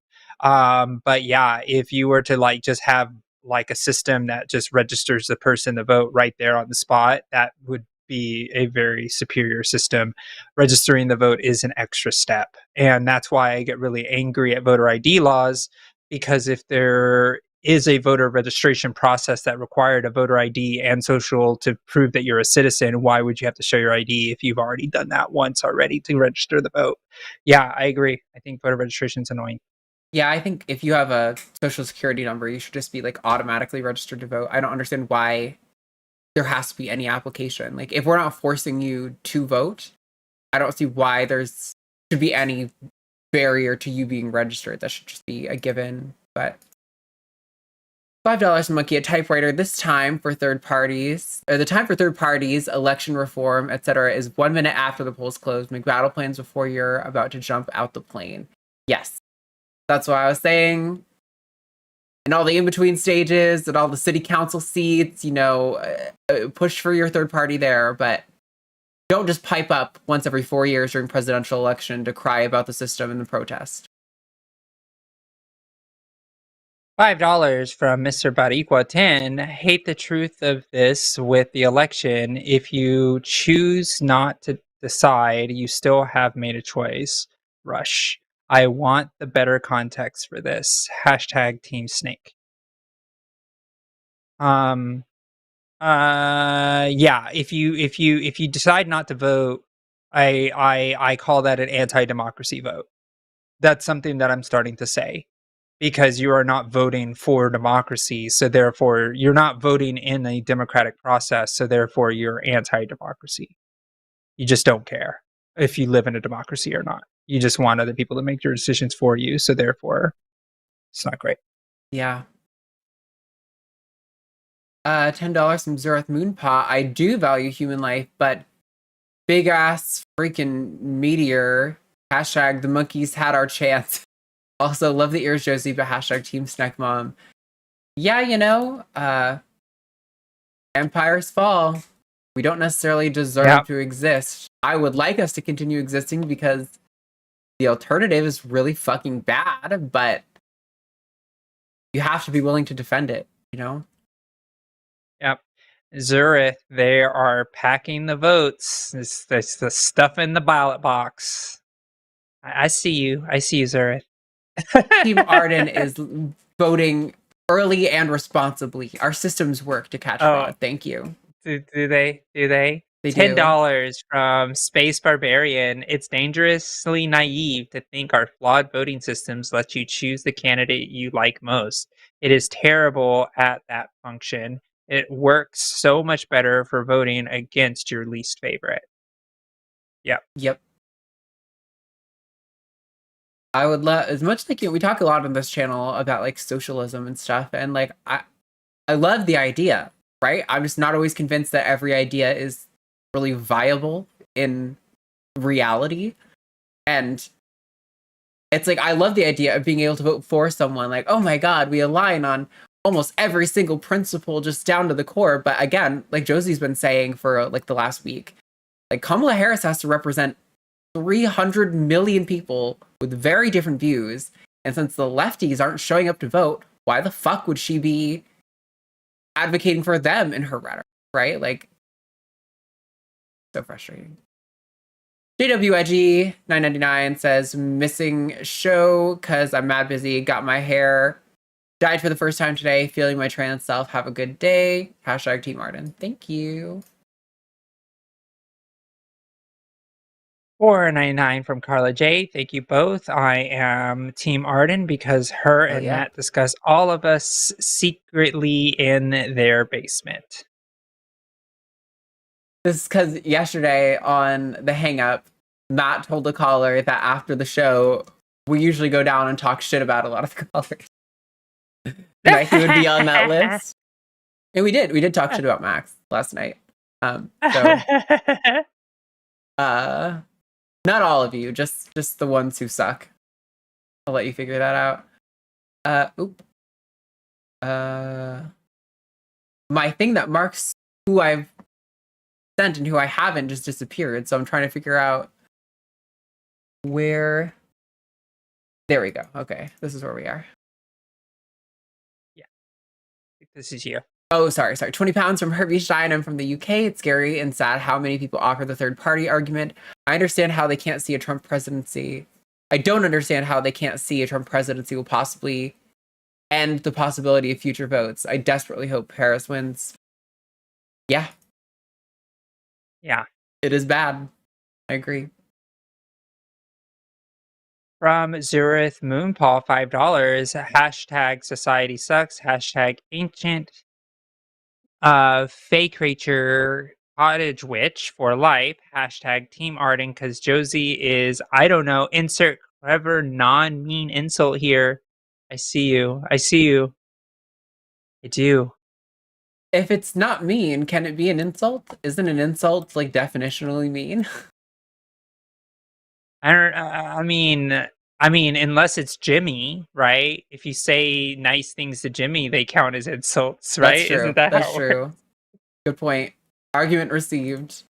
But yeah, if you were to like just have like a system that just registers the person to vote right there on the spot, that would be a very superior system. Registering the vote is an extra step. And that's why I get really angry at voter ID laws, because if there is a voter registration process that required a voter ID and social to prove that you're a citizen, why would you have to show your ID if you've already done that once already to register the vote? Yeah, I agree. I think voter registration is annoying. Yeah, I think if you have a social security number, you should just be like automatically registered to vote. I don't understand why there has to be any application. Like if we're not forcing you to vote, I don't see why there's should be any barrier to you being registered. That should just be a given. But $5 Monkey a Typewriter. This time for third parties, or the time for third parties, election reform, etc., is 1 minute after the polls close. Make battle plans before you're about to jump out the plane. Yes. That's what I was saying. And all the in-between stages and all the city council seats, push for your third party there, but don't just pipe up once every 4 years during presidential election to cry about the system and the protest. $5 from Mr. Bariqua 10. Hate the truth of this with the election. If you choose not to decide, you still have made a choice. Rush. I want the better context for this. Hashtag Team Snake. Yeah, if you decide not to vote, I call that an anti-democracy vote. That's something that I'm starting to say, because you are not voting for democracy, so therefore you're not voting in a democratic process, so therefore you're anti-democracy. You just don't care if you live in a democracy or not. You just want other people to make your decisions for you, so therefore it's not great. Yeah. $10 from Zurith Moonpaw. I do value human life, but big ass freaking meteor. Hashtag the monkeys had our chance. Also, love the ears, Josie, but hashtag Team Snack Mom. Yeah, empires fall. We don't necessarily deserve to exist. I would like us to continue existing because the alternative is really fucking bad, but you have to be willing to defend it, Yep. Zurich, they are packing the votes. It's the stuff in the ballot box. I see you. Zurich. Team Arden is voting early and responsibly. Our systems work to catch fraud. Thank you. Do they? They $10 from Space Barbarian. It's dangerously naive to think our flawed voting systems let you choose the candidate you like most. It is terrible at that function. It works so much better for voting against your least favorite. Yep. I would love, as much like we talk a lot on this channel about like socialism and stuff, and like I love the idea. right? I'm just not always convinced that every idea is really viable in reality. And it's like, I love the idea of being able to vote for someone. Like, oh my God, we align on almost every single principle just down to the core. But again, like Josie's been saying for like the last week, like Kamala Harris has to represent 300 million people with very different views. And since the lefties aren't showing up to vote, why the fuck would she be advocating for them in her rhetoric, right? Like, so frustrating. JWEG 999 says, missing show because I'm mad busy, got my hair dyed for the first time today, feeling my trans self. Have a good day. Hashtag Team Arden. Thank you. 499 from Carla J. Thank you both. I am Team Arden because her and Matt discuss all of us secretly in their basement. This is because yesterday on the hang up, Matt told the caller that after the show, we usually go down and talk shit about a lot of the callers. That he would be on that list. And we did. We did talk shit about Max last night. Not all of you, just the ones who suck. I'll let you figure that out. My thing that marks who I've sent and who I haven't just disappeared, so I'm trying to figure out where. There we go. Okay, this is where we are. Yeah, this is you. Oh, sorry. 20 pounds from Herbie Stein. I'm from the UK. It's scary and sad how many people offer the third party argument. I understand how they can't see a Trump presidency. I don't understand how they can't see a Trump presidency will possibly end the possibility of future votes. I desperately hope Harris wins. Yeah. Yeah. It is bad. I agree. From Zurith Moonpaw, $5. Hashtag society sucks. Hashtag ancient. Fake creature cottage witch for life. Hashtag Team Arden because Josie is, I don't know, insert clever non-mean insult here. I see you. I do. If it's not mean, can it be an insult? Isn't an insult like definitionally mean? I mean, unless it's Jimmy, right? If you say nice things to Jimmy, they count as insults, right? That's true. Isn't that That's how it true. works? Good point. Argument received.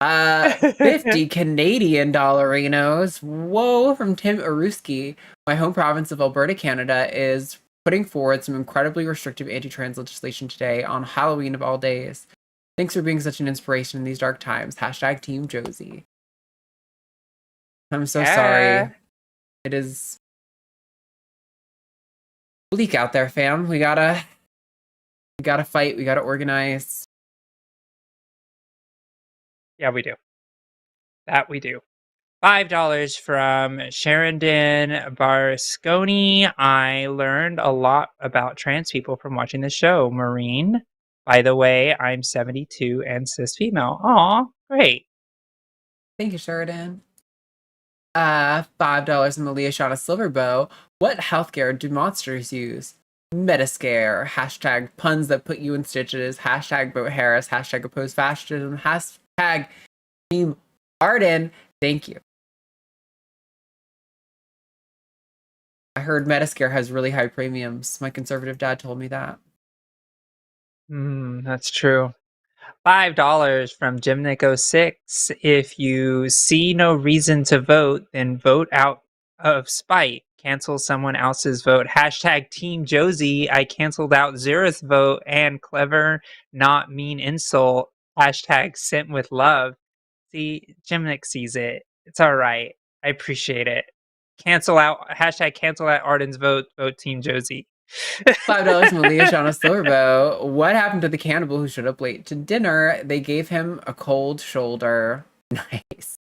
50 Canadian dollarinos. Whoa, from Tim Aruski. My home province of Alberta, Canada, is putting forward some incredibly restrictive anti-trans legislation today on Halloween of all days. Thanks for being such an inspiration in these dark times. Hashtag Team Josie. I'm so sorry. It is bleak out there, fam. We gotta fight. We gotta organize. Yeah, we do. That we do. $5 from Sherindon Barsconi. I learned a lot about trans people from watching the show. Maureen, by the way, I'm 72 and cis female. Aw, great. Thank you, Sheridan. $5 from Malia Shauna Silverbow. What healthcare do monsters use? Metascare. Hashtag puns that put you in stitches. Hashtag vote Harris. Hashtag oppose fascism. Hashtag Team Arden. Thank you. I heard Metascare has really high premiums. My conservative dad told me that. That's true. $5 from Gymnic06. If you see no reason to vote, then vote out of spite. Cancel someone else's vote. Hashtag Team Josie. I canceled out Zura's vote and clever, not mean insult. Hashtag sent with love. See, Gymnic sees it. It's all right. I appreciate it. Hashtag cancel out Arden's vote. Vote Team Josie. $5 from Malia Shauna Silverbow. What happened to the cannibal who showed up late to dinner? They gave him a cold shoulder. Nice.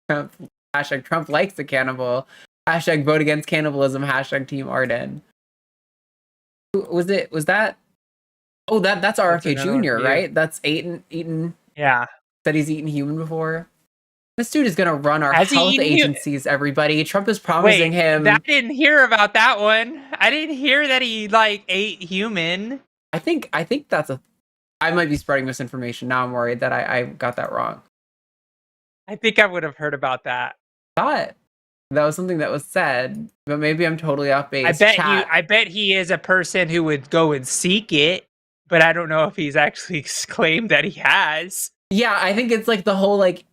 Hashtag Trump likes the cannibal. Hashtag vote against cannibalism. Hashtag Team Arden. Was that? Oh, that's RFK Jr., right? That's Eaton. Yeah. Said he's eaten human before. This dude is going to run our Has health agencies, everybody. Trump is promising him. I didn't hear about that one. I didn't hear that he ate human. I think that's a I might be spreading misinformation. Now I'm worried that I got that wrong. I think I would have heard about that. Thought that was something that was said, but maybe I'm totally off base. I bet he is a person who would go and seek it, but I don't know if he's actually claimed that he has. Yeah, I think it's like the whole like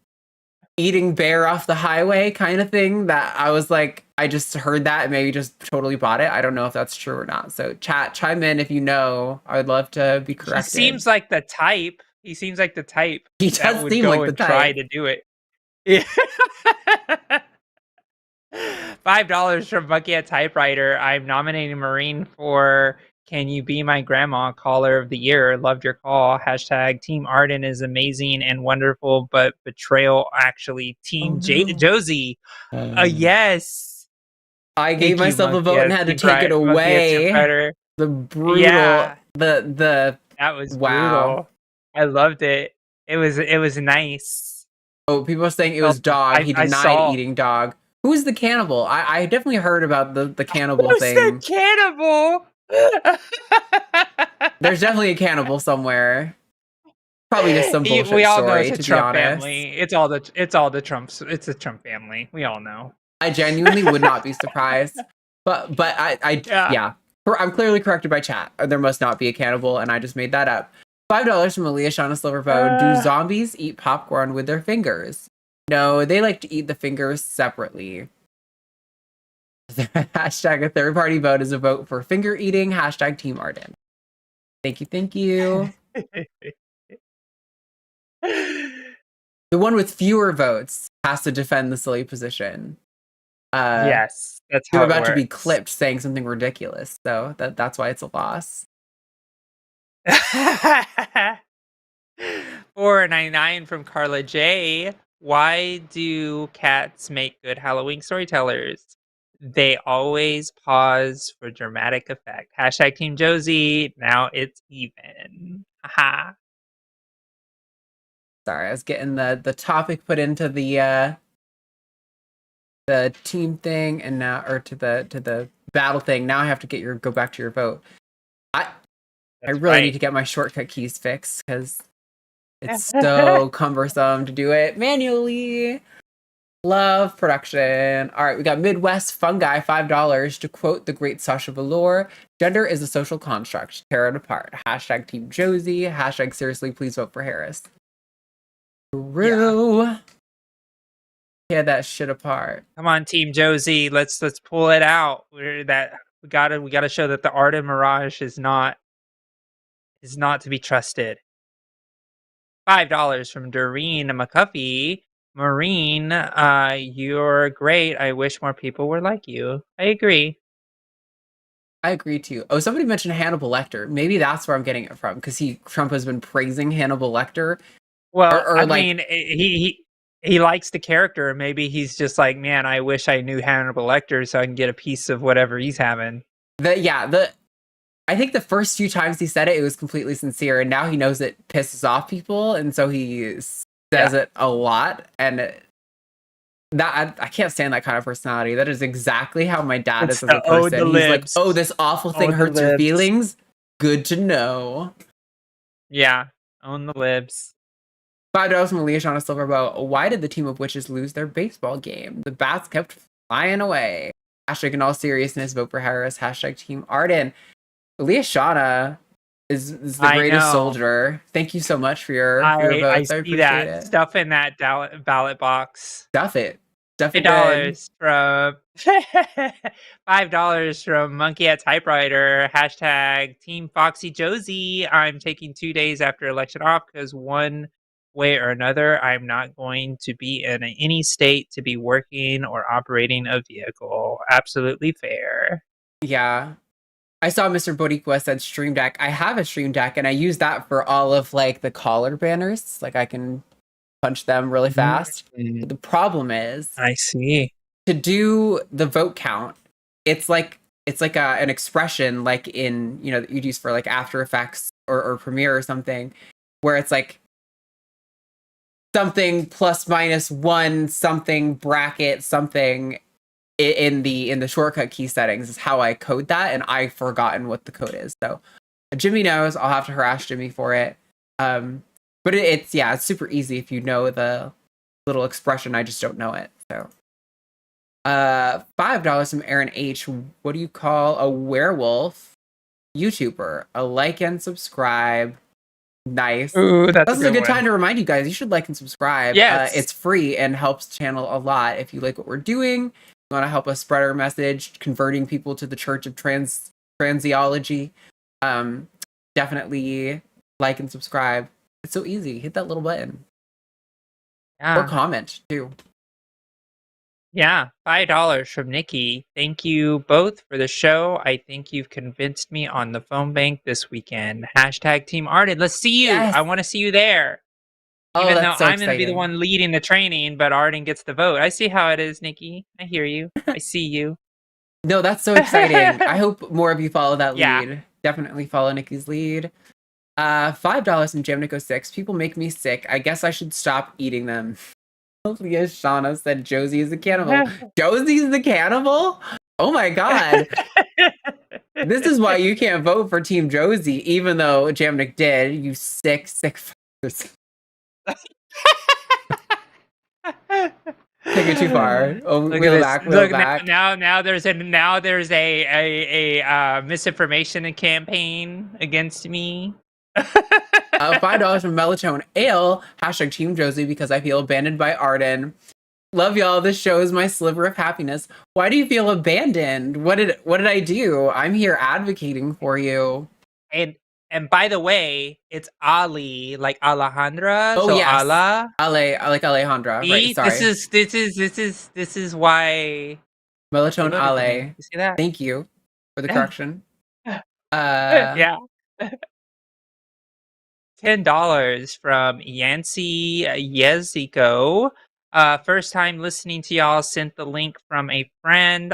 eating bear off the highway kind of thing that I was like, I just heard that and maybe just totally bought it. I don't know if that's true or not. So chat, chime in if you know. I would love to be corrected. He seems like the type. He seems like the type. He does would seem go like the and type. try to do it. Yeah. $5 from Bucky at Typewriter. I'm nominating Marine for Can You Be My Grandma Caller of the Year. Loved your call. Hashtag Team Arden is amazing and wonderful, but betrayal actually. Team Josie. Yes. I gave myself a vote and had to take it away. The brutal. Yeah. The That was wow. brutal. I loved it. It was nice. Oh, people are saying it was dog. He denied eating dog. Who's the cannibal? I definitely heard about the cannibal thing. Who's the cannibal? There's definitely a cannibal somewhere. Probably just some bullshit we all story, know it's to a Trump be honest. family. It's all the Trumps. It's a Trump family. We all know. I genuinely would not be surprised. But yeah. I'm clearly corrected by chat. There must not be a cannibal, and I just made that up. $5 from Aaliyah Shauna Silverbow. Do zombies eat popcorn with their fingers? No, they like to eat the fingers separately. Hashtag a third party vote is a vote for finger eating. Hashtag Team Arden. Thank you. The one with fewer votes has to defend the silly position. Yes, that's how you're about to be clipped saying something ridiculous, so that's why it's a loss. $4.99 from Carla J. Why do cats make good Halloween storytellers? They always pause for dramatic effect. Hashtag Team Josie. Now it's even. Haha. Sorry, I was getting the topic put into the team thing, and now to the battle thing. Now I have to go back to your vote. I really need to get my shortcut keys fixed because it's so cumbersome to do it manually. Love production. All right, we got Midwest Fungi, $5. To quote the great Sasha Velour, gender is a social construct. Tear it apart. Hashtag Team Josie. Hashtag seriously, please vote for Harris. True. Tear that shit apart. Come on, Team Josie. Let's pull it out. We gotta show that the Arden Mirage is not to be trusted. $5 from Doreen McCuffey. Marine, you're great. I wish more people were like you. I agree. I agree too. Oh, somebody mentioned Hannibal Lecter. Maybe that's where I'm getting it from because Trump has been praising Hannibal Lecter. Well, I mean, he likes the character. Maybe he's just like, man, I wish I knew Hannibal Lecter so I can get a piece of whatever he's having. I think the first few times he said it was completely sincere, and now he knows it pisses off people, and so he says it a lot. And that I can't stand that kind of personality. That is exactly how my dad is as a person. He's like, "Oh, this awful thing hurts your feelings. Good to know." Yeah, own the libs. $5 from Aaliyah Shauna Silverbow. Why did the team of witches lose their baseball game? The bats kept flying away. Hashtag in all seriousness, vote for Harris. Hashtag Team Arden. Aaliyah Shauna is the greatest soldier. Thank you so much for your votes. I appreciate it. Stuff in that ballot box. Stuff it. $5 from $5 from Monkey at Typewriter. Hashtag Team Foxy Josie. I'm taking 2 days after election off because one way or another, I'm not going to be in any state to be working or operating a vehicle. Absolutely fair. Yeah. I saw Mr. Boricua said Stream Deck. I have a Stream Deck and I use that for all of like the collar banners. Like I can punch them really fast. Mm-hmm. The problem is I see. To do the vote count, it's like an expression like in, that you'd use for like After Effects or Premiere or something, where it's like something plus minus one something bracket something in the shortcut key settings is how I code that, and I've forgotten what the code is. So Jimmy knows. I'll have to harass Jimmy for it. But it's super easy if you know the little expression. I just don't know it. So, $5 from Aaron H. What do you call a werewolf YouTuber? A like and subscribe. Nice. Ooh, This is a good time to remind you guys. You should like and subscribe. Yes. It's free and helps the channel a lot. If you like what we're doing, you want to help us spread our message, converting people to the Church of Transiology. Definitely like and subscribe. It's so easy. Hit that little button. Yeah. Or comment too. Yeah, $5 from Nikki. Thank you both for the show. I think you've convinced me on the phone bank this weekend. Hashtag Team Arden. Let's see you. Yes. I want to see you there. Even though that's so I'm going to be the exciting. one leading the training, but Arden gets the vote. I see how it is, Nikki. I hear you. I see you. No, that's so exciting. I hope more of you follow that Yeah. lead. Definitely follow Nikki's lead. $5 from Jamnico6. People make me sick. I guess I should stop eating them. Leah Shauna said Josie is a cannibal. Josie's the cannibal? Oh my god. This is why you can't vote for Team Josie, even though Jamnik did. You sick fuckers. Take it too far. Oh, Look wheel at back, this. wheel Look, back. now there's a misinformation campaign against me. $5 from Melatonin Ale. Hashtag Team Josie because I feel abandoned by Arden. Love y'all. This show is my sliver of happiness. Why do you feel abandoned? What did I do? I'm here advocating for you. And by the way, it's Ali, like Alejandra. Oh so yes, Allah. Ale, like Alejandra. See? Right. Sorry. This is why. Melatonin Ale. You see that? Thank you for the correction. Yeah. $10 from Yancy Yeziko. First time listening to y'all. Sent the link from a friend.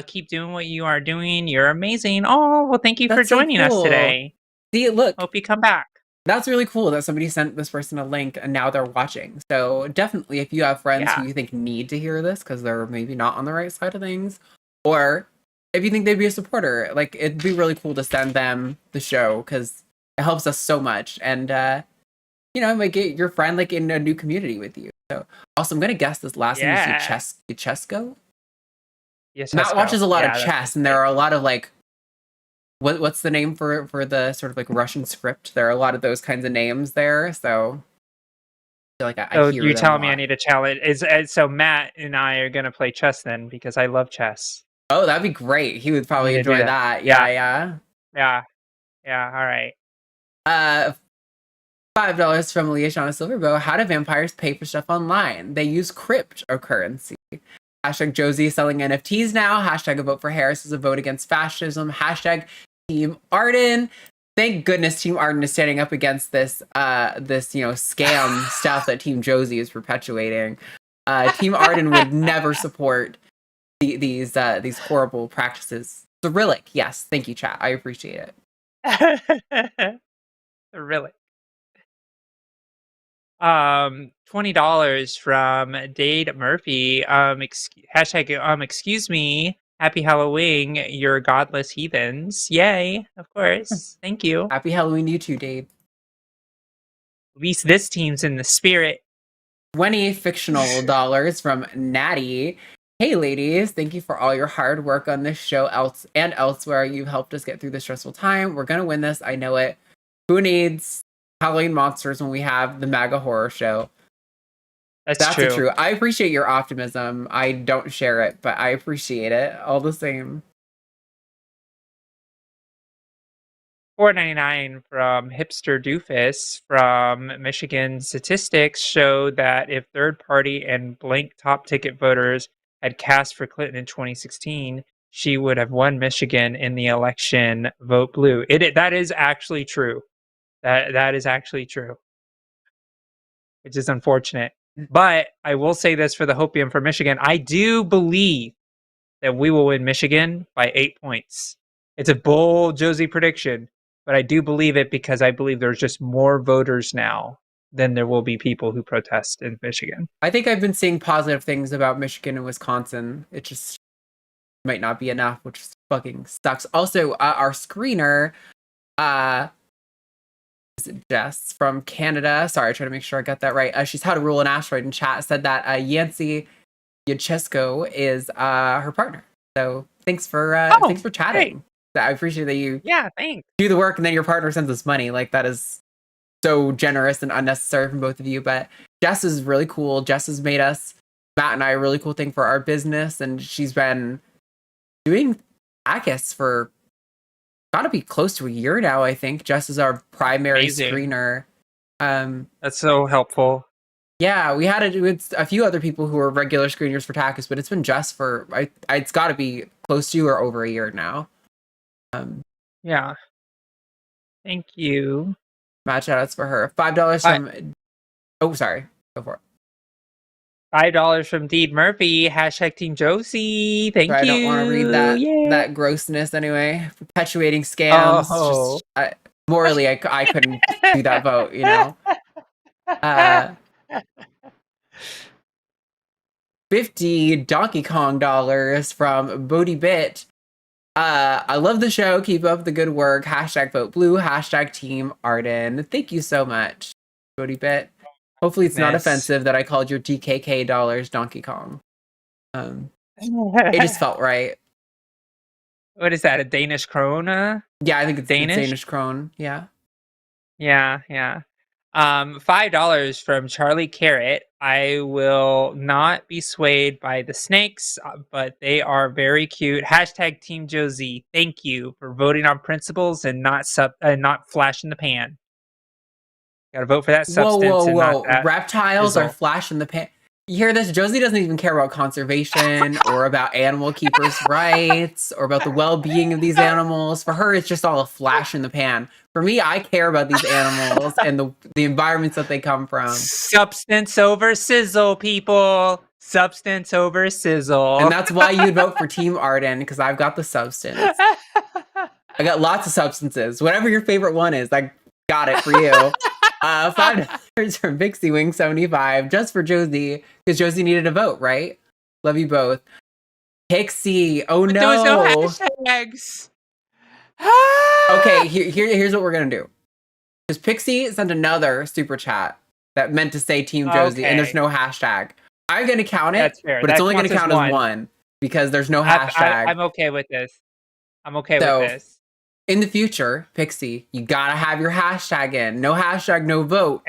Keep doing what you are doing. You're amazing. Oh, well, thank you for That's so joining us cool. today. See, look. Hope you come back. That's really cool that somebody sent this person a link and now they're watching. So definitely, if you have friends who you think need to hear this because they're maybe not on the right side of things, or if you think they'd be a supporter, like it'd be really cool to send them the show because it helps us so much, and it might get your friend like in a new community with you. So also, I'm gonna guess this last name is Chesco. Yes, Matt watches a lot of chess, and there are a lot of like. What's the name for the sort of like Russian script? There are a lot of those kinds of names there, so I feel like I hear you them telling a me I lot. need a challenge? So Matt and I are gonna play chess then because I love chess. Oh, that'd be great. He would probably enjoy that. Yeah. All right. $5 from Leah Shauna Silverbow. How do vampires pay for stuff online? They use cryptocurrency. Hashtag Josie is selling NFTs now. Hashtag a vote for Harris is a vote against fascism. Hashtag Team Arden. Thank goodness Team Arden is standing up against this scam stuff that Team Josie is perpetuating. Team Arden would never support these horrible practices. Cyrillic, yes. Thank you, chat. I appreciate it. Cyrillic. $20 from Dade Murphy. Hashtag excuse me. Happy Halloween, you're godless heathens. Yay, of course. Thank you. Happy Halloween, you too, Dade. At least this team's in the spirit. 20 fictional dollars from Natty. Hey, ladies. Thank you for all your hard work on this show and elsewhere. You've helped us get through this stressful time. We're going to win this. I know it. Who needs Halloween monsters when we have the MAGA horror show? That's true. I appreciate your optimism. I don't share it, but I appreciate it all the same. $4.99 from Hipster Doofus from Michigan. Statistics show that if third party and blank top ticket voters had cast for Clinton in 2016, she would have won Michigan in the election. Vote blue. That is actually true. That is actually true. Which is unfortunate. But I will say this for the Hopium for Michigan. I do believe that we will win Michigan by 8 points. It's a bold Josie prediction, but I do believe it because I believe there's just more voters now than there will be people who protest in Michigan. I think I've been seeing positive things about Michigan and Wisconsin. It just might not be enough, which fucking sucks. Also, our screener, Jess from Canada. Sorry, I try to make sure I got that right. She's How to Rule an Asteroid in chat. Said that Yancy Yachesco is her partner. So thanks for chatting. Great. I appreciate that you thanks. do the work and then your partner sends us money. Like, that is so generous and unnecessary from both of you. But Jess is really cool. Jess has made us, Matt and I, a really cool thing for our business, and she's been doing ACUS for gotta be close to a year now, I think. Jess is our primary screener. That's so helpful. Yeah, we had a few other people who were regular screeners for TACUS, but it's been Jess for it's got to be close to or over a year now. Yeah. Thank you. Mad shoutouts for her. $5 from. Oh, sorry. Go for it. $5 from Deed Murphy. # Team Josie. Thank you. I don't want to read that grossness anyway. Perpetuating scams. Oh. Morally, I couldn't do that vote, you know. 50 Donkey Kong dollars from Bodie Bit. I love the show. Keep up the good work. # Vote Blue. # Team Arden. Thank you so much, Bodie Bit. Hopefully it's not offensive that I called your DKK dollars Donkey Kong. It just felt right. What is that? A Danish krona? Yeah, I think it's Danish krone. Yeah. Yeah. $5 from Charlie Carrot. I will not be swayed by the snakes, but they are very cute. # Team Josie. Thank you for voting on principles and not flash in the pan. Gotta vote for that substance. Whoa. Not that reptiles result. are flash in the pan. You hear this? Josie doesn't even care about conservation or about animal keepers' rights or about the well-being of these animals. For her, it's just all a flash in the pan. For me, I care about these animals and the environments that they come from. Substance over sizzle, people. Substance over sizzle. And that's why you'd vote for Team Arden, because I've got the substance. I got lots of substances. Whatever your favorite one is, I got it for you. $5 from Pixie Wing 75, just for Josie, because Josie needed a vote, right? Love you both. Pixie, oh no. There was no hashtags. Okay, here's what we're gonna do. Because Pixie sent another super chat that meant to say Team Josie, and there's no hashtag. I'm gonna count it, That's fair. but it's only gonna count as one because there's no hashtag. I'm okay with this. With this. In the future, Pixie, you gotta have your hashtag in. No hashtag, no vote.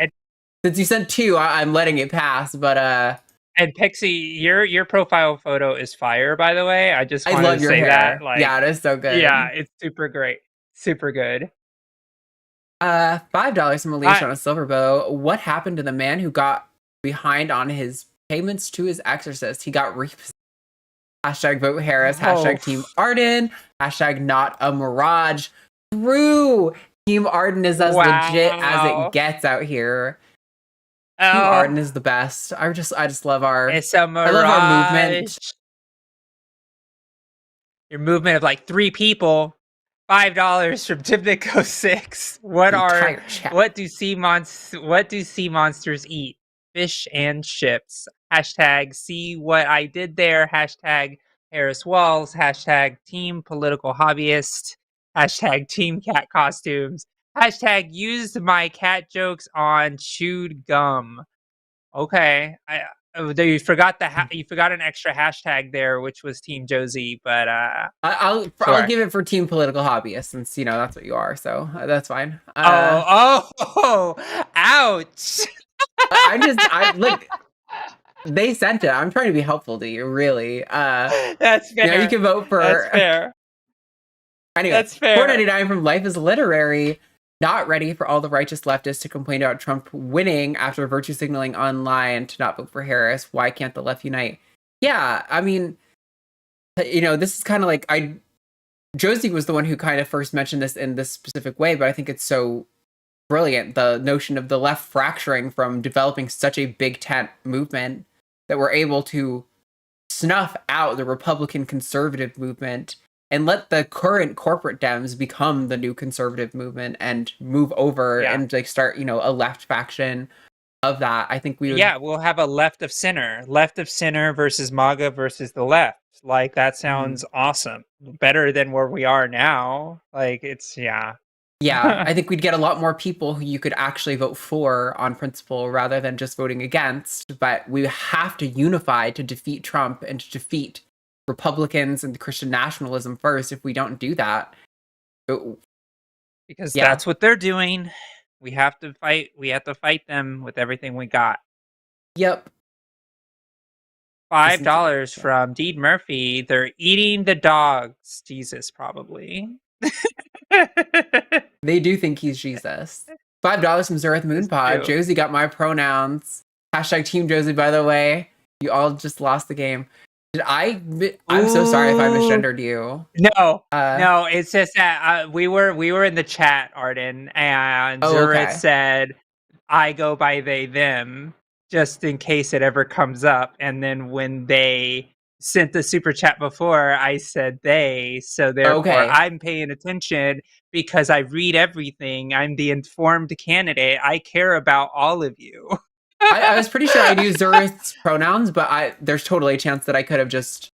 Since you sent 2, I'm letting it pass. But and Pixie, your profile photo is fire, by the way. I just wanted to say hair. that. Like, yeah, it is so good. Yeah, it's super great, super good. $5 from Alicia on a silver bow. What happened to the man who got behind on his payments to his exorcist? He got repossessed. # Vote Harris. # Team Arden. # Not a Mirage. Thru. Team Arden is as legit as it gets out here. Team Arden is the best. I just love our. It's a mirage. I love our movement. Your movement of like 3 people. $5 from Timnico 6. What do sea monsters eat? Fish and ships. # See what I did there. # Harris Walls. # Team Political Hobbyist. # Team Cat Costumes. # Used my cat jokes on chewed gum. Okay, you forgot you forgot an extra hashtag there, which was Team Josie. But I'll give it for Team Political Hobbyist, since you know that's what you are. So that's fine. Ouch! Look. They sent it. I'm trying to be helpful to you, really. That's fair. You know, you can vote for. That's fair. Anyway, that's fair. $4.99 from Life is Literary. Not ready for all the righteous leftists to complain about Trump winning after virtue signaling online to not vote for Harris. Why can't the left unite? Yeah, I mean, you know, this is kind of like Josie was the one who kind of first mentioned this in this specific way, but I think it's so brilliant, the notion of the left fracturing from developing such a big tent movement that we're able to snuff out the Republican conservative movement and let the current corporate Dems become the new conservative movement and move over and like start, you know, a left faction of that. I think we'll have a left of center versus MAGA versus the left. Like, that sounds awesome. Better than where we are now. Like, it's Yeah, I think we'd get a lot more people who you could actually vote for on principle rather than just voting against. But we have to unify to defeat Trump and to defeat Republicans and Christian nationalism first. If we don't do that, because Yeah. that's what they're doing. We have to fight. We have to fight them with everything we got. Yep. $5 from Deed Murphy. They're eating the dogs. Jesus, probably. They do think he's Jesus. $5 from Zurith Moonpod. true. Josie got my pronouns. Hashtag Team Josie, by the way. You all just lost the game. I'm so sorry if I Ooh. misgendered you. No, Uh, no, it's just that we were in the chat, Arden, and Zurith okay. said, "I go by they them," just in case it ever comes up. And then when they sent the super chat before, I said they, so therefore Okay. I'm paying attention because I read everything. I'm the informed candidate. I care about all of you. I was pretty sure I'd use Zurith's pronouns, but there's totally a chance that I could have just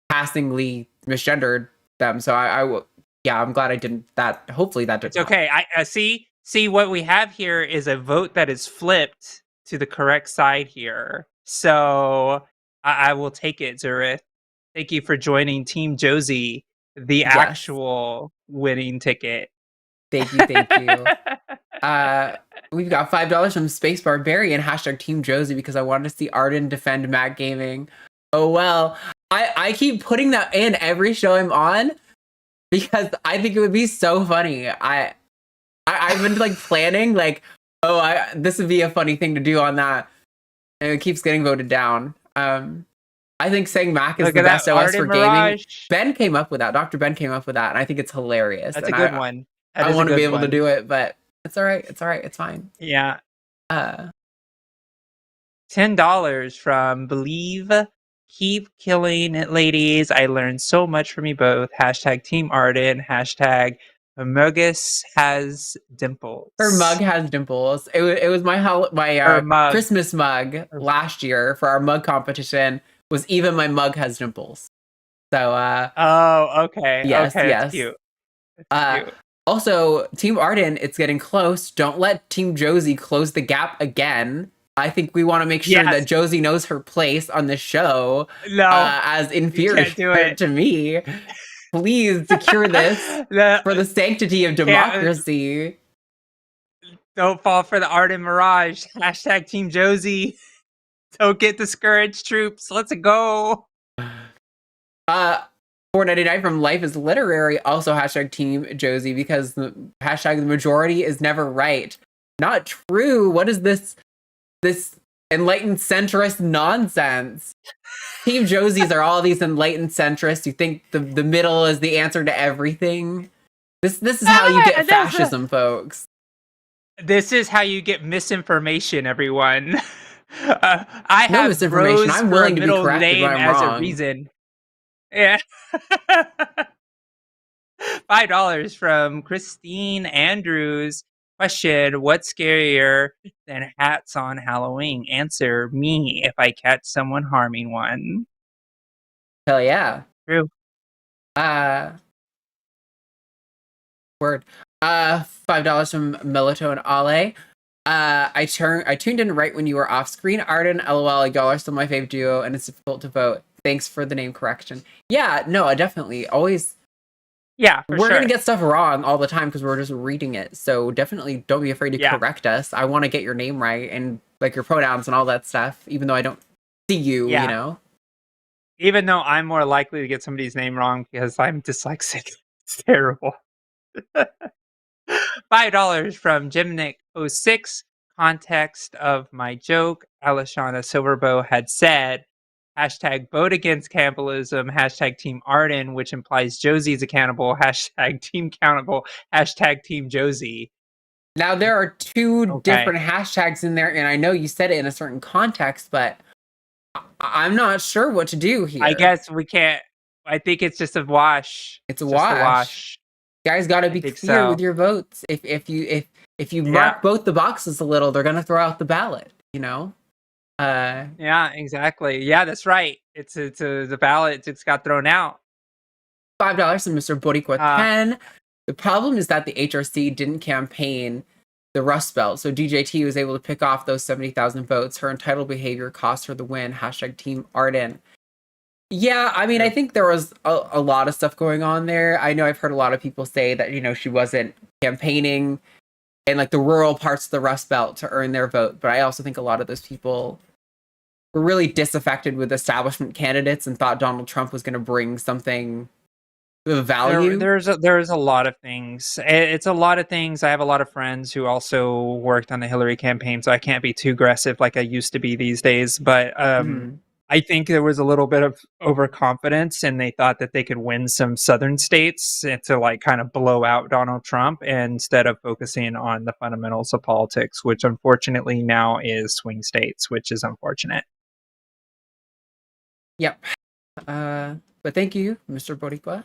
passingly misgendered them. So I'm glad I didn't. That hopefully that did. It's okay. I see what we have here is a vote that is flipped to the correct side here. So I will take it, Zurith. Thank you for joining Team Josie, the actual winning ticket. Thank you. We've got $5 from Space Barbarian, hashtag Team Josie, because I wanted to see Arden defend Mac Gaming. Oh well. I keep putting that in every show I'm on because I think it would be so funny. I've been like planning this would be a funny thing to do on that, and it keeps getting voted down. I think saying Mac is the best OS for gaming. Ben came up with that. Dr. Ben came up with that, and I think it's hilarious. That's a good one. I want to be able to do it, but it's all right. It's fine. Yeah. $10 from Believe. Keep killing it, ladies. I learned so much from you both. Hashtag Team Arden. Hashtag Muggus has dimples. Her mug has dimples. It was my mug. Christmas mug last year for our mug competition. Was even my mug has dimples. So okay. Yes, okay, yes. That's cute. That's cute. Also, Team Arden, it's getting close. Don't let Team Josie close the gap again. I think we want to make sure that Josie knows her place on the show as inferior to me. Please secure this for the sanctity of democracy. Don't fall for the Arden Mirage. Hashtag Team Josie. Don't get discouraged, troops. Let's go. $4.99 from Life is Literary, also hashtag Team Josie, because hashtag the majority is never right. Not true. What is this enlightened centrist nonsense? Team Josies are all these enlightened centrists who think the middle is the answer to everything. This is how you get fascism, folks. This is how you get misinformation, everyone. I have misinformation. I'm willing to be corrected when I'm wrong. A reason. Yeah. $5 from Christine Andrews. Question: what's scarier than hats on Halloween? Answer: me if I catch someone harming one. Hell yeah. True. Word. $5 from Melito and Ale. I tuned in right when you were off screen. Arden, LOL, y'all are still my fave duo, and it's difficult to vote. Thanks for the name correction. Yeah, no, I definitely always. Yeah, we're gonna get stuff wrong all the time because we're just reading it. So definitely don't be afraid to correct us. I want to get your name right and like your pronouns and all that stuff, even though I don't see you. You know. Even though I'm more likely to get somebody's name wrong because I'm dyslexic. It's terrible. $5 from Jimnick06. Context of my joke. Alashana Silverbow had said, hashtag vote against cannibalism, hashtag Team Arden, which implies Josie's accountable, hashtag Team Countable, hashtag Team Josie. Now there are two different hashtags in there, and I know you said it in a certain context, but I'm not sure what to do here. I guess we can't. I think it's just a wash. It's a wash. Guys, got to be clear with your votes. If you mark both the boxes a little, they're gonna throw out the ballot. You know. Yeah, exactly. Yeah, that's right. It's the ballot. It's got thrown out. $5 from Mr. Boricua 10. The problem is that the HRC didn't campaign the Rust Belt, so DJT was able to pick off those 70,000 votes. Her entitled behavior cost her the win. Hashtag Team Arden. Yeah, I mean, I think there was a lot of stuff going on there. I know I've heard a lot of people say that, she wasn't campaigning in like the rural parts of the Rust Belt to earn their vote. But I also think a lot of those people were really disaffected with establishment candidates and thought Donald Trump was going to bring something of value. There's a lot of things. It's a lot of things. I have a lot of friends who also worked on the Hillary campaign, so I can't be too aggressive like I used to be these days. But I think there was a little bit of overconfidence, and they thought that they could win some southern states to like kind of blow out Donald Trump instead of focusing on the fundamentals of politics, which unfortunately now is swing states, which is unfortunate. Yep. But thank you, Mr. Boricua.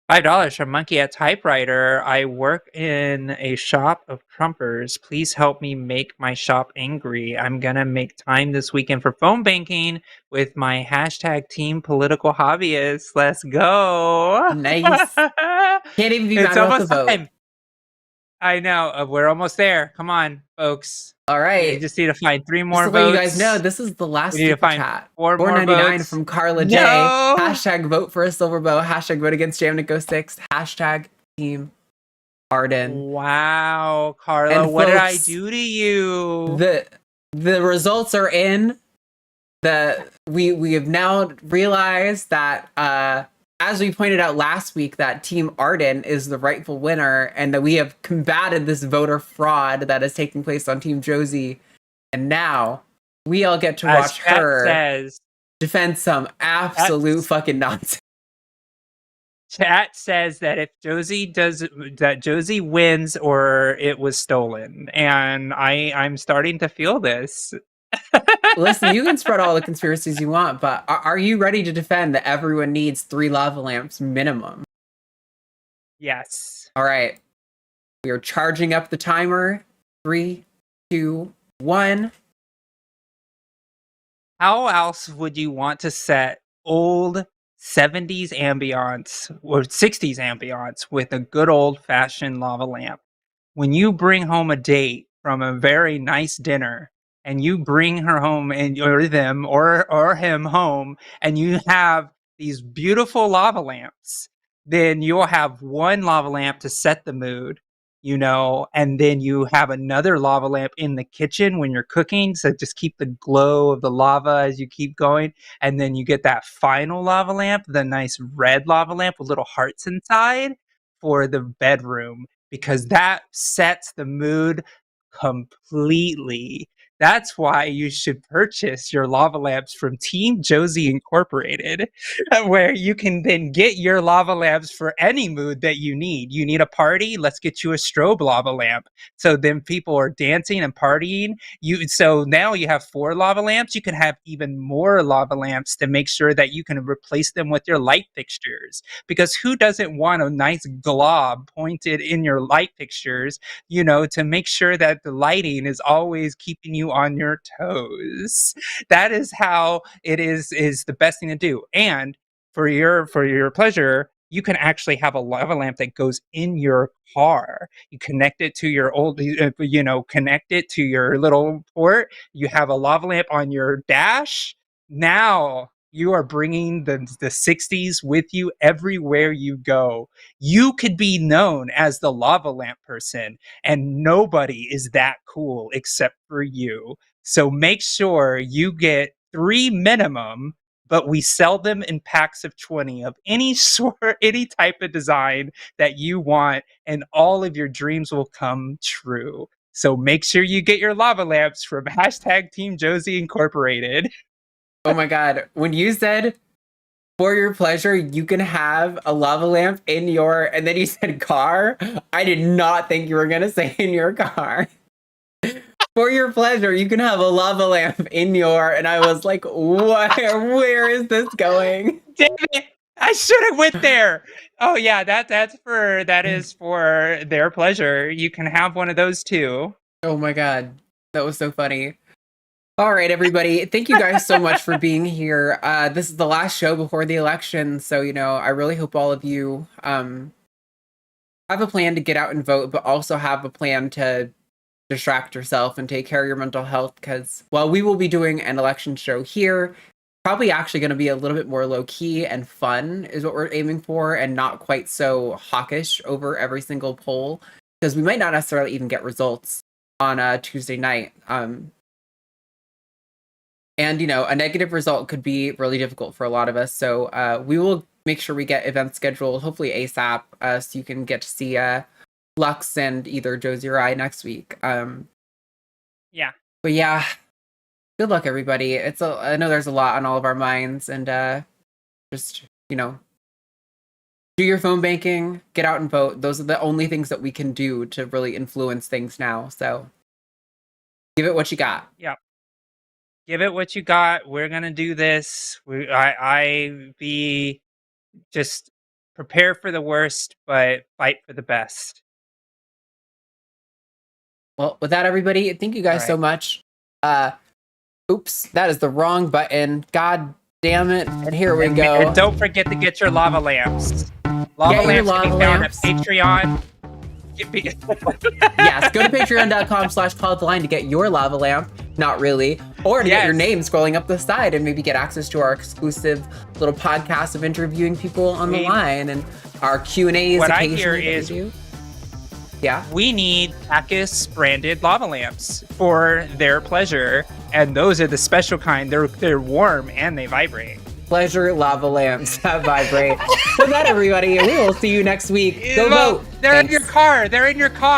$5 from Monkey at Typewriter. I work in a shop of Trumpers. Please help me make my shop angry. I'm gonna make time this weekend for phone banking with my hashtag team political hobbyists. Let's go. Nice. Can't even be It's mad about the almost vote. time. I know. We're almost there. Come on, folks. All right. We just need to find 3 more Just to votes. let you guys know, this is the last We need to super find chat. 4 more $4.99 votes. from Carla J. No! Hashtag vote for a silver bow. Hashtag vote against Jamnico6. Hashtag Team Arden. Wow, Carla, And what did I folks, do to you? The results are in. We have now realized that as we pointed out last week, that Team Arden is the rightful winner, and that we have combated this voter fraud that is taking place on Team Josie. And now we all get to watch her defend some absolute fucking nonsense. Chat says that if Josie wins or it was stolen, and I'm starting to feel this. Listen, you can spread all the conspiracies you want, but are you ready to defend that everyone needs 3 lava lamps minimum? Yes. All right. We are charging up the timer. 3, 2, 1. How else would you want to set old 70s ambiance or 60s ambiance with a good old-fashioned lava lamp? When you bring home a date from a very nice dinner, and you bring her home or them or him home, and you have these beautiful lava lamps, then you'll have one lava lamp to set the mood, and then you have another lava lamp in the kitchen when you're cooking, so just keep the glow of the lava as you keep going, and then you get that final lava lamp, the nice red lava lamp with little hearts inside for the bedroom, because that sets the mood completely. That's why you should purchase your lava lamps from Team Josie Incorporated, where you can then get your lava lamps for any mood that you need. You need a party? Let's get you a strobe lava lamp. So then people are dancing and partying. So now you have 4 lava lamps. You can have even more lava lamps to make sure that you can replace them with your light fixtures. Because who doesn't want a nice glob pointed in your light fixtures, to make sure that the lighting is always keeping you on your toes. That is how it is the best thing to do. And for your pleasure, you can actually have a lava lamp that goes in your car. You connect it to your connect it to your little port. You have a lava lamp on your dash. Now you are bringing the 60s with you everywhere you go. You could be known as the lava lamp person, and nobody is that cool except for you. So make sure you get 3 minimum, but we sell them in packs of 20 of any sort, any type of design that you want, and all of your dreams will come true. So make sure you get your lava lamps from hashtag Team Josie Incorporated. Oh my God. When you said for your pleasure, you can have a lava lamp in your, and then you said car, I did not think you were going to say in your car. For your pleasure, you can have a lava lamp in your, and I was like, where is this going? Damn it. I should have went there. Oh yeah, that is for their pleasure. You can have one of those too. Oh my God. That was so funny. All right, everybody. Thank you guys so much for being here. This is the last show before the election. So, I really hope all of you have a plan to get out and vote, but also have a plan to distract yourself and take care of your mental health. Because, well, we will be doing an election show here. Probably actually going to be a little bit more low key and fun is what we're aiming for, and not quite so hawkish over every single poll, because we might not necessarily even get results on a Tuesday night. And, a negative result could be really difficult for a lot of us. So we will make sure we get events scheduled, hopefully ASAP, so you can get to see Lux and either Josie or I next week. Yeah. But yeah, good luck, everybody. I know there's a lot on all of our minds. And just, do your phone banking, get out and vote. Those are the only things that we can do to really influence things now. So give it what you got. Yeah. Give it what you got. We're gonna do this. I be just prepare for the worst, but fight for the best. Well, with that, everybody, thank you guys so much. Oops, that is the wrong button. God damn it! And here we go. And don't forget to get your lava lamps. Lava lamps can be found at Patreon. Yes, go to patreon.com/calltheline to get your lava lamp. Not really. Or to get your name scrolling up the side and maybe get access to our exclusive little podcast of interviewing people on the line and our Q&As. What I hear is, we need Takis branded lava lamps for their pleasure, and those are the special kind. They're warm and they vibrate. Pleasure lava lamps that vibrate. With that, everybody, we will see you next week. Go vote. They're in your car. They're in your car.